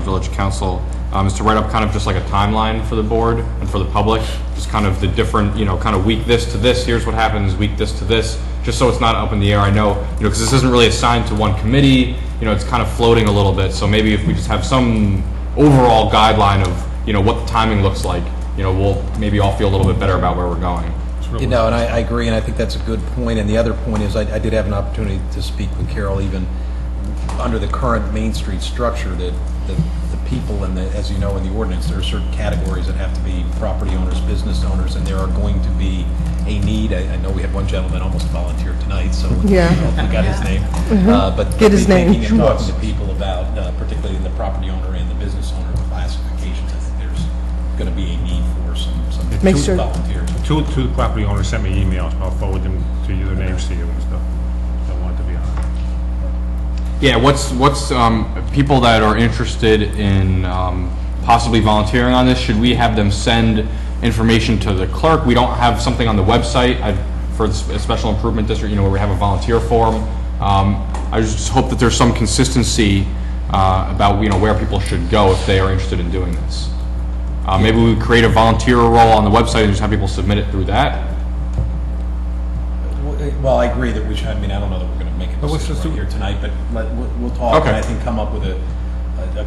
village council, is to write up kind of just like a timeline for the board and for the public, just kind of the different, kind of week this to this, here's what happens, week this to this, just so it's not up in the air. I know, because this isn't really assigned to one committee, it's kind of floating a little bit, so maybe if we just have some overall guideline of, what the timing looks like, we'll maybe all feel a little bit better about where we're going. And I agree, and I think that's a good point. And the other point is, I did have an opportunity to speak with Carol, even under the current Main Street structure, that the people, and as you know, in the ordinance, there are certain categories that have to be property owners, business owners, and there are going to be a need. I know we had one gentleman almost volunteered tonight, so Yeah. we got his name. But Get his name. thinking and talking to people about, particularly in the property owner and the business owner classifications, I think there's going to be a need for some Make sure- volunteers. Two property owners sent me emails. I'll forward them to you, their names to you and stuff. Don't want to be on it. Yeah, what's people that are interested in possibly volunteering on this, should we have them send information to the clerk? We don't have something on the website for the special improvement district, where we have a volunteer form. I just hope that there's some consistency about, where people should go if they are interested in doing this. Maybe we create a volunteer role on the website and just have people submit it through that. Well, I agree that we should. I mean, I don't know that we're going to make a decision right here tonight, but we'll talk and I think come up with a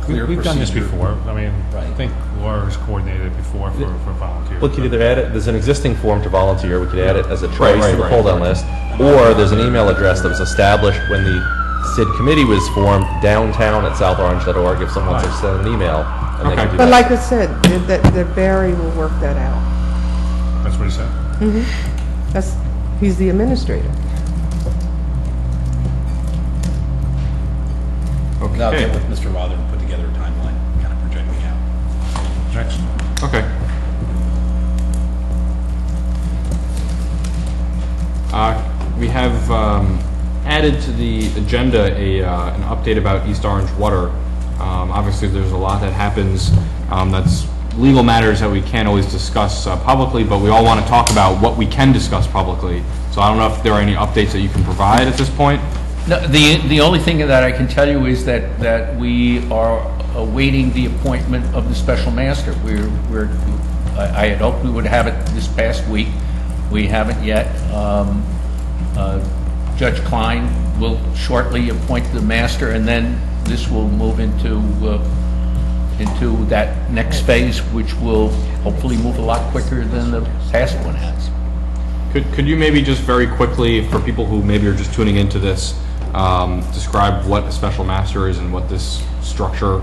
clear procedure. We've done this before. I mean, Right. I think Laura has coordinated it before for volunteers. We could either add it, there's an existing form to volunteer, we could add it as a choice Right, to the right. pull-down list, or there's an email address that was established when the SID committee was formed, downtown@southorange.org, if someone wants to send an email, and they Okay. can do But that. like I said, that Barry will work that out. That's what he said. He's the administrator. And I'll get with Mr. Rother and put together a timeline, kind of projecting out. Next. Okay. We have added to the agenda an update about East Orange Water. Obviously, there's a lot that happens that's legal matters that we can't always discuss publicly, but we all want to talk about what we can discuss publicly. So I don't know if there are any updates that you can provide at this point. No, the only thing that I can tell you is that we are awaiting the appointment of the special master. I had hoped we would have it this past week. We haven't yet. Judge Klein will shortly appoint the master, and then this will move into that next phase, which will hopefully move a lot quicker than the past one has. Could you maybe just very quickly, for people who maybe are just tuning into this, describe what a special master is and what this structure,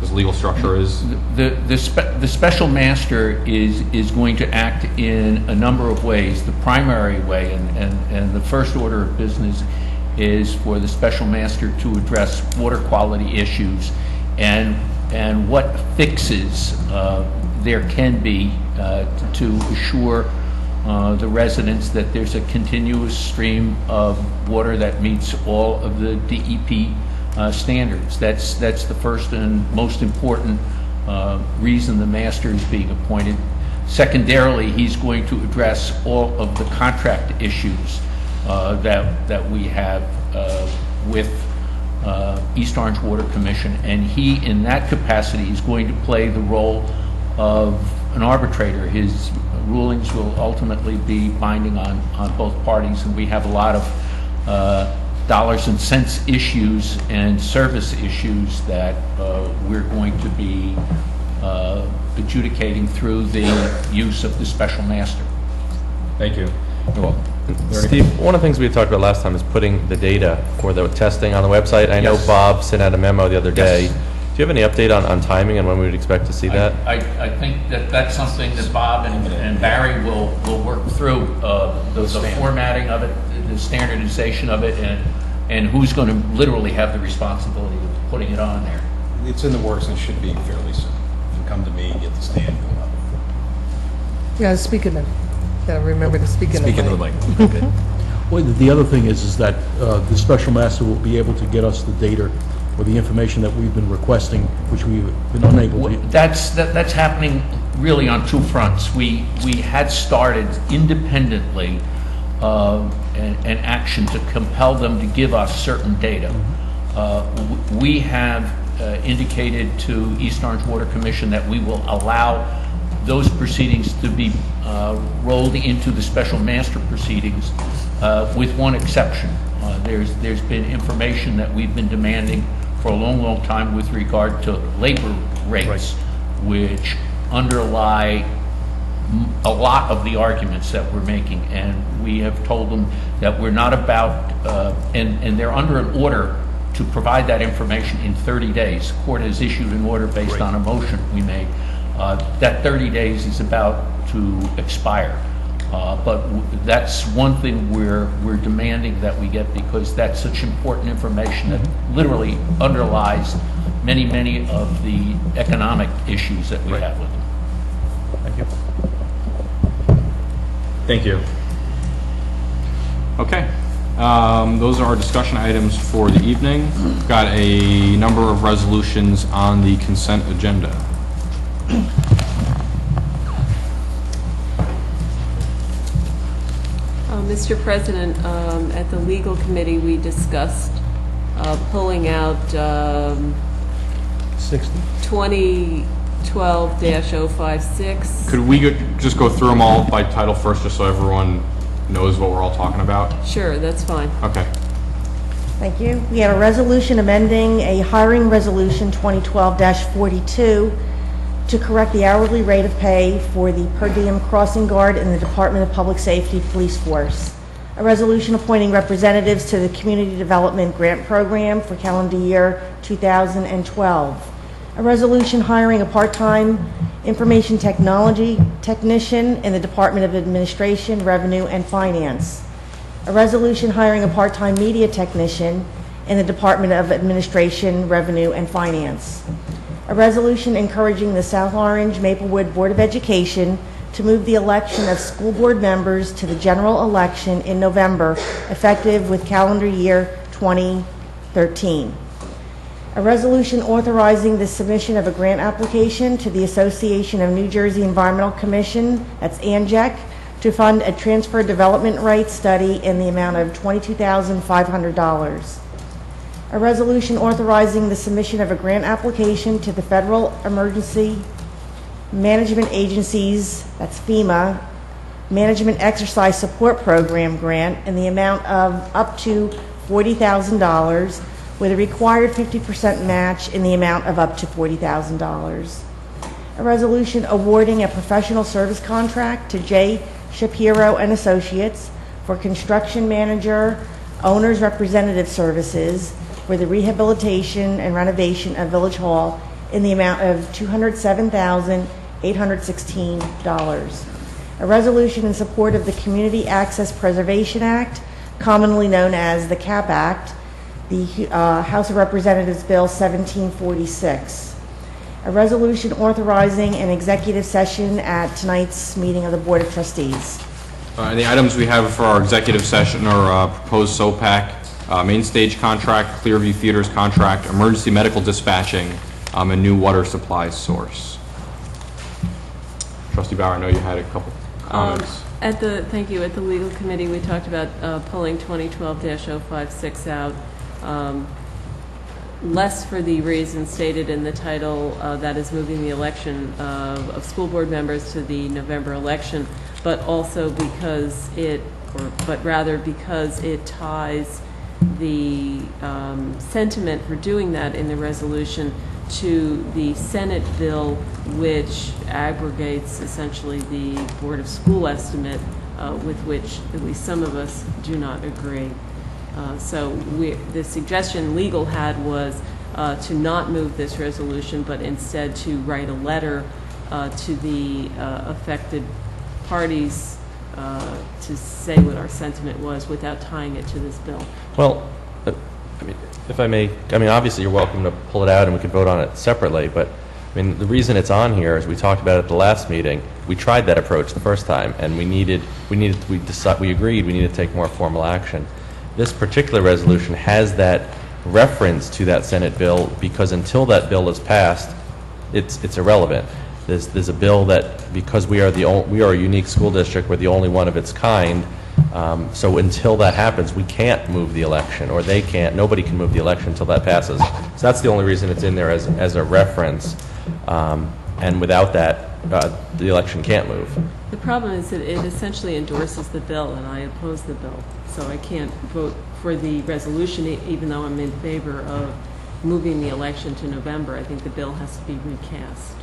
this legal structure is? The special master is going to act in a number of ways. The primary way and the first order of business is for the special master to address water quality issues and what fixes there can be to assure the residents that there's a continuous stream of water that meets all of the DEP standards. That's the first and most important reason the master is being appointed. Secondarily, he's going to address all of the contract issues that we have with East Orange Water Commission, and he, in that capacity, is going to play the role of an arbitrator. His rulings will ultimately be binding on both parties, and we have a lot of dollars and cents issues and service issues that we're going to be adjudicating through the use of the special master. Thank you. You're welcome. Steve, one of the things we talked about last time is putting the data for the testing on the website. I know Yes. Bob sent out a memo the other day. Yes. Do you have any update on timing and when we would expect to see that? I think that's something that Bob and Barry will work through, the formatting of it, the standardization of it, and who's going to literally have the responsibility of putting it on there. It's in the works and should be fairly soon. You can come to me, get the stand going up. Yeah, speak in the, gotta remember to speak in the mic. Speak into the mic. Okay. Well, the other thing is that the special master will be able to get us the data or the information that we've been requesting, which we've been unable to. That's happening really on two fronts. We had started independently an action to compel them to give us certain data. We have indicated to East Orange Water Commission that we will allow those proceedings to be rolled into the special master proceedings, with one exception. There's been information that we've been demanding for a long time with regard to labor rates, which underlie a lot of the arguments that we're making, and we have told them that we're not about, and they're under an order to provide that information in 30 days. Court has issued an order based on a motion we made. That 30 days is about to expire. But that's one thing we're demanding that we get, because that's such important information that literally underlies many of the economic issues that we have with them. Thank you. Thank you. Okay. Those are our discussion items for the evening. We've got a number of resolutions on the consent agenda. Mr. President, at the legal committee, we discussed pulling out 2012-056. Could we just go through them all by title first, just so everyone knows what we're all talking about? Sure, that's fine. Okay. Thank you. We have a resolution amending a hiring resolution 2012-42 to correct the hourly rate of pay for the per diem crossing guard in the Department of Public Safety Police Force. A resolution appointing representatives to the Community Development Grant Program for calendar year 2012. A resolution hiring a part-time information technology technician in the Department of Administration, Revenue, and Finance. A resolution hiring a part-time media technician in the Department of Administration, Revenue, and Finance. A resolution encouraging the South Orange Maplewood Board of Education to move the election of school board members to the general election in November, effective with calendar year 2013. A resolution authorizing the submission of a grant application to the Association of New Jersey Environmental Commission, that's ANJEC, to fund a transfer development rights study in the amount of $22,500. A resolution authorizing the submission of a grant application to the Federal Emergency Management Agency's, that's FEMA, Management Exercise Support Program grant in the amount of up to $40,000 with a required 50% match in the amount of up to $40,000. A resolution awarding a professional service contract to J. Shapiro and Associates for construction manager, owner's representative services for the rehabilitation and renovation of Village Hall in the amount of $207,816. A resolution in support of the Community Access Preservation Act, commonly known as the CAP Act, the House of Representatives Bill 1746. A resolution authorizing an executive session at tonight's meeting of the Board of Trustees. And the items we have for our executive session are proposed SOPAC, main stage contract, Clearview Theaters contract, emergency medical dispatching, and new water supply source. Trustee Bauer, I know you had a couple comments. Thank you. At the legal committee, we talked about pulling 2012-056 out, less for the reason stated in the title, that is moving the election of school board members to the November election, but also because because it ties the sentiment for doing that in the resolution to the Senate bill, which aggregates essentially the Board of School estimate, with which at least some of us do not agree. So the suggestion legal had was to not move this resolution, but instead to write a letter to the affected parties to say what our sentiment was without tying it to this bill. Well, I mean, if I may, obviously you're welcome to pull it out and we can vote on it separately, but I mean, the reason it's on here, as we talked about at the last meeting, we tried that approach the first time, and we agreed we needed to take more formal action. This particular resolution has that reference to that Senate bill, because until that bill is passed, it's irrelevant. There's a bill that, because we are a unique school district, we're the only one of its kind, so until that happens, we can't move the election, or they can't, nobody can move the election until that passes. So that's the only reason it's in there as a reference, and without that, the election can't move. The problem is that it essentially endorses the bill, and I oppose the bill. So I can't vote for the resolution, even though I'm in favor of moving the election to November. I think the bill has to be recast.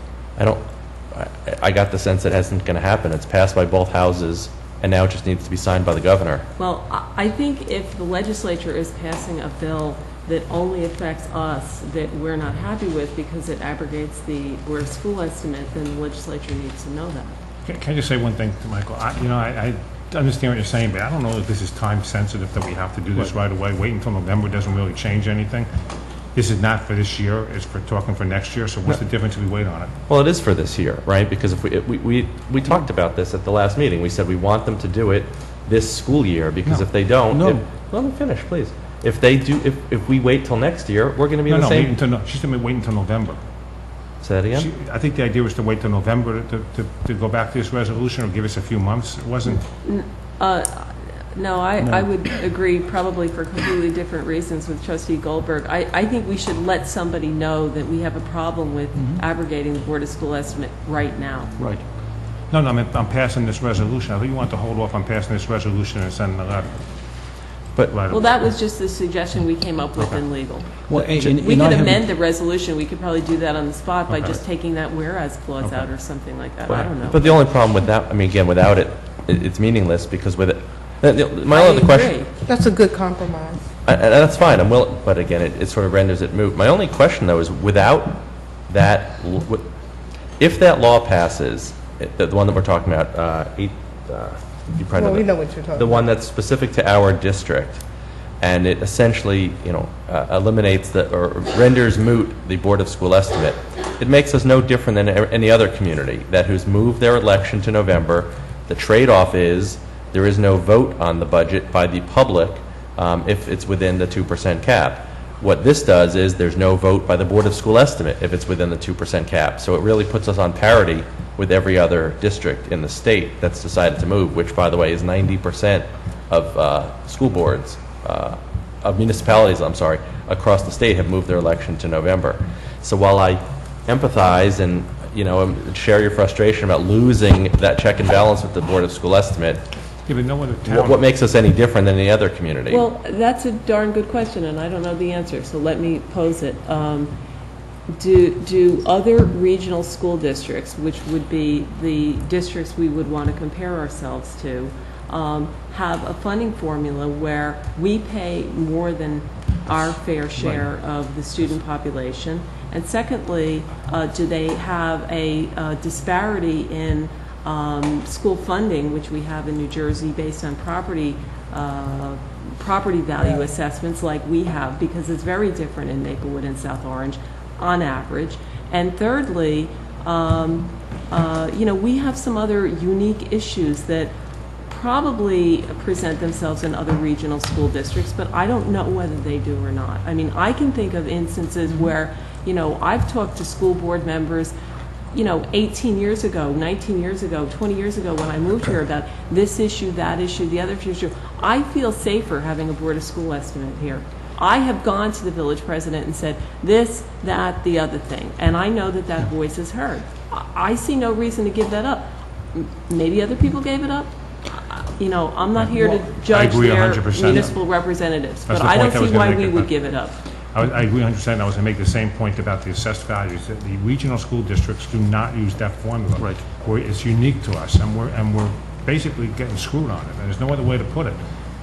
I got the sense it isn't going to happen. It's passed by both houses, and now it just needs to be signed by the governor. Well, I think if the legislature is passing a bill that only affects us, that we're not happy with because it abrogates the Board of School estimate, then the legislature needs to know that. Can I just say one thing to Michael? I understand what you're saying, but I don't know if this is time sensitive, that we have to do this right away. Wait until November doesn't really change anything. This is not for this year, it's for talking for next year, so what's the difference if we wait on it? Well, it is for this year, right? Because if we talked about this at the last meeting. We said we want them to do it this school year, because if they don't, let me finish, please. If they do, if we wait till next year, we're going to be in the same. She's going to wait until November. Say that again? I think the idea was to wait till November to go back to this resolution, or give us a few months. It wasn't. No, I would agree, probably for completely different reasons, with Trustee Goldberg. I think we should let somebody know that we have a problem with abrogating the Board of School estimate right now. Right. No, I'm passing this resolution. I think you want to hold off on passing this resolution and sending a letter. Well, that was just the suggestion we came up with in legal. Well, We could amend the resolution. We could probably do that on the spot by just taking that whereas clause out or something like that. I don't know. But the only problem with that, I mean, again, without it, it's meaningless, because with it, my other question. That's a good compromise. And that's fine. But again, it sort of renders it moot. My only question, though, is without that, if that law passes, the one that we're talking about, We know what you're talking the one that's specific to our district, and it essentially, eliminates or renders moot the Board of School estimate. It makes us no different than any other community who's moved their election to November. The trade-off is there is no vote on the budget by the public if it's within the 2% cap. What this does is there's no vote by the Board of School estimate if it's within the 2% cap. So it really puts us on parity with every other district in the state that's decided to move, which, by the way, is 90% of school boards, of municipalities, across the state have moved their election to November. So while I empathize and, share your frustration about losing that check and balance with the Board of School estimate, Yeah, but no other town. what makes us any different than any other community? Well, that's a darn good question, and I don't know the answer, so let me pose it. Do other regional school districts, which would be the districts we would want to compare ourselves to, have a funding formula where we pay more than our fair share of the student population? And secondly, do they have a disparity in school funding, which we have in New Jersey based on property value assessments like we have, because it's very different in Maplewood and South Orange on average. And thirdly, we have some other unique issues that probably present themselves in other regional school districts, but I don't know whether they do or not. I mean, I can think of instances where, I've talked to school board members 18 years ago, 19 years ago, 20 years ago when I moved here about this issue, that issue, the other issue. I feel safer having a Board of School estimate here. I have gone to the village president and said this, that, the other thing, and I know that voice is heard. I see no reason to give that up. Maybe other people gave it up. I'm not here to judge their 100%. municipal representatives, but I don't see why we would give it up. I agree 100%. I was going to make the same point about the assessed values, that the regional school districts do not use that formula. Right. It's unique to us, and we're basically getting screwed on it, and there's no other way to put it.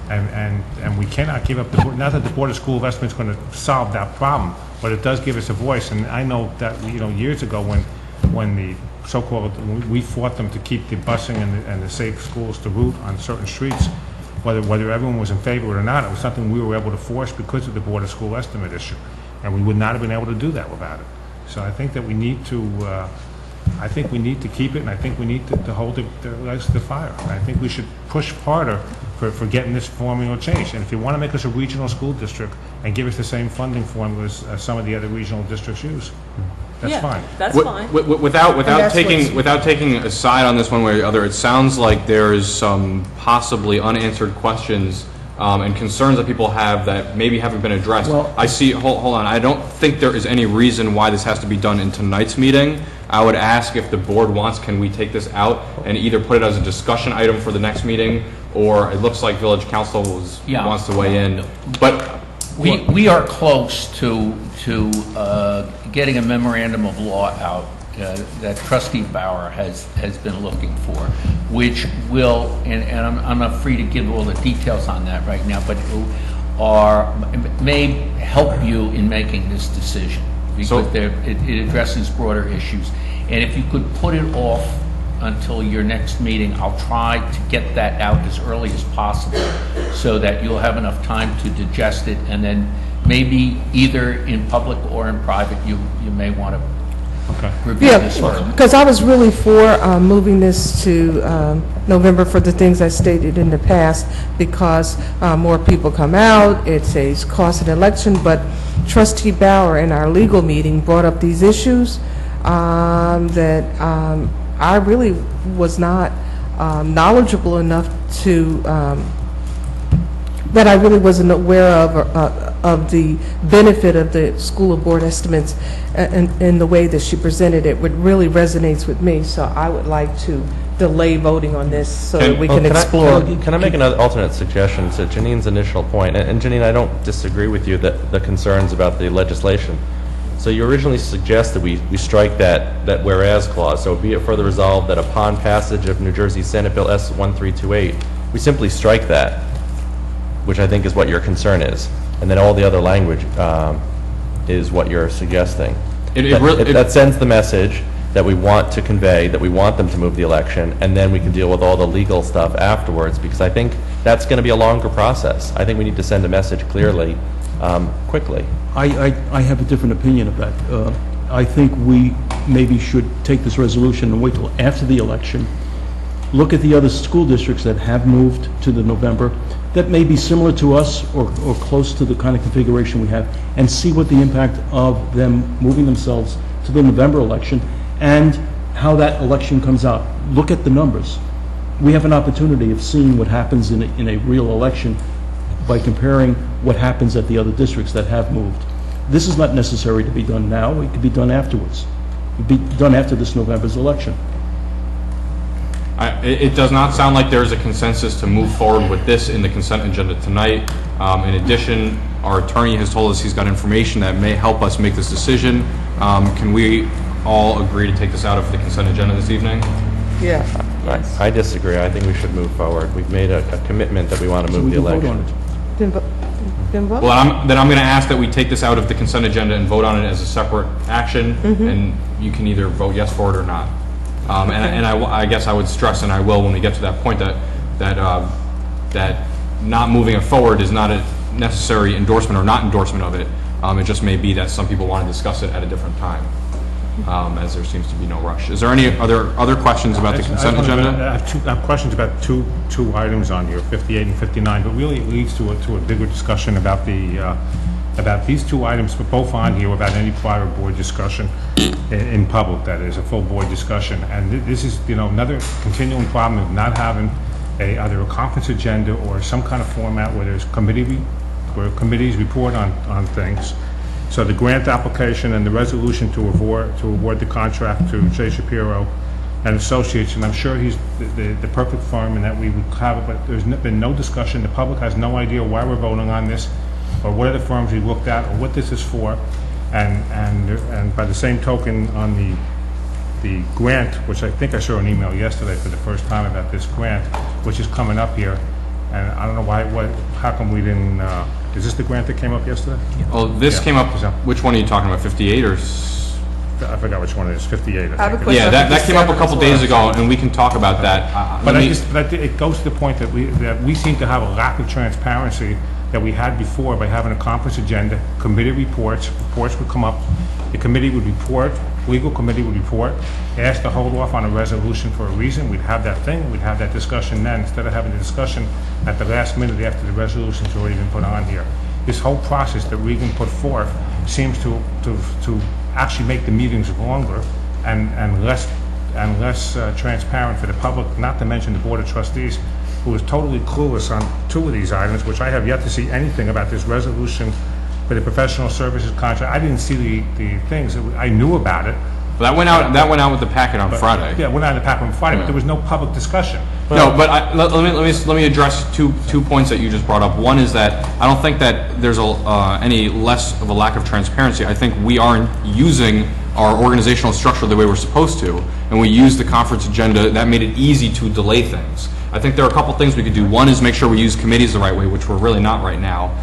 And we cannot give up not that the Board of School Estimates is going to solve that problem, but it does give us a voice. And I know that years ago when the so-called, we fought them to keep the busing and the safe schools to route on certain streets, whether everyone was in favor of it or not, it was something we were able to force because of the Board of School Estimate issue, and we would not have been able to do that without it. So I think that we need to keep it, and I think we need to hold the legs to the fire. And I think we should push harder for getting this formula changed. And if you want to make us a regional school district and give us the same funding formulas as some of the other regional districts use, that's fine. That's fine. Without taking a side on this one way or the other, it sounds like there is some possibly unanswered questions and concerns that people have that maybe haven't been addressed. Well- I see, hold on, I don't think there is any reason why this has to be done in tonight's meeting. I would ask if the board wants, can we take this out and either put it as a discussion item for the next meeting, or it looks like village council wants to weigh in. But We are close to getting a memorandum of law out that Trustee Bauer has been looking for, which will, and I'm not free to give all the details on that right now, but may help you in making this decision, because it addresses broader issues. And if you could put it off until your next meeting, I'll try to get that out as early as possible so that you'll have enough time to digest it, and then maybe either in public or in private, you may want to review this further. Because I was really for moving this to November for the things I stated in the past, because more people come out, it saves cost of election, but Trustee Bauer in our legal meeting brought up these issues that I really was not knowledgeable enough to, that I really wasn't aware of the benefit of the School of Board estimates in the way that she presented it, which really resonates with me. So I would like to delay voting on this so that we can explore. Can I make another alternate suggestion to Janine's initial point? And Janine, I don't disagree with you that the concerns about the legislation. So you originally suggested we strike that whereas clause, so be it further resolved that upon passage of New Jersey Senate Bill S1328, we simply strike that, which I think is what your concern is. And then all the other language is what you're suggesting. That sends the message that we want to convey, that we want them to move the election, and then we can deal with all the legal stuff afterwards, because I think that's going to be a longer process. I think we need to send a message clearly, quickly. I have a different opinion of that. I think we maybe should take this resolution and wait till after the election, look at the other school districts that have moved to the November, that may be similar to us or close to the kind of configuration we have, and see what the impact of them moving themselves to the November election and how that election comes out. Look at the numbers. We have an opportunity of seeing what happens in a real election by comparing what happens at the other districts that have moved. This is not necessary to be done now. It could be done afterwards. It could be done after this November's election. It does not sound like there is a consensus to move forward with this in the consent agenda tonight. In addition, our attorney has told us he's got information that may help us make this decision. Can we all agree to take this out of the consent agenda this evening? Yeah. I disagree. I think we should move forward. We've made a commitment that we want to move the election. Then vote. Well, then I'm going to ask that we take this out of the consent agenda and vote on it as a separate action, and you can either vote yes for it or not. And I guess I would stress, and I will when we get to that point, that not moving it forward is not a necessary endorsement or not endorsement of it. It just may be that some people want to discuss it at a different time, as there seems to be no rush. Is there any other questions about the consent agenda? I have questions about two items on here, 58 and 59, but really it leads to a bigger discussion about about these two items, but both on here without any prior board discussion in public. That is a full board discussion, and this is another continuing problem of not having either a conference agenda or some kind of format where there's where committees report on things. So the grant application and the resolution to award the contract to J. Shapiro and Associates, and I'm sure he's the perfect firm and that we would have it, but there's been no discussion. The public has no idea why we're voting on this, or what are the firms we looked at, or what this is for. And by the same token, on the grant, which I think I saw an email yesterday for the first time about this grant, which is coming up here, and I don't know how come we didn't, is this the grant that came up yesterday? Oh, this came up, which one are you talking about, 58 or? I forgot which one it is, 58, I think. Yeah, that came up a couple days ago, and we can talk about that. But it goes to the point that we seem to have a lack of transparency that we had before by having a conference agenda, committee reports would come up, the committee would report, legal committee would report, ask to hold off on a resolution for a reason, we'd have that thing, we'd have that discussion then, instead of having the discussion at the last minute after the resolution's already been put on here. This whole process that Regan put forth seems to actually make the meetings longer and less transparent for the public, not to mention the Board of Trustees, who is totally clueless on two of these items, which I have yet to see anything about this resolution for the professional services contract. I didn't see the things. I knew about it. That went out with the packet on Friday. Yeah, it went out in the packet on Friday, but there was no public discussion. No, but let me address two points that you just brought up. One is that I don't think that there's any less of a lack of transparency. I think we aren't using our organizational structure the way we're supposed to, and we use the conference agenda. That made it easy to delay things. I think there are a couple things we could do. One is make sure we use committees the right way, which we're really not right now.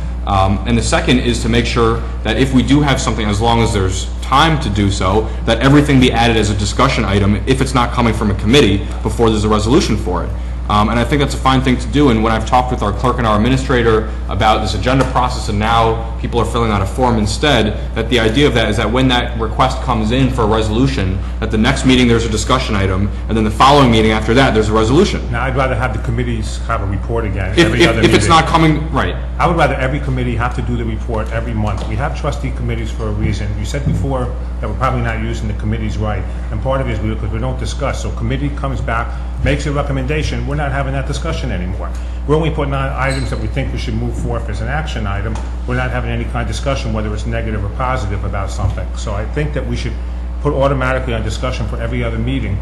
And the second is to make sure that if we do have something, as long as there's time to do so, that everything be added as a discussion item if it's not coming from a committee before there's a resolution for it. And I think that's a fine thing to do. And when I've talked with our clerk and our administrator about this agenda process, and now people are filling out a form instead, that the idea of that is that when that request comes in for a resolution, at the next meeting there's a discussion item, and then the following meeting after that there's a resolution. Now, I'd rather have the committees have a report again If it's not coming, right. I would rather every committee have to do the report every month. We have trustee committees for a reason. You said before that we're probably not using the committees right, and part of it is because we don't discuss. So committee comes back, makes a recommendation, we're not having that discussion anymore. We're only putting on items that we think we should move forth as an action item. We're not having any kind of discussion whether it's negative or positive about something. So I think that we should put automatically on discussion for every other meeting,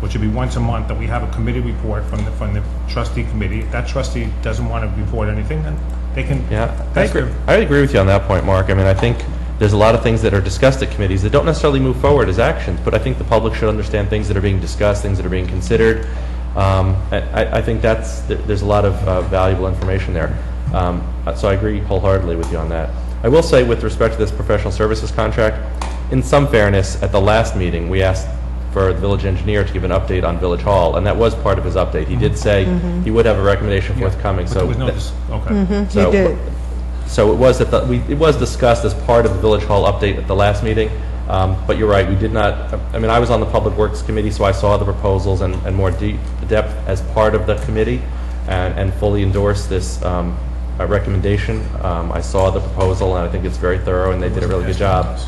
which would be once a month, that we have a committee report from the trustee committee. If that trustee doesn't want to report anything, then they can... Yeah, I agree with you on that point, Mark. I mean, I think there's a lot of things that are discussed at committees that don't necessarily move forward as actions, but I think the public should understand things that are being discussed, things that are being considered. I think there's a lot of valuable information there. So I agree wholeheartedly with you on that. I will say, with respect to this professional services contract, in some fairness, at the last meeting, we asked for the village engineer to give an update on Village Hall, and that was part of his update. He did say he would have a recommendation forthcoming. But there was no okay. So, did. So it was it was discussed as part of the Village Hall update at the last meeting. But you're right, we did not, I mean, I was on the Public Works Committee, so I saw the proposals and more depth as part of the committee, and fully endorsed this recommendation. I saw the proposal, and I think it's very thorough, and they did a really good job.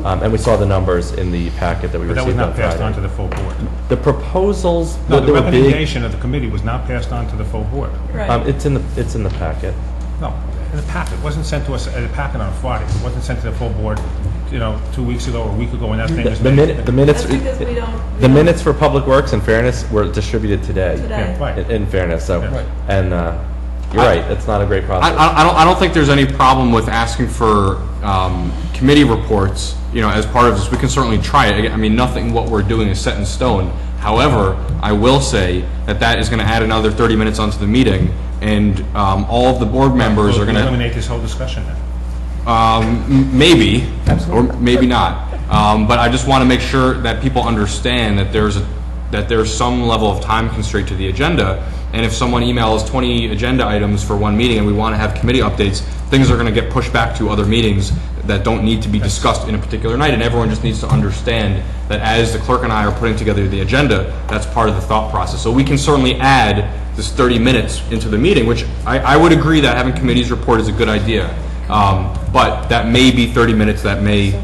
And we saw the numbers in the packet that we But that received was on not passed Friday. on to the full board. The proposals, No, they the were big. recommendation of the committee was not passed on to the full board. It's in the packet. No, in the packet. It wasn't sent to us as a packet on Friday. It wasn't sent to the full board, 2 weeks ago or a week ago when that thing was made. The minutes, That's because we don't- the minutes for Public Works, in fairness, were distributed today. Today. Yeah, right. In fairness, so, Yeah. Right. and you're right, it's not a great process. I don't think there's any problem with asking for committee reports, as part of this. We can certainly try it. I mean, what we're doing is set in stone. However, I will say that is going to add another 30 minutes onto the meeting, and all of the board members are going to... eliminate this whole discussion then. Maybe, or maybe not. But I just want to make sure that people understand that there's some level of time constraint to the agenda. And if someone emails 20 agenda items for one meeting and we want to have committee updates, things are going to get pushed back to other meetings that don't need to be discussed in a particular night. And everyone just needs to understand that as the clerk and I are putting together the agenda, that's part of the thought process. So we can certainly add this 30 minutes into the meeting, which I would agree that having committees report is a good idea. But that may be 30 minutes that may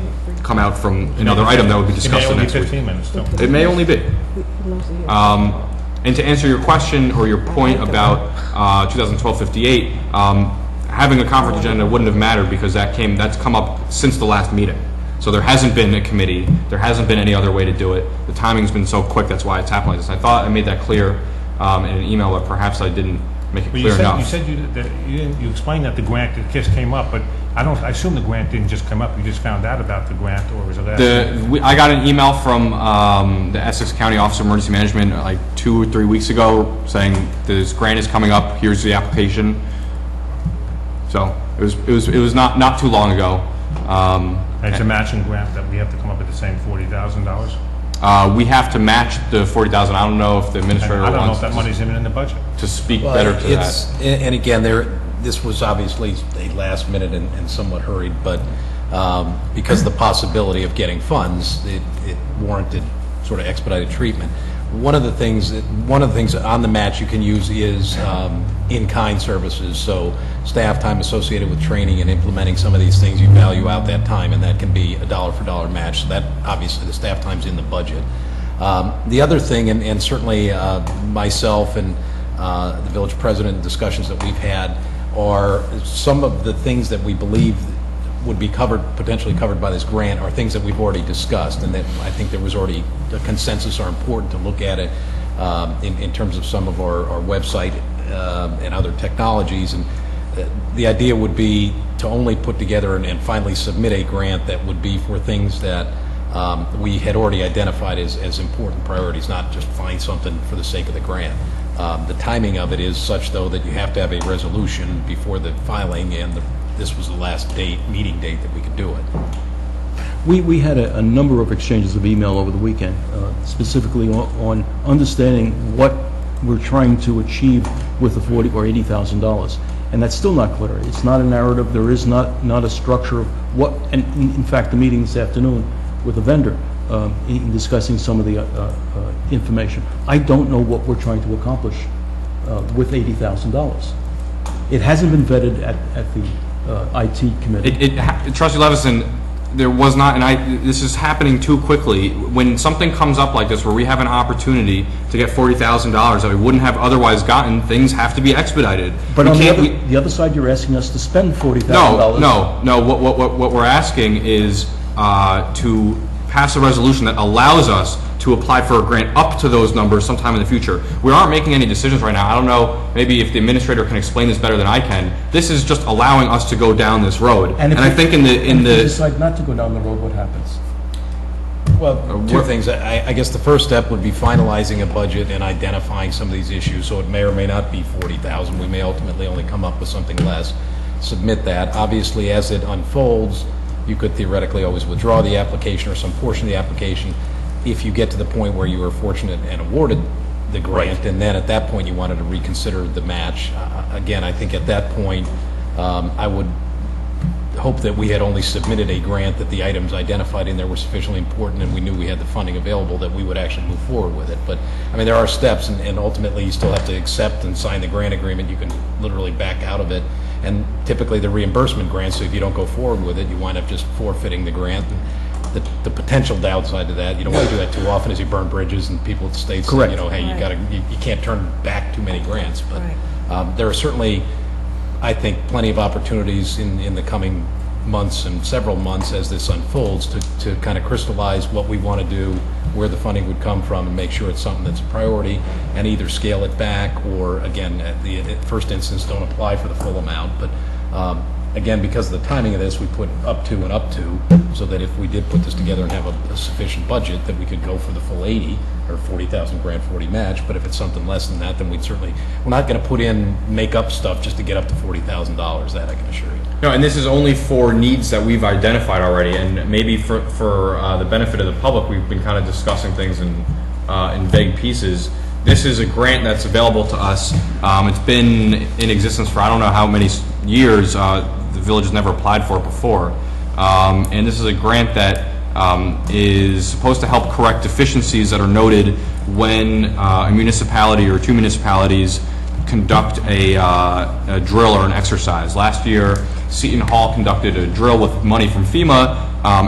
come out from another item that would be discussed the next week. It may only be 15 minutes, though. It may only be. And to answer your question or your point about 2012-58, having a conference agenda wouldn't have mattered because that's come up since the last meeting. So there hasn't been a committee. There hasn't been any other way to do it. The timing's been so quick, that's why it's happened like this. I thought I made that clear in an email, but perhaps I didn't make it clear enough. You explained that the grant that just came up, but I assume the grant didn't just come up. You just found out about the grant, or was it last week? I got an email from the Essex County Office of Emergency Management like 2 or 3 weeks ago saying this grant is coming up. Here's the application. So it was not too long ago. And it's a matching grant that we have to come up with the same $40,000. We have to match the $40,000. I don't know if the administrator I don't know wants if that money's even in the budget. to speak better to that. And again, this was obviously a last minute and somewhat hurried, but because of the possibility of getting funds, it warranted sort of expedited treatment. One of the things on the match you can use is in-kind services. So staff time associated with training and implementing some of these things, you value out that time, and that can be a dollar-for-dollar match. So that, obviously, the staff time's in the budget. The other thing, and certainly myself and the village president, discussions that we've had, are some of the things that we believe would be potentially covered by this grant are things that we've already discussed, and that I think there was already a consensus are important to look at it in terms of some of our website and other technologies. And the idea would be to only put together and finally submit a grant that would be for things that we had already identified as important priorities, not just find something for the sake of the grant. The timing of it is such, though, that you have to have a resolution before the filing, and this was the last meeting date that we could do it. We had a number of exchanges of email over the weekend, specifically on understanding what we're trying to achieve with the $40,000 or $80,000. And that's still not clear. It's not a narrative. There is not a structure of what, and in fact, the meeting this afternoon with the vendor in discussing some of the information. I don't know what we're trying to accomplish with $80,000. It hasn't been vetted at the IT committee. Trustee Levison, there was not, and this is happening too quickly. When something comes up like this, where we have an opportunity to get $40,000 that we wouldn't have otherwise gotten, things have to be expedited. But on the other side, you're asking us to spend $40,000. No. What we're asking is to pass a resolution that allows us to apply for a grant up to those numbers sometime in the future. We aren't making any decisions right now. I don't know, maybe if the administrator can explain this better than I can. This is just allowing us to go down this road. And I think if we decide not to go down the road, what happens? Well, two things. I guess the first step would be finalizing a budget and identifying some of these issues. So it may or may not be 40,000. We may ultimately only come up with something less. Submit that. Obviously, as it unfolds, you could theoretically always withdraw the application or some portion of the application if you get to the point where you were fortunate and awarded the grant, and then at that point you wanted to reconsider the match. Again, I think at that point I would hope that we had only submitted a grant that the items identified in there were sufficiently important and we knew we had the funding available that we would actually move forward with it. But I mean, there are steps, and ultimately you still have to accept and sign the grant agreement. You can literally back out of it. And typically the reimbursement grants, so if you don't go forward with it, you wind up just forfeiting the grant. And the potential downside to that, you don't want to do that too often, as you burn bridges and people at the state say, Correct. you know, hey, you can't turn back too many grants. But there are certainly, I think, plenty of opportunities in the coming months and several months as this unfolds to kind of crystallize what we want to do, where the funding would come from, and make sure it's something that's a priority, and either scale it back or, again, at the first instance, don't apply for the full amount. But again, because of the timing of this, we put up to and up to, so that if we did put this together and have a sufficient budget, that we could go for the full 80 or 40,000 grant 40 match. But if it's something less than that, then we're not going to make up stuff just to get up to $40,000. That I can assure you. No, and this is only for needs that we've identified already, and maybe for the benefit of the public, we've been kind of discussing things in vague pieces. This is a grant that's available to us. It's been in existence for I don't know how many years. The village has never applied for it before. And this is a grant that is supposed to help correct deficiencies that are noted when a municipality or two municipalities conduct a drill or an exercise. Last year, Seton Hall conducted a drill with money from FEMA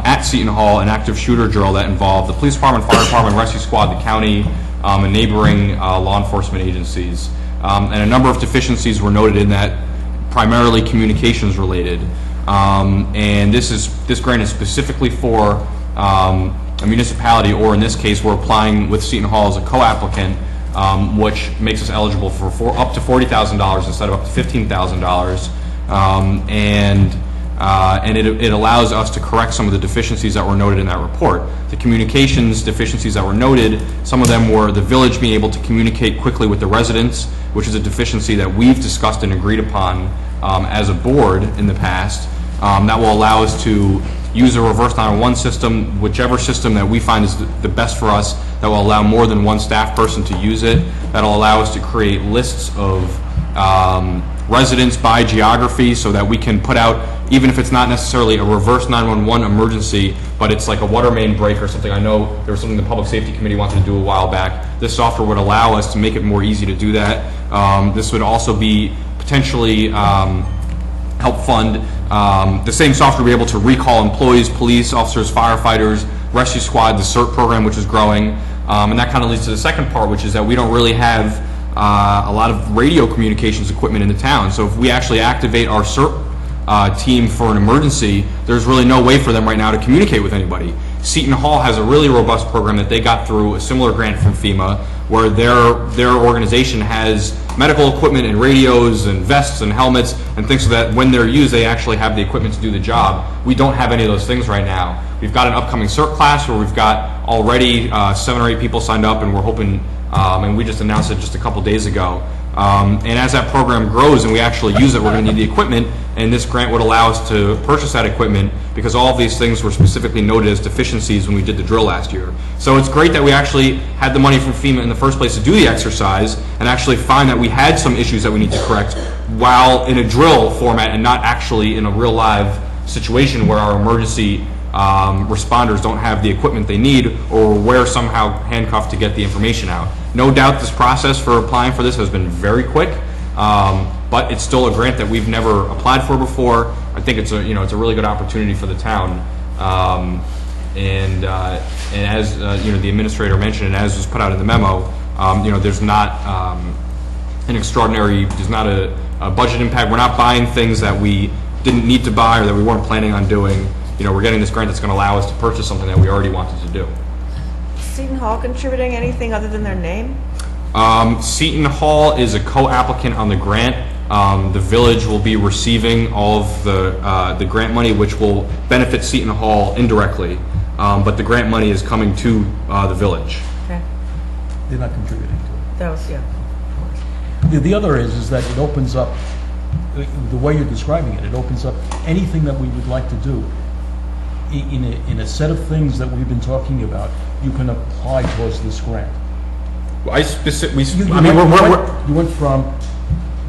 at Seton Hall, an active shooter drill that involved the police department, fire department, rescue squad, the county, and neighboring law enforcement agencies. And a number of deficiencies were noted in that, primarily communications related. And this grant is specifically for a municipality, or in this case, we're applying with Seton Hall as a co-applicant, which makes us eligible for up to $40,000 instead of up to $15,000. And it allows us to correct some of the deficiencies that were noted in that report. The communications deficiencies that were noted, some of them were the village being able to communicate quickly with the residents, which is a deficiency that we've discussed and agreed upon as a board in the past. That will allow us to use a reverse 911 system, whichever system that we find is the best for us, that will allow more than one staff person to use it. That will allow us to create lists of residents by geography so that we can put out, even if it's not necessarily a reverse 911 emergency, but it's like a water main break or something. I know there was something the Public Safety Committee wanted to do a while back. This software would allow us to make it more easy to do that. This would also be potentially help fund the same software, be able to recall employees, police officers, firefighters, rescue squad, the CERT program, which is growing. And that kind of leads to the second part, which is that we don't really have a lot of radio communications equipment in the town. So if we actually activate our CERT team for an emergency, there's really no way for them right now to communicate with anybody. Seton Hall has a really robust program that they got through a similar grant from FEMA, where their organization has medical equipment and radios and vests and helmets and things so that when they're used, they actually have the equipment to do the job. We don't have any of those things right now. We've got an upcoming CERT class where we've got already 7 or 8 people signed up, and we're hoping, and we just announced it just a couple days ago. And as that program grows and we actually use it, we're going to need the equipment, and this grant would allow us to purchase that equipment because all of these things were specifically noted as deficiencies when we did the drill last year. So it's great that we actually had the money from FEMA in the first place to do the exercise and actually find that we had some issues that we need to correct while in a drill format and not actually in a real live situation where our emergency responders don't have the equipment they need or we're somehow handcuffed to get the information out. No doubt this process for applying for this has been very quick, but it's still a grant that we've never applied for before. I think it's a it's a really good opportunity for the town. And as the administrator mentioned, and as was put out in the memo, there's not there's not a budget impact. We're not buying things that we didn't need to buy or that we weren't planning on doing. We're getting this grant that's going to allow us to purchase something that we already wanted to do. Seton Hall contributing anything other than their name? Seton Hall is a co-applicant on the grant. The village will be receiving all of the grant money, which will benefit Seton Hall indirectly. But the grant money is coming to the village. Okay. They're not contributing to it. That was, yeah. The other is that it opens up, the way you're describing it, it opens up anything that we would like to do. In a set of things that we've been talking about, you can apply towards this grant. Well, You went from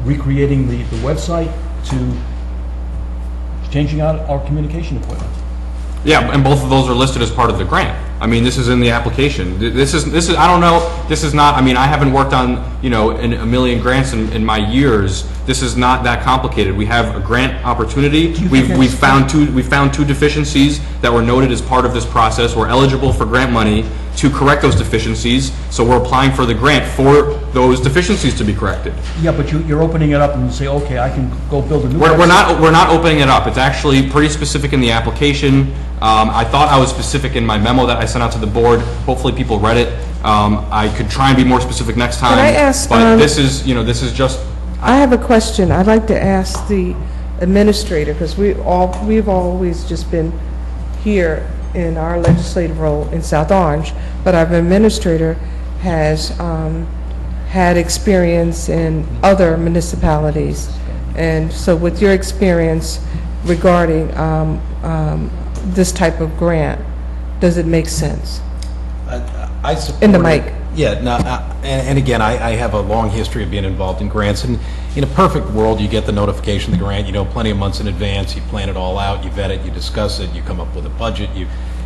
recreating the website to changing out our communication equipment. Yeah, and both of those are listed as part of the grant. I mean, this is in the application. This is I don't know. This is not. I mean, I haven't worked on a million grants in my years. This is not that complicated. We have a grant opportunity. We found two deficiencies that were noted as part of this process. We're eligible for grant money to correct those deficiencies. So we're applying for the grant for those deficiencies to be corrected. Yeah, but you're opening it up and you say, okay, I can go build a new. We're not opening it up. It's actually pretty specific in the application. I thought I was specific in my memo that I sent out to the board. Hopefully people read it. I could try and be more specific next time. Can I ask, but this is just. I have a question. I'd like to ask the administrator, because we've always just been here in our legislative role in South Orange, but our administrator has had experience in other municipalities. And so with your experience regarding this type of grant, does it make sense? I support In the it. mic. Yeah, no, and again, I have a long history of being involved in grants, and in a perfect world, you get the notification of the grant, plenty of months in advance, you plan it all out, you vet it, you discuss it, you come up with a budget,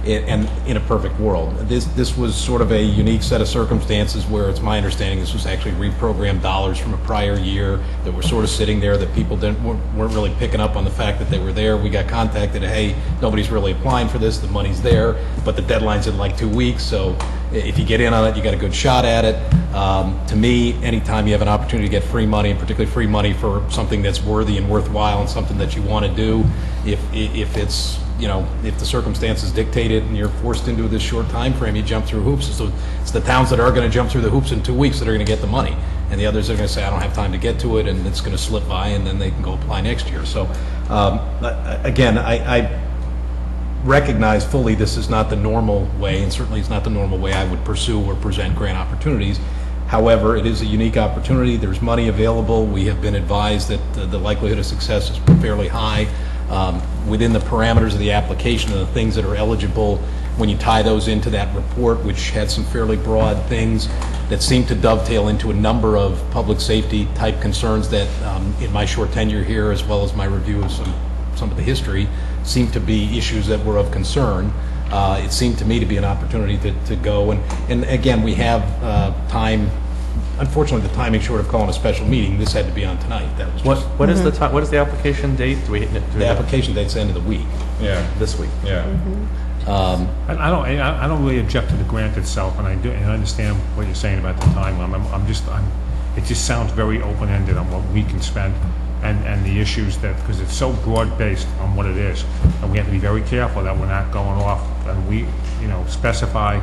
and in a perfect world. This was sort of a unique set of circumstances where it's my understanding this was actually reprogrammed dollars from a prior year that were sort of sitting there that people weren't really picking up on the fact that they were there. We got contacted, hey, nobody's really applying for this, the money's there, but the deadline's in like 2 weeks, so if you get in on it, you got a good shot at it. To me, anytime you have an opportunity to get free money, and particularly free money for something that's worthy and worthwhile and something that you want to do, if it's if the circumstances dictate it and you're forced into this short time frame, you jump through hoops. So it's the towns that are going to jump through the hoops in 2 weeks that are going to get the money, and the others are going to say, I don't have time to get to it, and it's going to slip by, and then they can go apply next year. So again, I recognize fully this is not the normal way, and certainly it's not the normal way I would pursue or present grant opportunities. However, it is a unique opportunity. There's money available. We have been advised that the likelihood of success is fairly high. Within the parameters of the application and the things that are eligible, when you tie those into that report, which had some fairly broad things that seem to dovetail into a number of public safety type concerns that, in my short tenure here, as well as my review of some of the history, seem to be issues that were of concern. It seemed to me to be an opportunity to go, and again, we have time. Unfortunately, the timing short of calling a special meeting, this had to be on tonight. That was just, What is the time, what is the application date? Do we the application date's the end of the week. Yeah. This week? Yeah. I don't really object to the grant itself, and I understand what you're saying about the timeline. It just sounds very open-ended on what we can spend and the issues that, because it's so broad-based on what it is, and we have to be very careful that we're not going off, and we, specify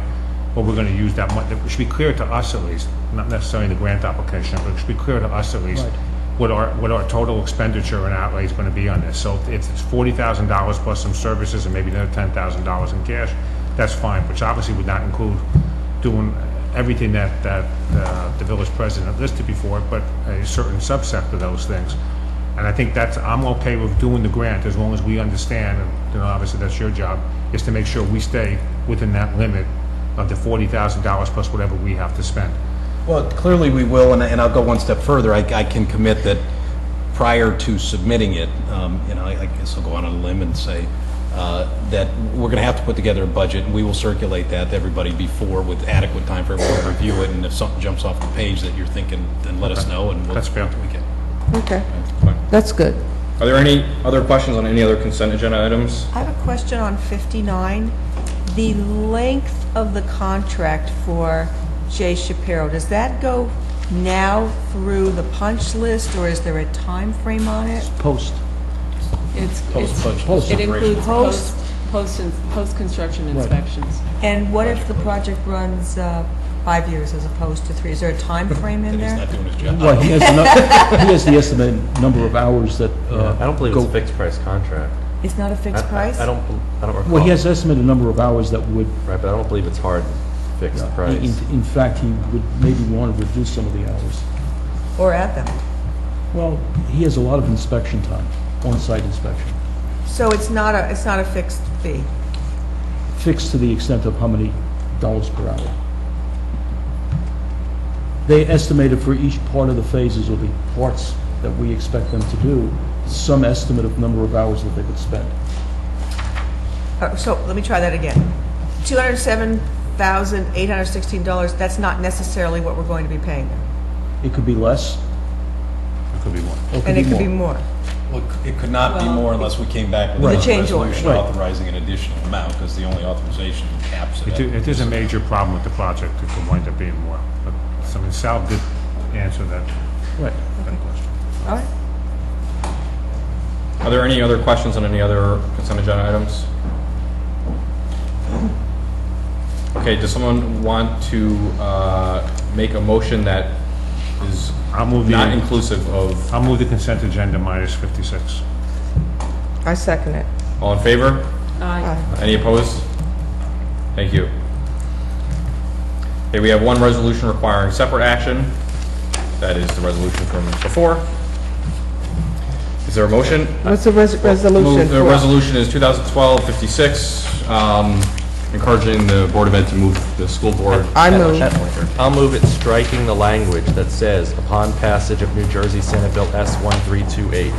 what we're going to use that money. It should be clear to us at least, not necessarily the grant application, but it should be clear to us at least what our total expenditure and outlay is going to be on this. So if it's $40,000 plus some services and maybe another $10,000 in cash, that's fine, which obviously would not include doing everything that the village president listed before, but a certain subset of those things. And I think I'm okay with doing the grant as long as we understand, and obviously that's your job, is to make sure we stay within that limit of the $40,000 plus whatever we have to spend. Well, clearly we will, and I'll go one step further. I can commit that prior to submitting it, I guess I'll go on a limb and say that we're going to have to put together a budget, and we will circulate that to everybody before with adequate time for everyone to review it. And if something jumps off the page that you're thinking, then let us know, and we'll That's fair. we can. Okay, that's good. Are there any other questions on any other consent agenda items? I have a question on 59. The length of the contract for Jay Shapiro, does that go now through the punch list, or is there a time frame on it? Post. It includes post-construction inspections. And what if the project runs 5 years as opposed to 3? Is there a time frame in He's there? not doing his job. Well, he has the estimated number of hours that I don't believe it's a fixed price contract. It's not a fixed price? I don't recall. Well, he has estimated number of hours that would... Right, but I don't believe it's hard fixed price. In fact, he would maybe want to reduce some of the hours. Or add them? Well, he has a lot of inspection time, on-site inspection. So it's not a fixed fee? Fixed to the extent of how many dollars per hour. They estimated for each part of the phases or the parts that we expect them to do, some estimate of number of hours that they would spend. So let me try that again. $207,816, that's not necessarily what we're going to be paying them? It could be less. It could be more. And it could be more? Well, it could not be more unless we came back with With a a change order. resolution authorizing an additional amount, because the only authorization caps it. It is a major problem with the project. It could wind up being more. But Sal did answer that question. All right. Are there any other questions on any other consent agenda items? Okay, does someone want to make a motion that is not inclusive of... I'll move the consent agenda minus 56. I second it. All in favor? Aye. Any opposed? Thank you. Okay, we have one resolution requiring separate action. That is the resolution from before. Is there a motion? What's the resolution The for? resolution is 2012-56, encouraging the Board of Ed to move the school board. I'll move it striking the language that says, upon passage of New Jersey Senate Bill S1328.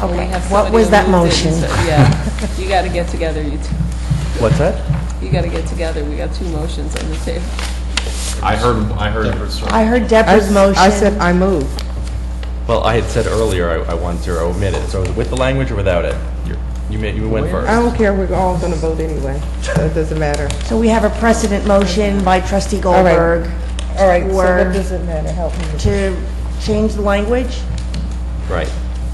Okay, Have what somebody was who that moved it motion? and said- Yeah, you got to get together, you two. What's that? You got to get together. We got two motions on the table. I heard Deborah's motion. I said I move. Well, I had said earlier I wanted to omit it. So with the language or without it? You went first. I don't care, we're all going to vote anyway, so it doesn't matter. So we have a precedent motion by trustee All right. Goldberg. All right, so for- what does it matter? Help me. To change the language? Right.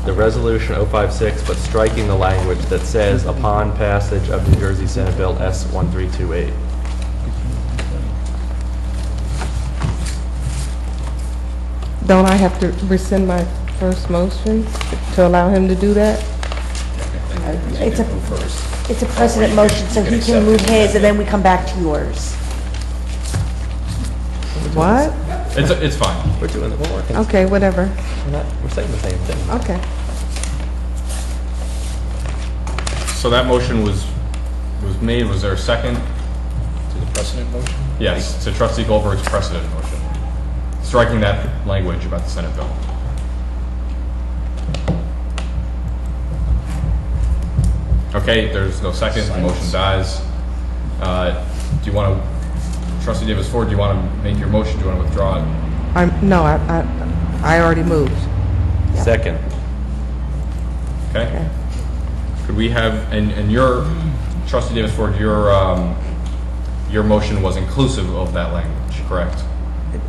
The resolution 056, but striking the language that says, upon passage of New Jersey Senate Bill S1328. Don't I have to rescind my first motion to allow him to do that? It's a precedent motion, so he can move his, and then we come back to yours. What? It's fine. We're doing it. We're working. Okay, whatever. We're saying the same thing. Okay. So that motion was made. Was there a second? To the precedent motion? Yes, to Trustee Goldberg's precedent motion. Striking that language about the Senate bill. Okay, there's no second. The motion dies. Do you want to, Trustee Davis Ford, do you want to make your motion? Do you want to withdraw it? No, I already moved. Second. Okay. Could we have, and your, Trustee Davis Ford, your motion was inclusive of that language, correct?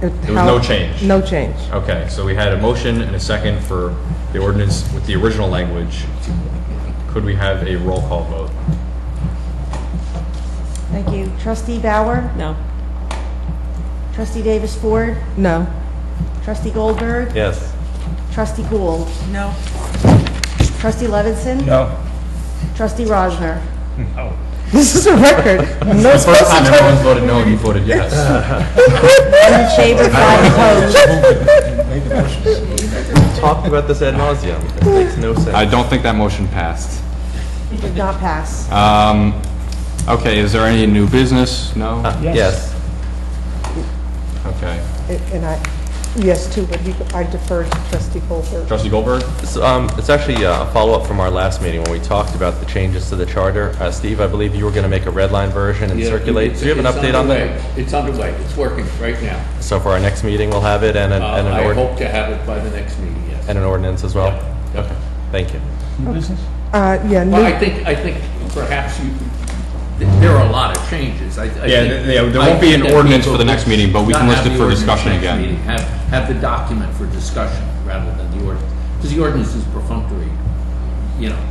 There was no change? No change. Okay, so we had a motion and a second for the ordinance with the original language. Could we have a roll call vote? Thank you. Trustee Bauer? No. Trustee Davis Ford? No. Trustee Goldberg? Yes. Trustee Gould? No. Trustee Levinson? No. Trustee Rosner? No. This is a record. This is the first time everyone's voted no and you voted yes. In favor, 5 opposed. Talked about this ad nauseum. It makes no sense. I don't think that motion passed. Did not pass. Okay, is there any new business? No? Yes. Okay. And yes, too, but I defer to Trustee Goldberg. Trustee Goldberg? It's actually a follow-up from our last meeting when we talked about the changes to the charter. Steve, I believe you were going to make a red line version and circulate. Do you have an update on that? It's underway. It's working right now. So for our next meeting, we'll have it and an I ordinance? hope to have it by the next meeting, yes. And an ordinance as well? Yep. Okay, thank you. New business? Yeah, Well, I think perhaps there are a lot of changes. There won't be an ordinance for the next meeting, but we can list it for discussion again. Have the document for discussion rather than the ordinance. Because the ordinance is perfunctory,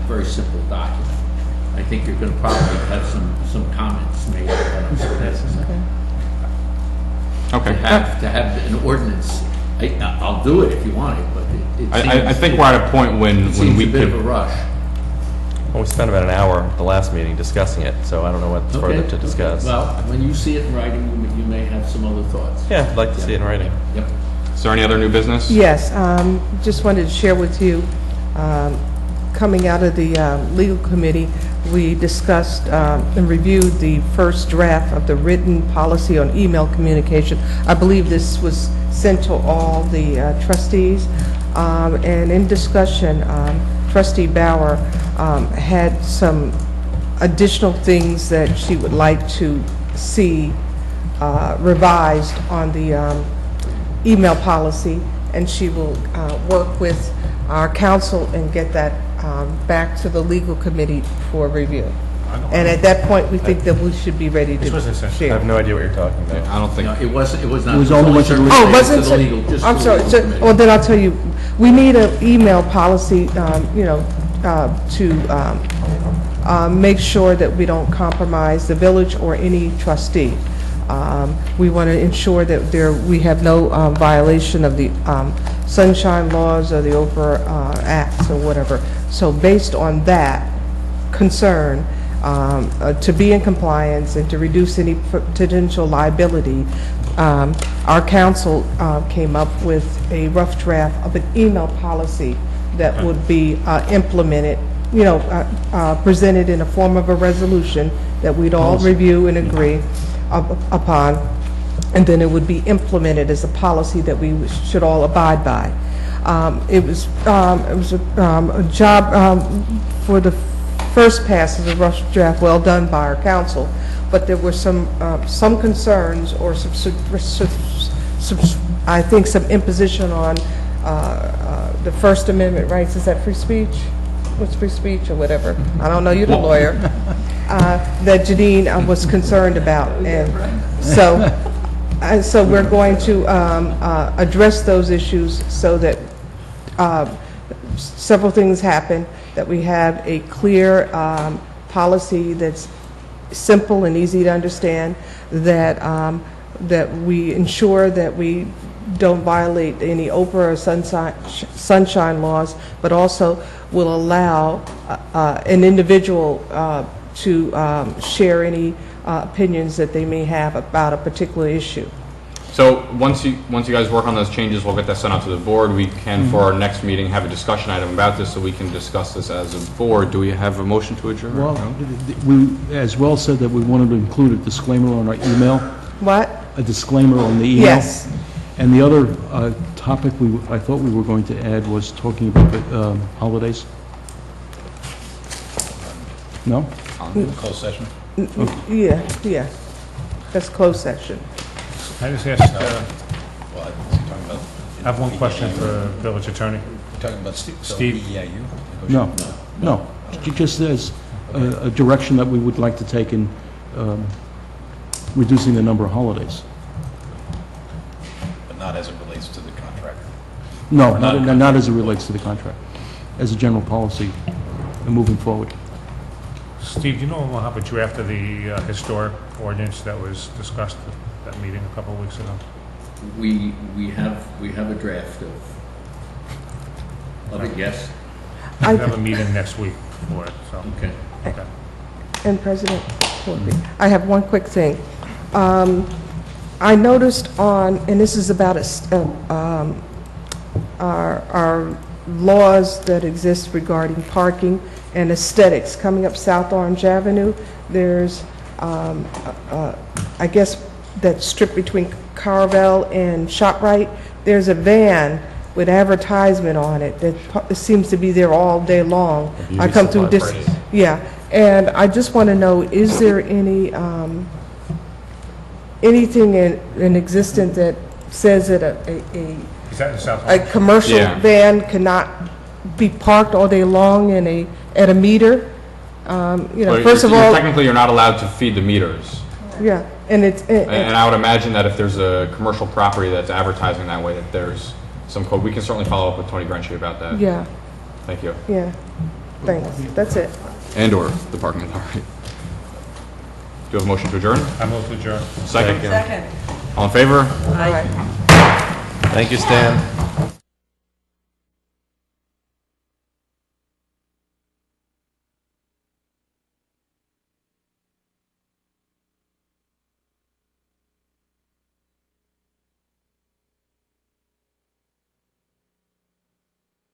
very simple document. I think you're going to probably have some comments made on this. Okay. To have an ordinance, I'll do it if you want it, but I think we're at a point when we a bit could... of a rush. Well, we spent about an hour at the last meeting discussing it, so I don't know what's further to discuss. Well, when you see it in writing, you may have some other thoughts. Yeah, I'd like to see it in writing. Yep. Is there any other new business? Yes, just wanted to share with you, coming out of the legal committee, we discussed and reviewed the first draft of the written policy on email communication. I believe this was sent to all the trustees, and in discussion, Trustee Bauer had some additional things that she would like to see revised on the email policy, and she will work with our counsel and get that back to the legal committee for review. And at that point, we think that we should be ready to I share. have no idea what you're talking about. I don't think... No, it was not. It was only went to the legal. Oh, wasn't To the it? legal, just I'm to the sorry. legal So, committee. well, then I'll tell you, we need an email policy, to make sure that we don't compromise the village or any trustee. We want to ensure that we have no violation of the sunshine laws or the Oprah Acts or whatever. So based on that concern, to be in compliance and to reduce any potential liability, our council came up with a rough draft of an email policy that would be implemented, presented in the form of a resolution that we'd all review and agree upon, and then it would be implemented as a policy that we should all abide by. It was a job for the first pass of the rough draft, well done by our council, but there were some concerns or I think some imposition on the First Amendment rights. Is that free speech? What's free speech or whatever? I don't know, you're the lawyer. That Janine was concerned about, and so we're going to address those issues so that several things happen, that we have a clear policy that's simple and easy to understand, that we ensure that we don't violate any Oprah or sunshine laws, but also will allow an individual to share any opinions that they may have about a particular issue. So once you guys work on those changes, we'll get that sent out to the board. We can, for our next meeting, have a discussion item about this, so we can discuss this as a board. Do we have a motion to adjourn? Well, No? we, as well said that we wanted to include a disclaimer on our email, What? a disclaimer on the email. Yes. And the other topic I thought we were going to add was talking about the holidays. No? Closed session? Yeah. That's closed session. I just asked, Well, is he talking about? I have one question for the village attorney. You're talking about Steve. EEIU? No. Just as a direction that we would like to take in reducing the number of holidays. But not as it relates to the contractor. No, Or not as it relates to the contract, as a general policy and moving forward. Steve, do you know we'll have a draft of the historic ordinance that was discussed at that meeting a couple of weeks ago? We have a draft of it, yes? We have a meeting next week for it, so. Okay. And President Corby, I have one quick thing. I noticed on, and this is about our laws that exist regarding parking and aesthetics, coming up South Orange Avenue, there's, I guess, that strip between Carvel and ShopRite, there's a van with advertisement on it that seems to be there all day long. I come through this, yeah, and I just want to know, is there any, anything in existence that says that Is that in South a Orange? commercial Yeah. van cannot be parked all day long at a meter? But First of all, technically, you're not allowed to feed the meters. yeah, and it's, And I would imagine that if there's a commercial property that's advertising that way, that there's some code. We can certainly follow up with Tony Grenchi about that. yeah, Thank you. yeah, thanks, that's it. And/or the parking authority. Do you have a motion to adjourn? I move to adjourn. Second? All in favor? All right. Thank you, Stan.